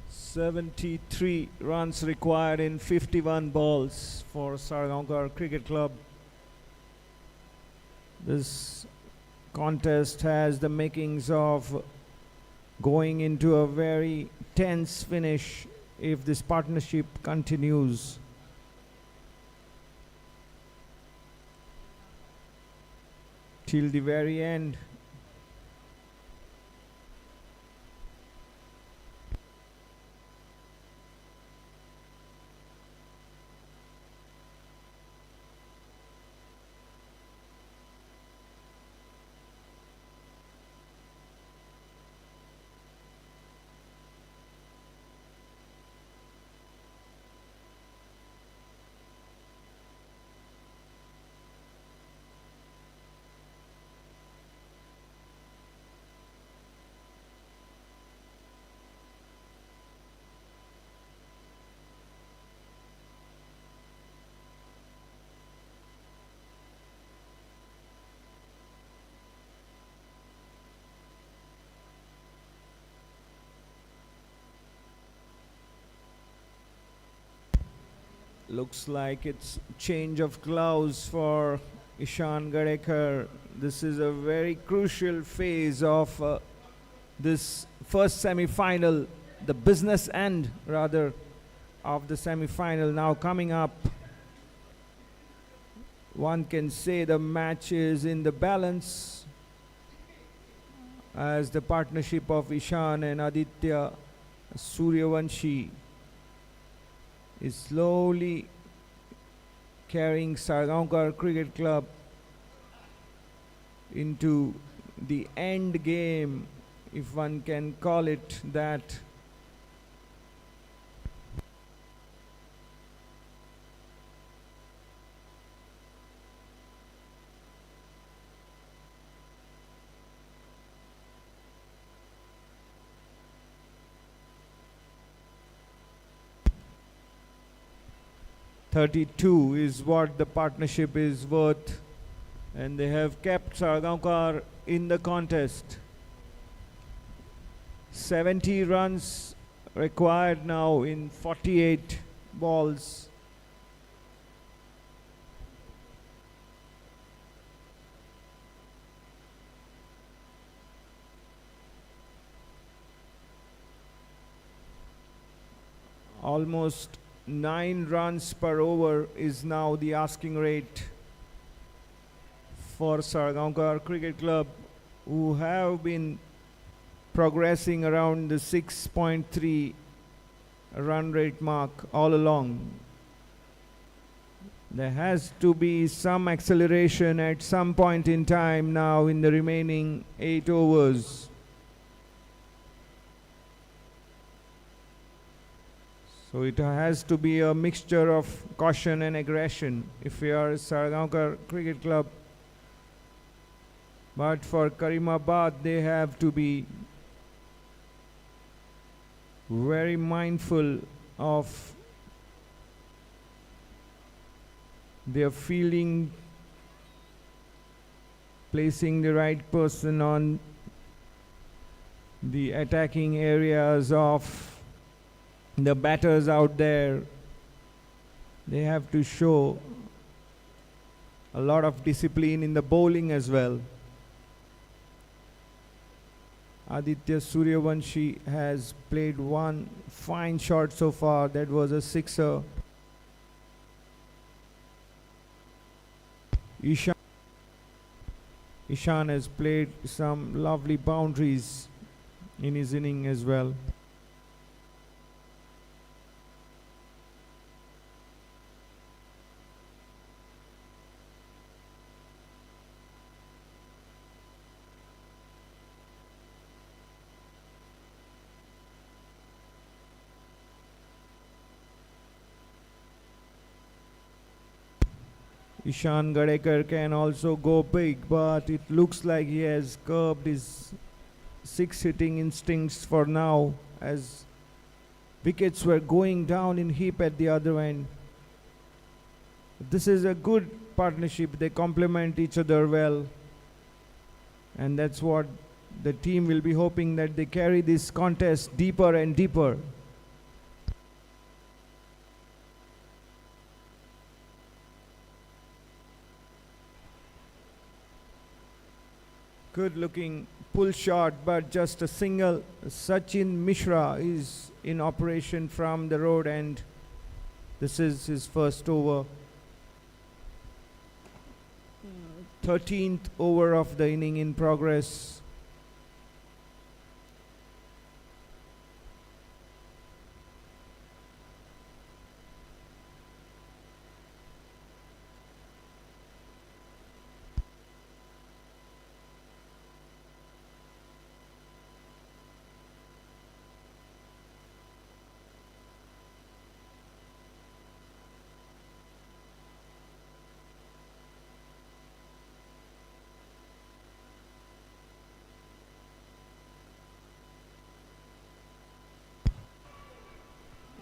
"73 runs required in 51 balls for Sardonkar Cricket Club. This contest has the makings of going into a very tense finish if this partnership continues. Till the very end. Looks like it's change of gloves for Ishan Gadekar. This is a very crucial phase of this first semi-final, the business end rather of the semi-final now coming up. One can say the match is in the balance as the partnership of Ishan and Aditya Suryavanshi is slowly carrying Sardonkar Cricket Club into the end game, if one can call it that. $32 is what the partnership is worth, and they have kept Sardonkar in the contest. 70 runs required now in 48 balls. Almost 9 runs per over is now the asking rate for Sardonkar Cricket Club, who have been progressing around the 6.3 run rate mark all along. There has to be some acceleration at some point in time now in the remaining 8 overs. So it has to be a mixture of caution and aggression if we are Sardonkar Cricket Club. But for Karimabad, they have to be very mindful of their fielding, placing the right person on the attacking areas of the batters out there. They have to show a lot of discipline in the bowling as well. Aditya Suryavanshi has played one fine shot so far. That was a sixer. Ishan has played some lovely boundaries in his inning as well. Ishan Gadekar can also go big, but it looks like he has curbed his six hitting instincts for now, as wickets were going down in heap at the other end. This is a good partnership. They complement each other well, and that's what the team will be hoping, that they carry this contest deeper and deeper. Good looking pull shot, but just a single. Sachin Mishra is in operation from the road, and this is his first over. 13th over of the inning in progress.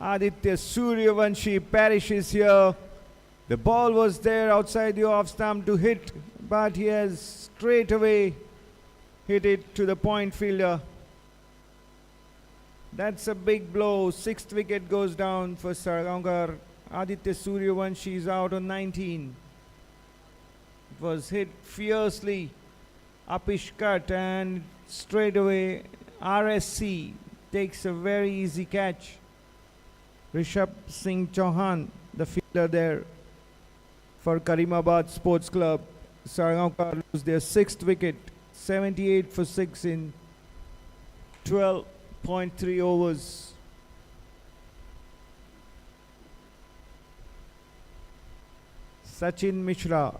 Aditya Suryavanshi perishes here. The ball was there outside the off stump to hit, but he has straight away hit it to the point fielder. That's a big blow. Sixth wicket goes down for Sardonkar. Aditya Suryavanshi is out on 19. It was hit fiercely, upish cut, and straight away RSC takes a very easy catch. Rishabh Singh Chauhan, the fielder there for Karimabad Sports Club. Sardonkar lose their sixth wicket, 78 for 6 in 12.3 overs. Sachin Mishra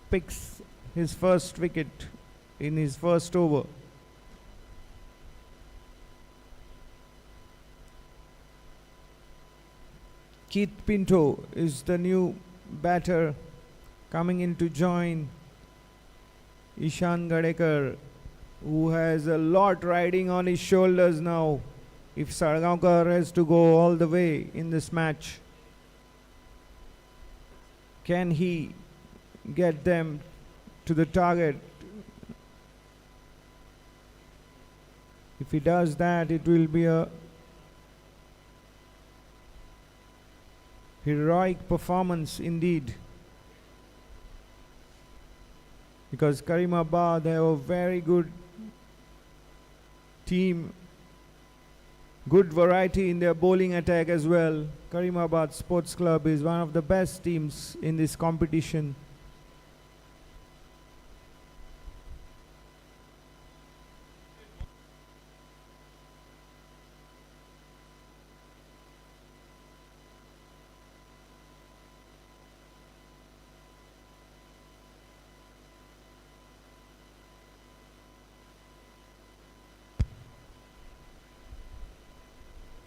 picks his first wicket in his first over. Keith Pinto is the new batter coming in to join Ishan Gadekar, who has a lot riding on his shoulders now if Sardonkar has to go all the way in this match. Can he get them to the target? If he does that, it will be a heroic performance indeed, because Karimabad have a very good team, good variety in their bowling attack as well. Karimabad Sports Club is one of the best teams in this competition.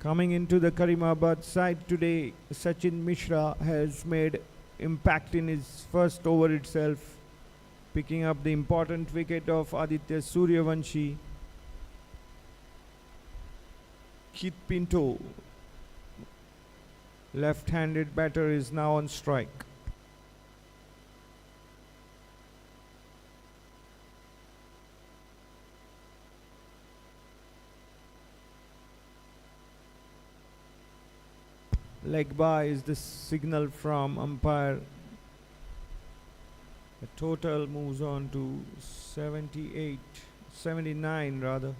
Coming into the Karimabad side today, Sachin Mishra has made impact in his first over itself. picking up the important wicket of Aditya Suryavanshi. Keith Pinto, left-handed batter, is now on strike. Leg by is the signal from umpire. The total moves on to 79 rather.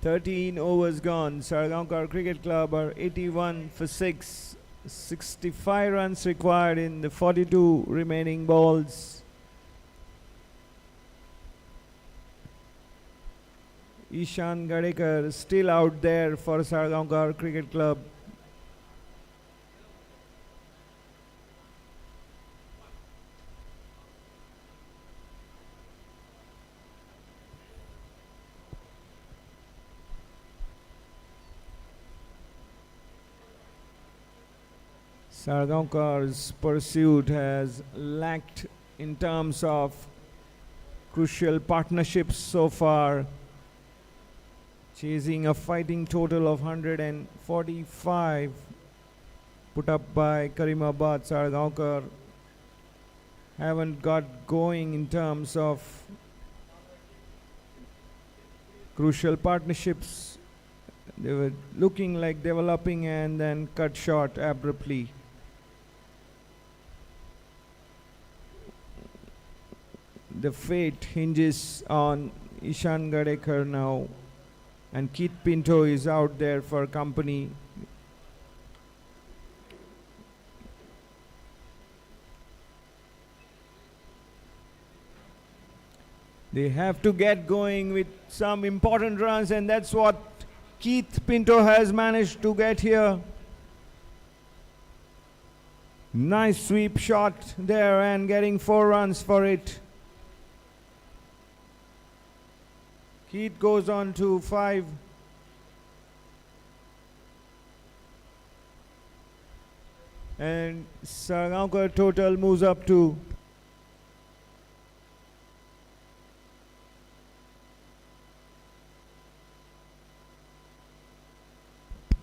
"13 overs gone. Sardonkar Cricket Club are 81 for 6. 65 runs required in the 42 remaining balls. Ishan Gadekar still out there for Sardonkar Cricket Club. Sargonkar's pursuit has lacked in terms of crucial partnerships so far, chasing a fighting total of 145 put up by Karimabad. Sardonkar haven't got going in terms of crucial partnerships. They were looking like developing and then cut short abruptly. The fate hinges on Ishan Gadekar now, and Keith Pinto is out there for company. They have to get going with some important runs, and that's what Keith Pinto has managed to get here. Nice sweep shot there and getting 4 runs for it. Keith goes on to 5. And Sardonkar total moves up to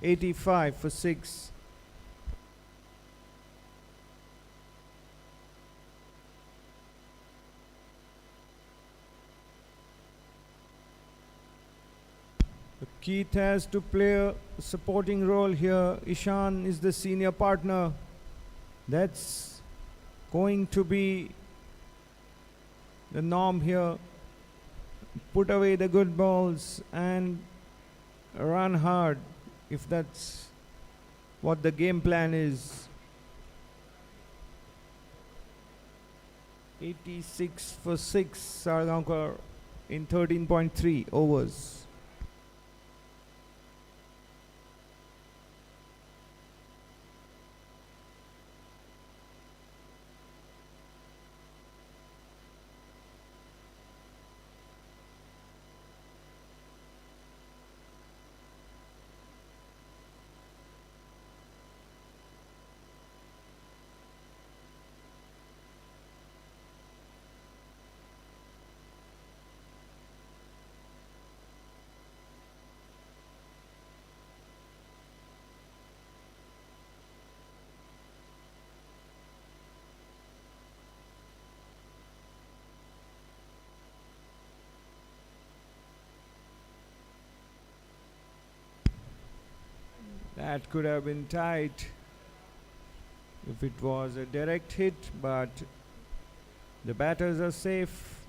85 for 6. Keith has to play a supporting role here. Ishan is the senior partner. That's going to be the norm here. Put away the good balls and run hard, if that's what the game plan is. 86 for 6, Sardonkar in 13.3 overs. That could have been tight if it was a direct hit, but the batters are safe.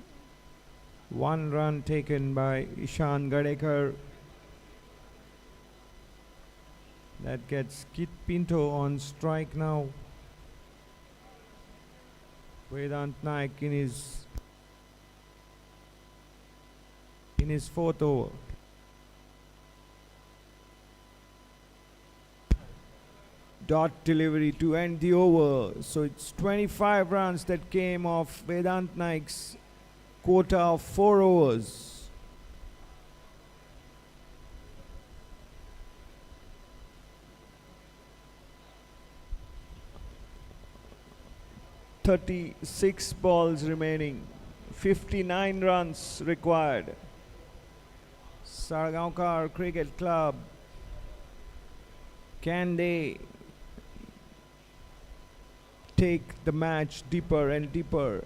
1 run taken by Ishan Gadekar. That gets Kit Pinto on strike now. Vedant Naik in his 4th over. Dot delivery to end the over. So it's 25 runs that came off Vedant Naik's quota of 4 overs. "36 balls remaining, 59 runs required. Sardonkar Cricket Club, can they take the match deeper and deeper?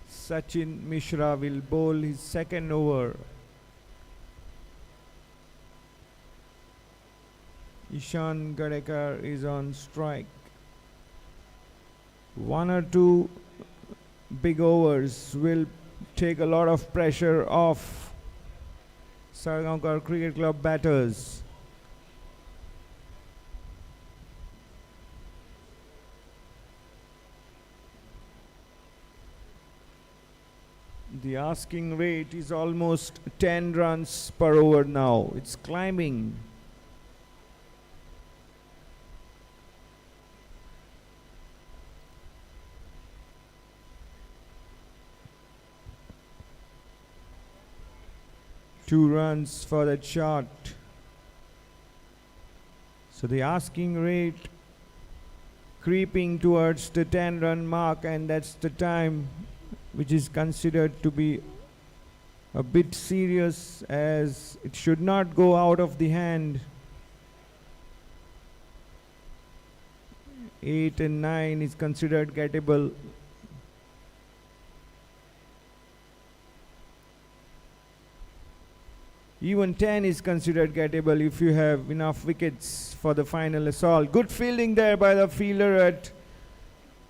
Sachin Mishra will bowl his 2nd over. Ishan Gadekar is on strike. 1 or 2 big overs will take a lot of pressure off Sardonkar Cricket Club batters. The asking rate is almost 10 runs per over now. It's climbing. Two runs for that shot. So the asking rate creeping towards the 10-run mark, and that's the time which is considered to be a bit serious, as it should not go out of the hand. 8 and 9 is considered gettable. Even 10 is considered gettable if you have enough wickets for the final assault. Good fielding there by the fielder at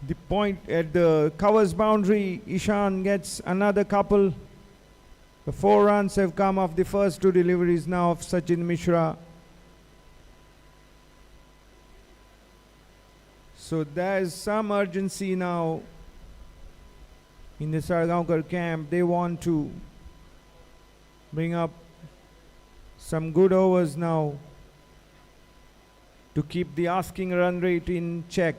the point at the covers boundary. Ishan gets another couple. The 4 runs have come off the first 2 deliveries now of Sachin Mishra. So there's some urgency now in the Sardonkar camp. They want to bring up some good overs now to keep the asking run rate in check.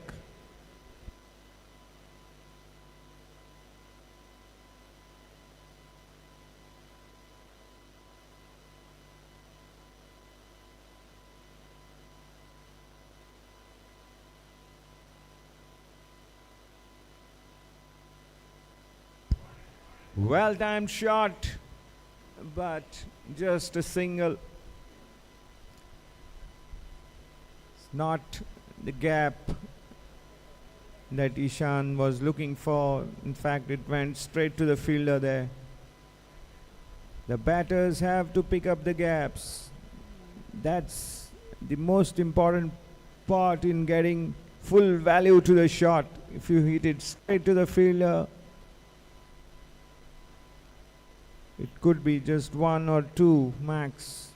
Well-timed shot, but just a single. It's not the gap that Ishan was looking for. In fact, it went straight to the fielder there. The batters have to pick up the gaps. That's the most important part in getting full value to the shot. If you hit it straight to the fielder, it could be just 1 or 2 max.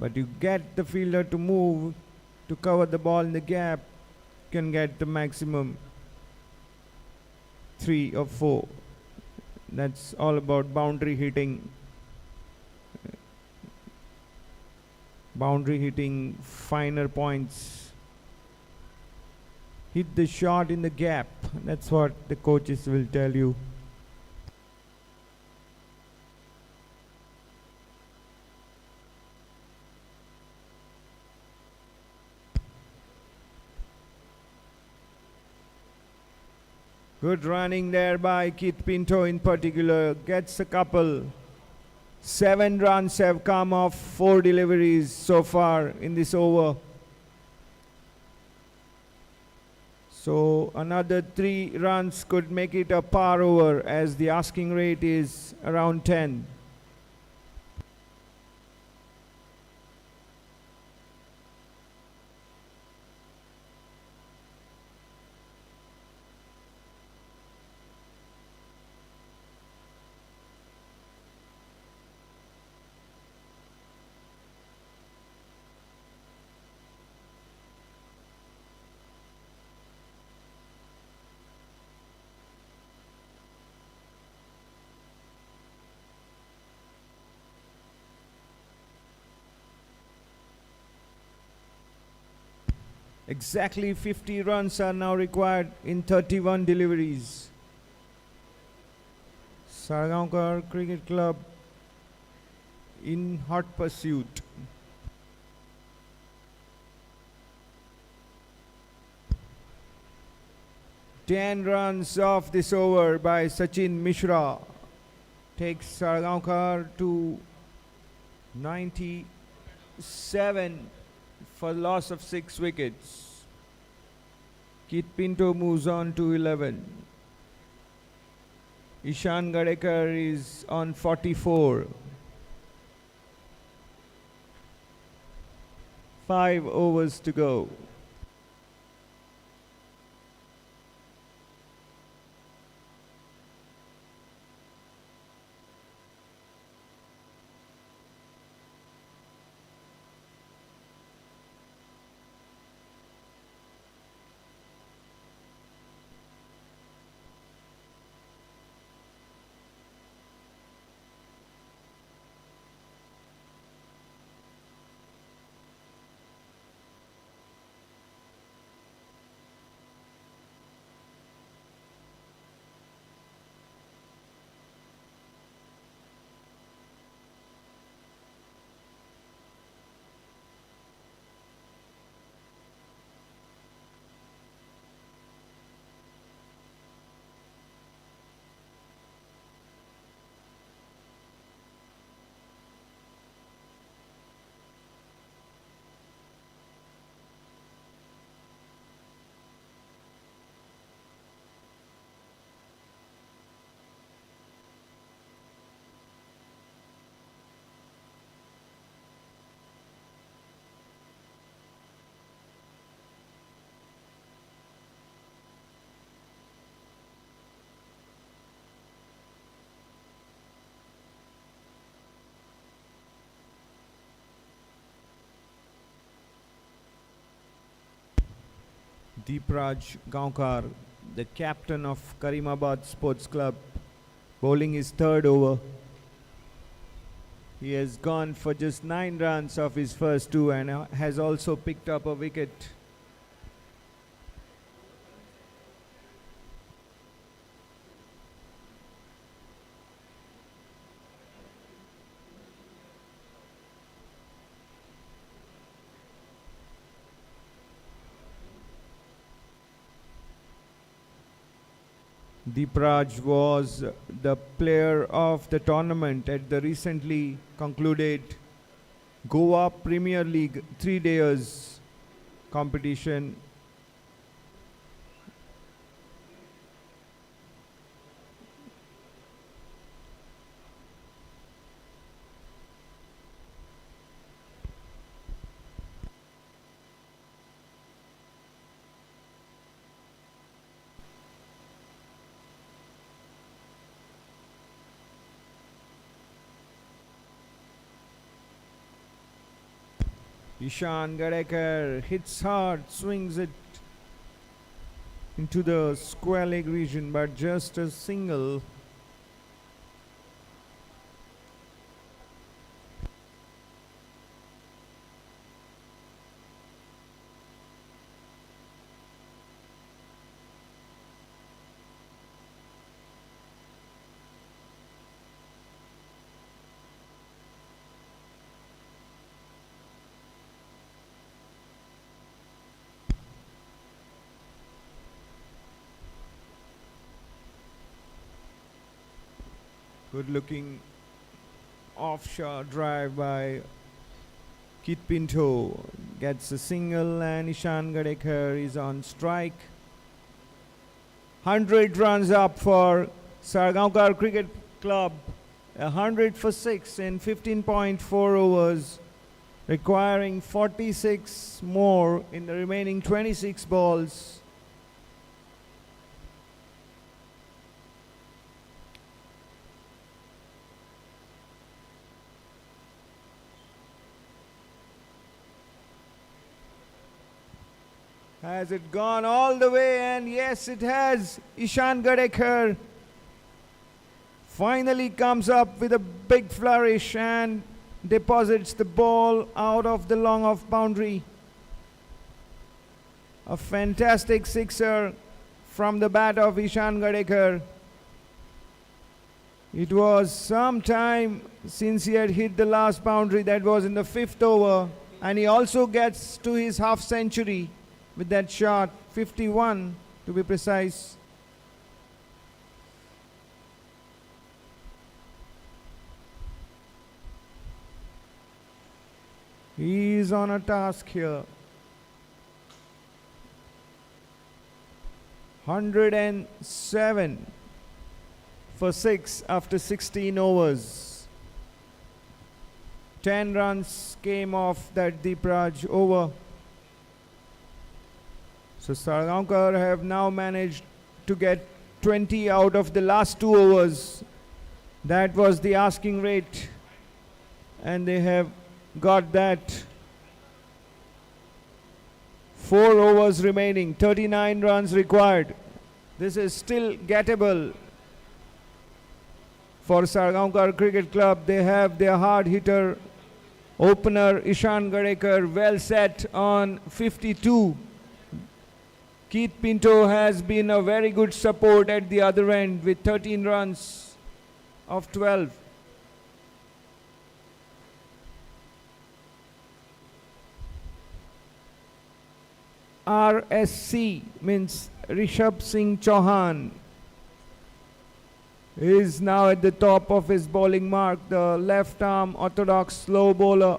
But you get the fielder to move to cover the ball in the gap, you can get the maximum 3 or 4. That's all about boundary hitting. Boundary hitting, finer points. Hit the shot in the gap. That's what the coaches will tell you. Good running there by Kit Pinto in particular. Gets a couple. 7 runs have come off 4 deliveries so far in this over. So another 3 runs could make it a par over, as the asking rate is around 10. Exactly 50 runs are now required in 31 deliveries. Sardonkar Cricket Club in hot pursuit. Ten runs off this over by Sachin Mishra takes Sardonkar to 97 for loss of 6 wickets. Kit Pinto moves on to 11. Ishan Gadekar is on 44. 5 overs to go. Deepraj Gaonkar, the captain of Karimabad Sports Club, bowling his third over. He has gone for just 9 runs off his first 2 and has also picked up a wicket. Deepraj was the player of the tournament at the recently concluded Goa Premier League 3 days competition. Ishan Gadekar hits hard, swings it into the square leg region, but just a single. Good looking offshore drive by Kit Pinto. Gets a single and Ishan Gadekar is on strike. 100 runs up for Sardonkar Cricket Club. 100 for 6 in 15.4 overs, requiring 46 more in the remaining 26 balls. Has it gone all the way? And yes, it has. Ishan Gadekar finally comes up with a big flourish and deposits the ball out of the long off boundary. A fantastic sixer from the bat of Ishan Gadekar. It was some time since he had hit the last boundary. That was in the 5th over, and he also gets to his half century with that shot, 51 to be precise. He is on a task here. 107 for 6 after 16 overs. 10 runs came off that Deepraj over. So Sardonkar have now managed to get 20 out of the last 2 overs. That was the asking rate, and they have got that. 4 overs remaining, 39 runs required. This is still gettable for Sardonkar Cricket Club. They have their hard hitter opener Ishan Gadekar well set on 52. Keith Pinto has been a very good support at the other end with 13 runs of 12. RSC means Rishabh Singh Chauhan is now at the top of his bowling mark. The left arm orthodox slow bowler.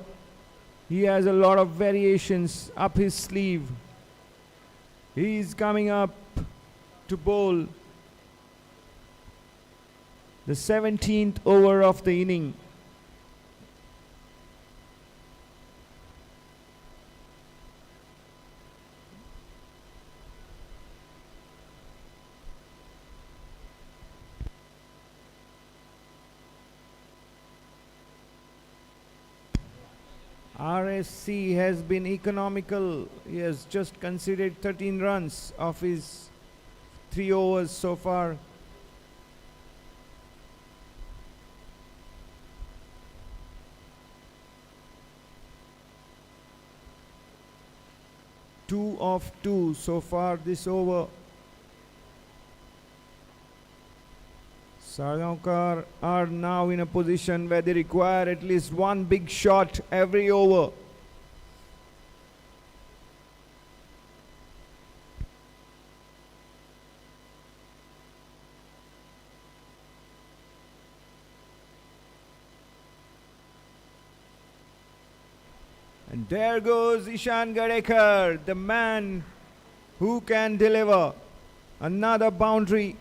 He has a lot of variations up his sleeve. He is coming up to bowl the 17th over of the inning. RSC has been economical. He has just conceded 13 runs of his 3 overs so far. Two of 2 so far this over. Sardonkar are now in a position where they require at least 1 big shot every over. And there goes Ishan Gadekar, the man who can deliver another boundary.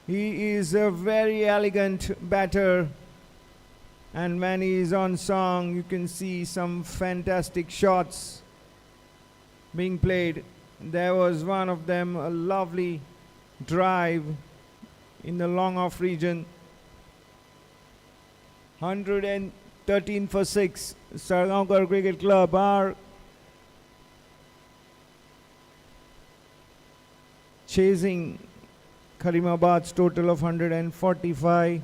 He is a very elegant batter, and when he is on song, you can see some fantastic shots being played. There was one of them, a lovely drive in the long off region. 113 for 6. Sardonkar Cricket Club are chasing Karimabad's total of 145.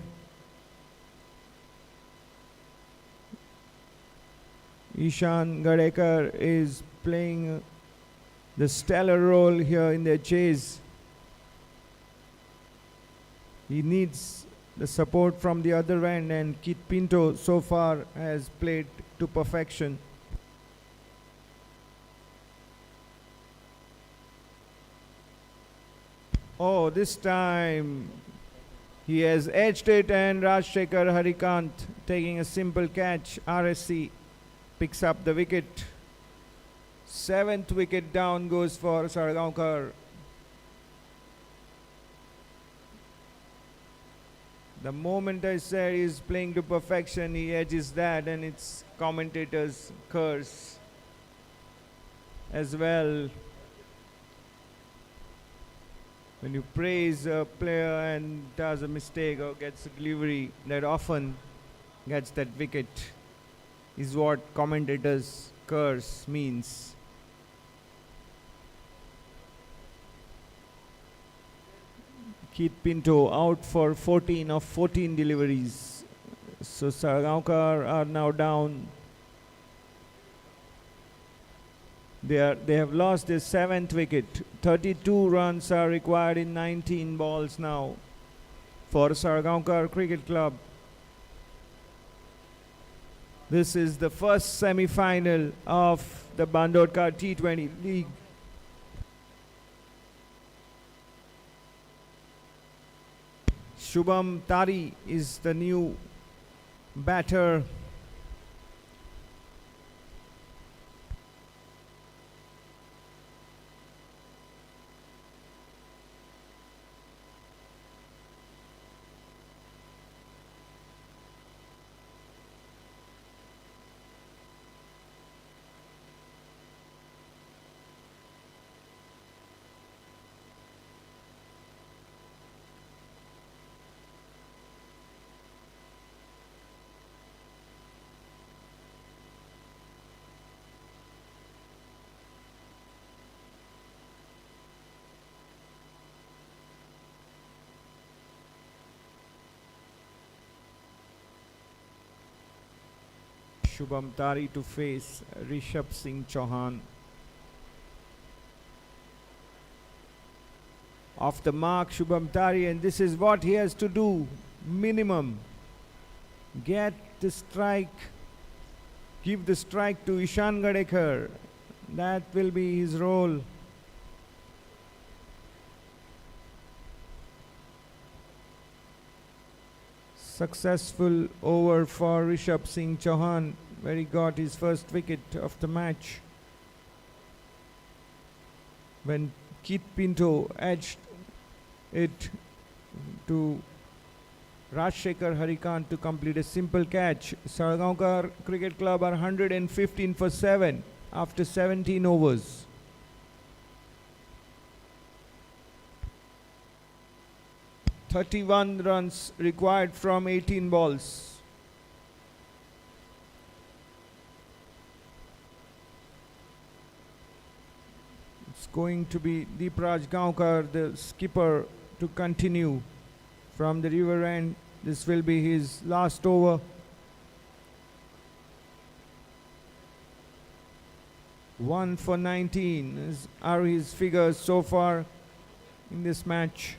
Ishan Gadekar is playing the stellar role here in their chase. He needs the support from the other end, and Keith Pinto so far has played to perfection. Oh, this time he has edged it, and Rajshekhar Harikant taking a simple catch. RSC picks up the wicket. 7th wicket down goes for Sardonkar. The moment I said he's playing to perfection, he edges that, and it's commentators' curse as well. When you praise a player and does a mistake or gets a delivery that often gets that wicket, is what commentators' curse means. Keith Pinto out for 14 of 14 deliveries. So Sardonkar are now down. They have lost their 7th wicket. 32 runs are required in 19 balls now for Sardonkar Cricket Club. This is the first semi-final of the BANDODKAR T20 League. Shubham Tari is the new batter. Shubham Tari to face Rishabh Singh Chauhan. Off the mark, Shubham Tari, and this is what he has to do. Minimum. Get the strike. Give the strike to Ishan Gadekar. That will be his role. Successful over for Rishabh Singh Chauhan, where he got his first wicket of the match. When Keith Pinto edged it to Rajshekhar Harikant to complete a simple catch. Sardonkar Cricket Club are 115 for 7 after 17 overs. (31 runs required from 18 balls. It's going to be Deepraj Gaonkar, the skipper, to continue from the river end. This will be his last over. One for 19 are his figures so far in this match.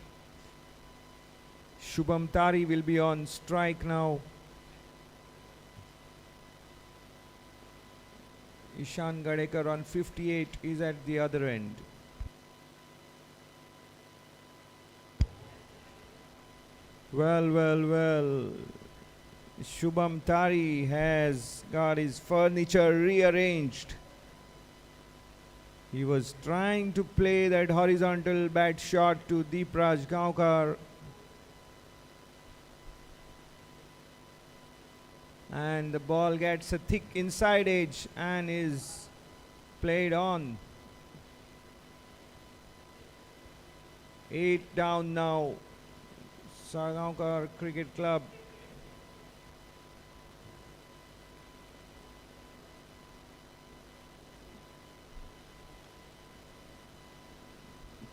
Shubham Tari will be on strike now. Ishan Gadekar on 58 is at the other end. Well. Shubham Tari has got his furniture rearranged. He was trying to play that horizontal bat shot to Deepraj Gaonkar. And the ball gets a thick inside edge and is played on. 8 down now. Sardonkar Cricket Club.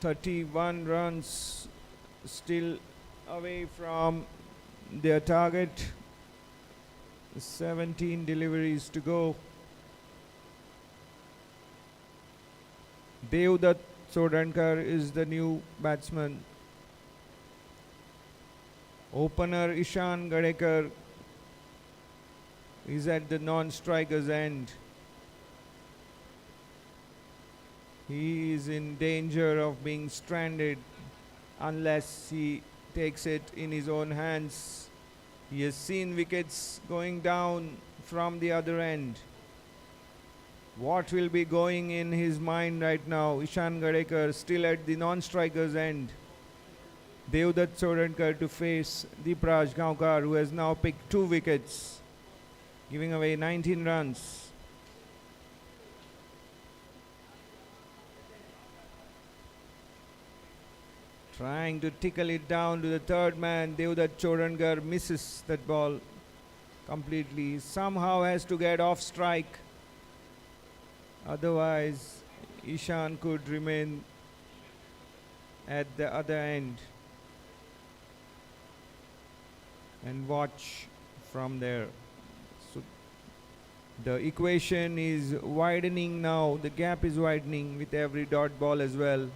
(31 runs still away from their target. 17 deliveries to go. Devdutt Sardonkar is the new batsman. Opener Ishan Gadekar is at the non-striker's end. He is in danger of being stranded unless he takes it in his own hands. He has seen wickets going down from the other end. What will be going in his mind right now? Ishan Gadekar still at the non-striker's end. Devdutt Sardonkar to face Gaonkar, who has now picked 2 wickets, giving away 19 runs. Trying to tickle it down to the third man. Devdutt Sardonkar misses that ball completely. Somehow has to get off strike. Otherwise, Ishan could remain at the other end and watch from there. So the equation is widening now. The gap is widening with every dot ball as well.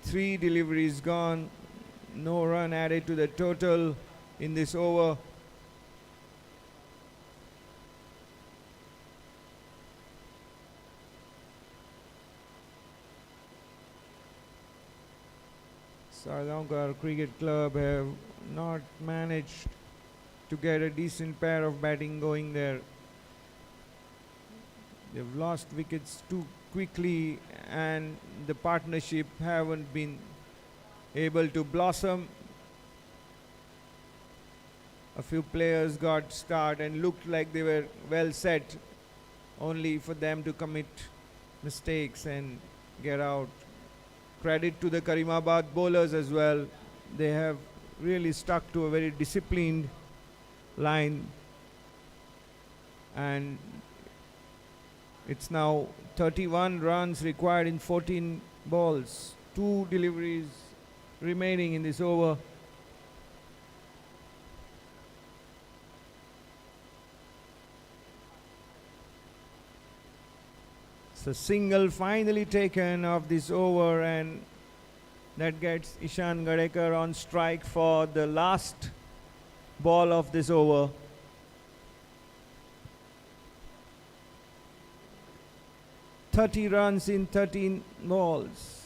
Three deliveries gone. No run added to the total in this over. Sardonkar Cricket Club have not managed to get a decent pair of batting going there. They've lost wickets too quickly and the partnership haven't been able to blossom. A few players got start and looked like they were well set, only for them to commit mistakes and get out. Credit to the Karimabad bowlers as well. They have really stuck to a very disciplined line, and it's now 31 runs required in 14 balls. 2 deliveries remaining in this over. So single finally taken of this over, and that gets Ishan Gadekar on strike for the last ball of this over. "30 runs in 13 balls.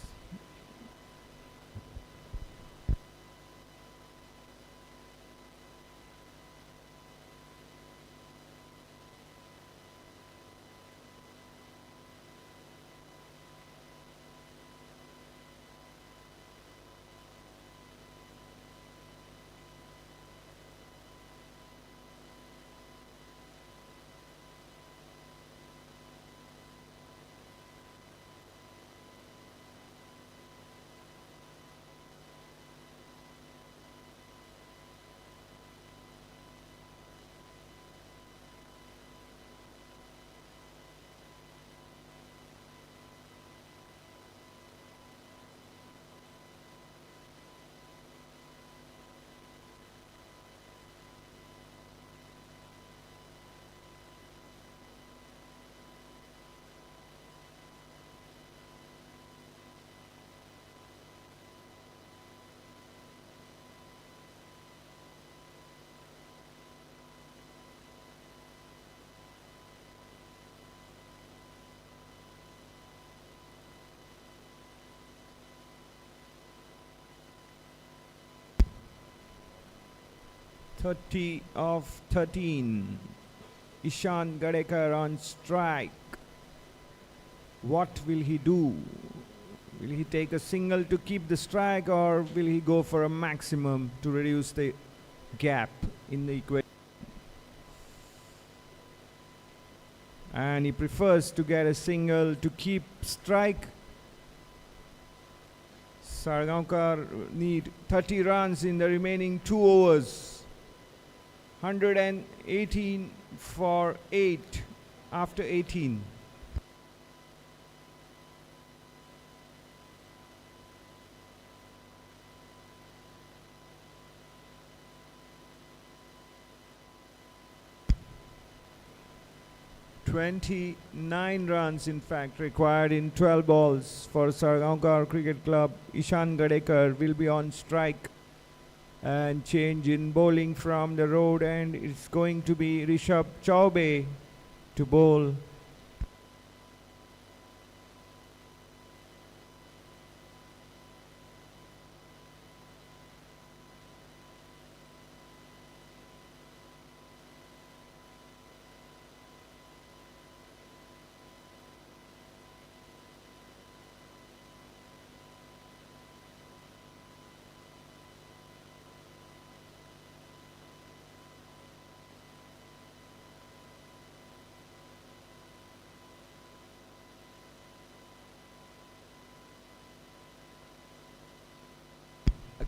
"30 of 13. Ishan Gadekar on strike. What will he do? Will he take a single to keep the strike, or will he go for a maximum to reduce the gap in the equation? And he prefers to get a single to keep strike. Sardonkar need 30 runs in the remaining 2 overs. 118 for 8 after 18. "29 runs in fact required in 12 balls for Sardonkar Cricket Club. Ishan Gadekar will be on strike, and change in bowling from the road, and it's going to be Rishabh Chaubey to bowl.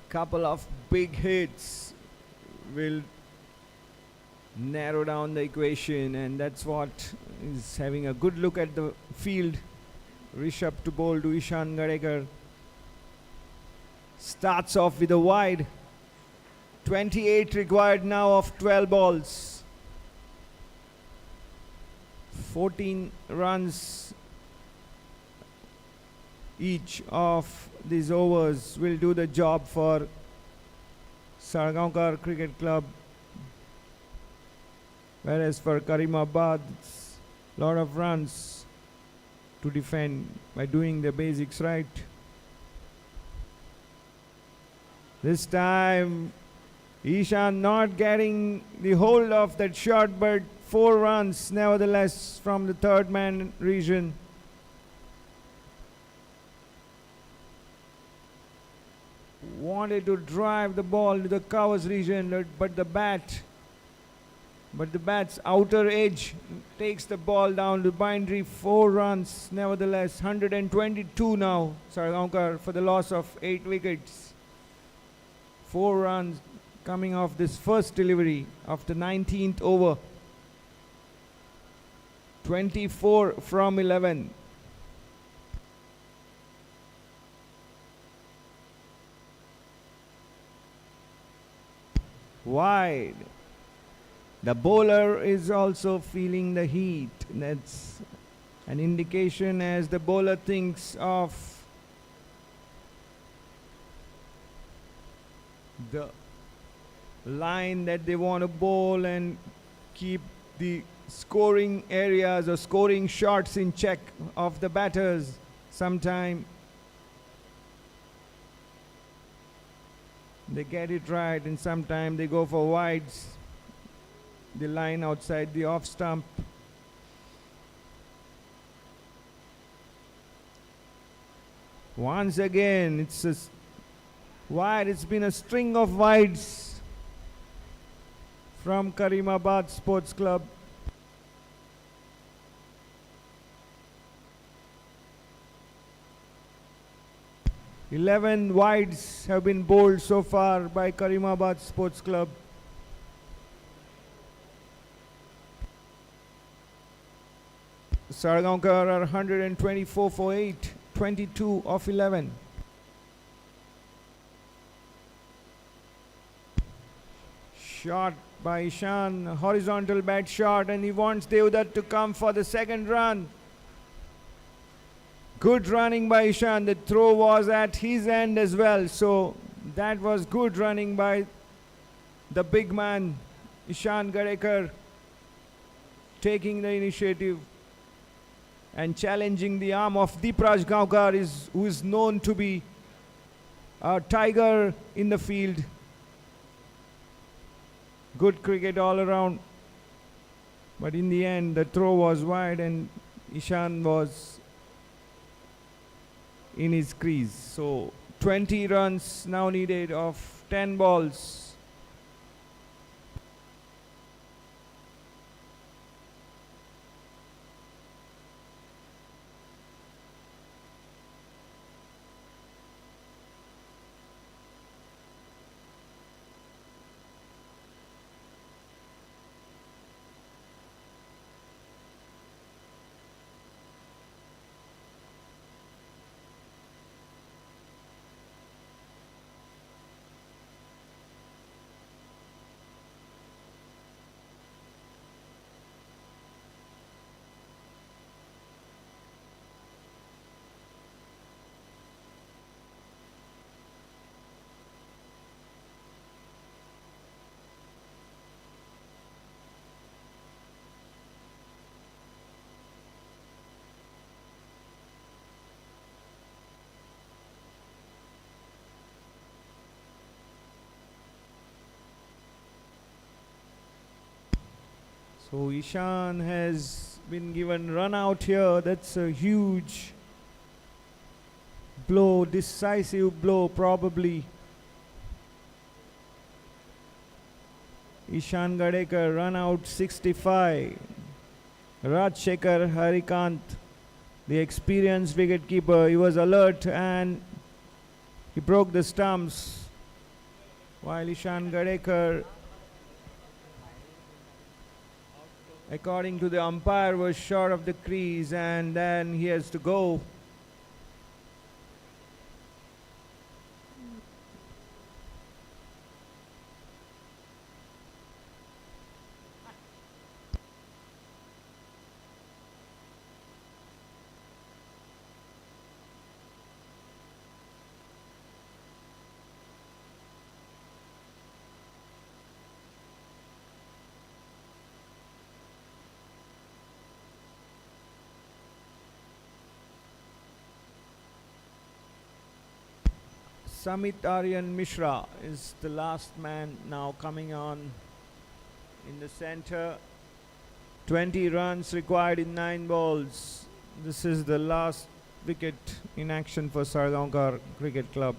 Couple of big hits will narrow down the equation, and that's what is having a good look at the field. Rishabh to bowl to Ishan Gadekar. Starts off with a wide. 28 required now of 12 balls. 14 runs each of these overs will do the job for Sardonkar Cricket Club. Whereas for Karimabad, it's a lot of runs to defend by doing the basics right. This time, Ishan not getting the hold of that shot, but 4 runs nevertheless from the third man region. Wanted to drive the ball to the covers region, but the bat's outer edge takes the ball down to boundary. 4 runs nevertheless. 122 now, Sardonkar, for the loss of 8 wickets. 4 runs coming off this first delivery of the 19th over. 24 from 11. Wide. The bowler is also feeling the heat. That's an indication as the bowler thinks of the line that they want to bowl and keep the scoring areas or scoring shots in check of the batters. Sometime they get it right and sometime they go for wides. The line outside the off stump. Once again, it's a wide. It's been a string of wides from Karimabad Sports Club. "11 wides have been bowled so far by Karimabad Sports Club. Sardonkar are 124 for 8, 22 of 11. Shot by Ishan, horizontal bat shot, and he wants Devdutt to come for the second run. Good running by Ishan. The throw was at his end as well, so that was good running by the big man, Ishan Gadekar, taking the initiative and challenging the arm of Salgaocar, who is known to be a tiger in the field. Good cricket all around. But in the end, the throw was wide and Ishan was in his crease. So 20 runs now needed of 10 balls. So Ishan has been given run out here. That's a huge blow, decisive blow probably. Ishan Gadekar run out 65. Rajshekhar Harikant, the experienced wicketkeeper, he was alert and he broke the stumps while Ishan Gadekar, according to the umpire, was short of the crease, and then he has to go. Samit Aryan Mishra is the last man now coming on in the center. 20 runs required in 9 balls. This is the last wicket in action for Sardonkar Cricket Club.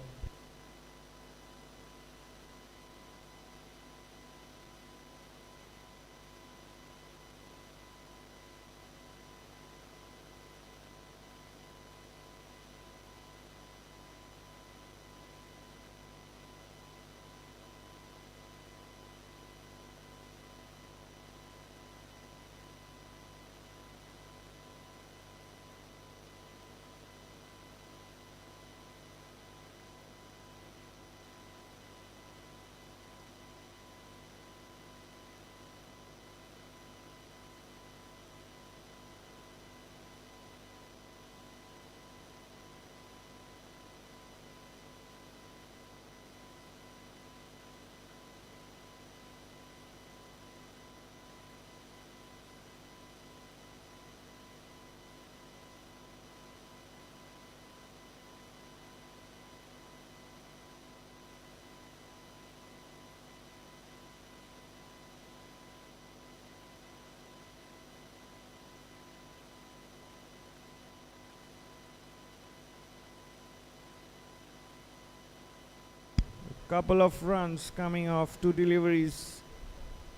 Couple of runs coming off 2 deliveries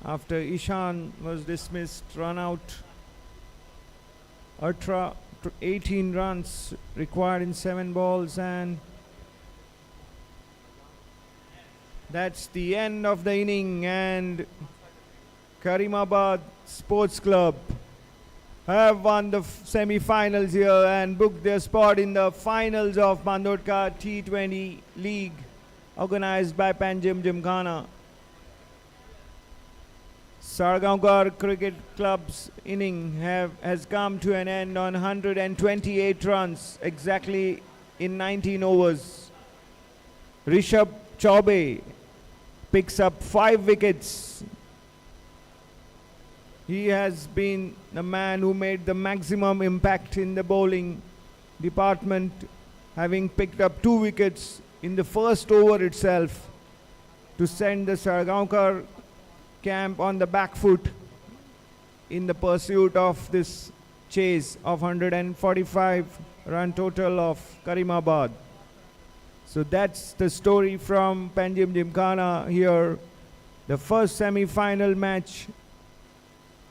after Ishan was dismissed, run out. 18 runs required in 7 balls, and that's the end of the inning. And Karimabad Sports Club have won the semi-finals here and booked their spot in the finals of BANDODKAR T-20 League, organized by PANJIM Gymkhana. SALGAOCAR Cricket Club's inning has come to an end on 128 runs, exactly in 19 overs. Rishabh Chaubey picks up 5 wickets. He has been the man who made the maximum impact in the bowling department, having picked up 2 wickets in the first over itself to send the Sardonkar camp on the back foot in the pursuit of this chase of 145 run total of Karimabad. So that's the story from Panjim Gymkhana here. The first semi-final match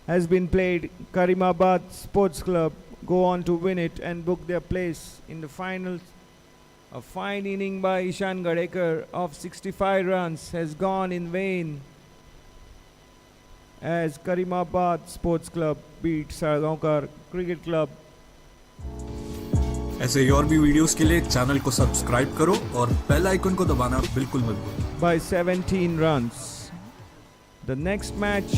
has been played. Karimabad Sports Club go on to win it and book their place in the finals. A fine inning by Ishan Gadekar of 65 runs has gone in vain as Karimabad Sports Club beat Sardonkar Cricket Club. ऐसे और भी videos के लिए channel को subscribe करो और bell icon को दबाना बिल्कुल मत भूलो। By 17 runs. The next match.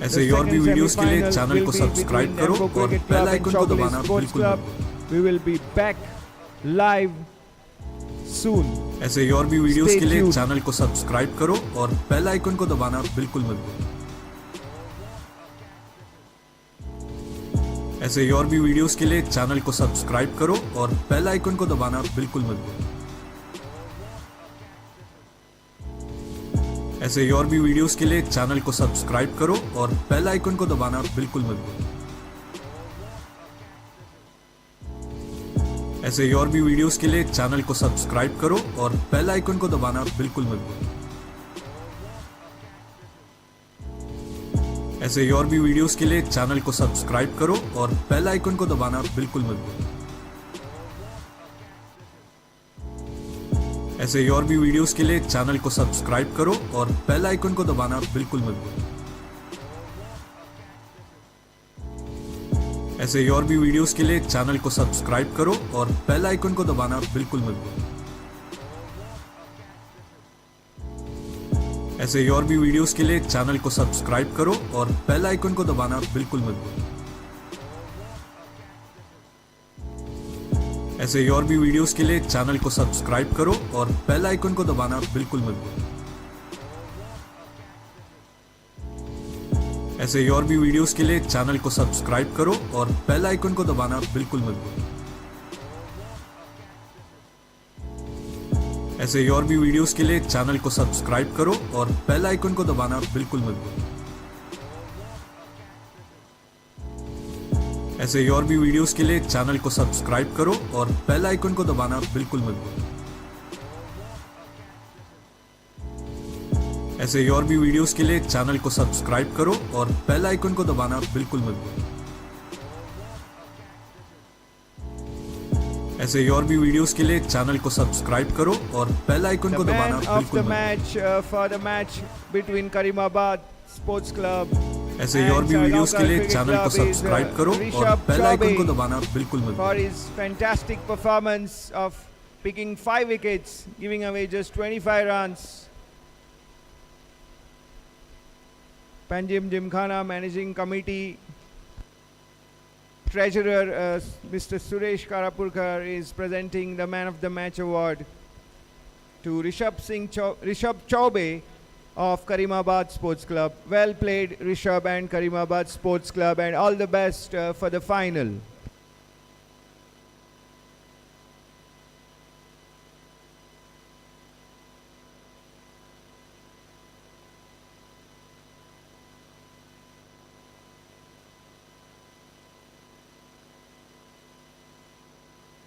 ऐसे और भी वीडियोस के लिए चैनल को सब्सक्राइब करो और बेल आइकन को दबाना बिल्कुल मत भूलो। We will be back live soon. ऐसे और भी वीडियोस के लिए चैनल को सब्सक्राइब करो और बेल आइकन को दबाना बिल्कुल मत भूलो। ऐसे और भी वीडियोस के लिए चैनल को सब्सक्राइब करो और बेल आइकन को दबाना बिल्कुल मत भूलो। ऐसे और भी वीडियोस के लिए चैनल को सब्सक्राइब करो और बेल आइकन को दबाना बिल्कुल मत भूलो। ऐसे और भी वीडियोस के लिए चैनल को सब्सक्राइब करो और बेल आइकन को दबाना बिल्कुल मत भूलो। ऐसे और भी वीडियोस के लिए चैनल को सब्सक्राइब करो और बेल आइकन को दबाना बिल्कुल मत भूलो। ऐसे ही और भी वीडियोस के लिए चैनल को सब्सक्राइब करो और बेल आइकन को दबाना बिल्कुल मत भूलो। ऐसे ही और भी वीडियोस के लिए चैनल को सब्सक्राइब करो और बेल आइकन को दबाना बिल्कुल मत भूलो। ऐसे ही और भी वीडियोस के लिए चैनल को सब्सक्राइब करो और बेल आइकन को दबाना बिल्कुल मत भूलो। ऐसे ही और भी वीडियोस के लिए चैनल को सब्सक्राइब करो और बेल आइकन को दबाना बिल्कुल मत भूलो। ऐसे ही और भी वीडियोस के लिए चैनल को सब्सक्राइब करो और बेल आइकन को दबाना बिल्कुल मत भूलो। ऐसे ही और भी वीडियोस के लिए चैनल को सब्सक्राइब करो और बेल आइकन को दबाना बिल्कुल मत भूलो। ऐसे ही और भी वीडियोस के लिए चैनल को सब्सक्राइब करो और बेल आइकन को दबाना बिल्कुल मत भूलो। ऐसे ही और भी वीडियोस के लिए चैनल को सब्सक्राइब करो और बेल आइकन को दबाना बिल्कुल मत भूलो। ऐसे ही और भी वीडियोस के लिए चैनल को सब्सक्राइब करो और बेल आइकन को दबाना बिल्कुल मत भूलो। For the match between Karimabad Sports Club ऐसे ही और भी वीडियोस के लिए चैनल को सब्सक्राइब करो और बेल आइकन को दबाना बिल्कुल मत for भूलो। his fantastic performance of picking 5 wickets, giving away just 25 runs. PANJIM Gymkhana Managing Committee Treasurer Mr. Suresh Karapurkar is presenting the Man of the Match award to Rishabh Chaube of Karimabad Sports Club. Well played, Rishabh and Karimabad Sports Club, and all the best for the final.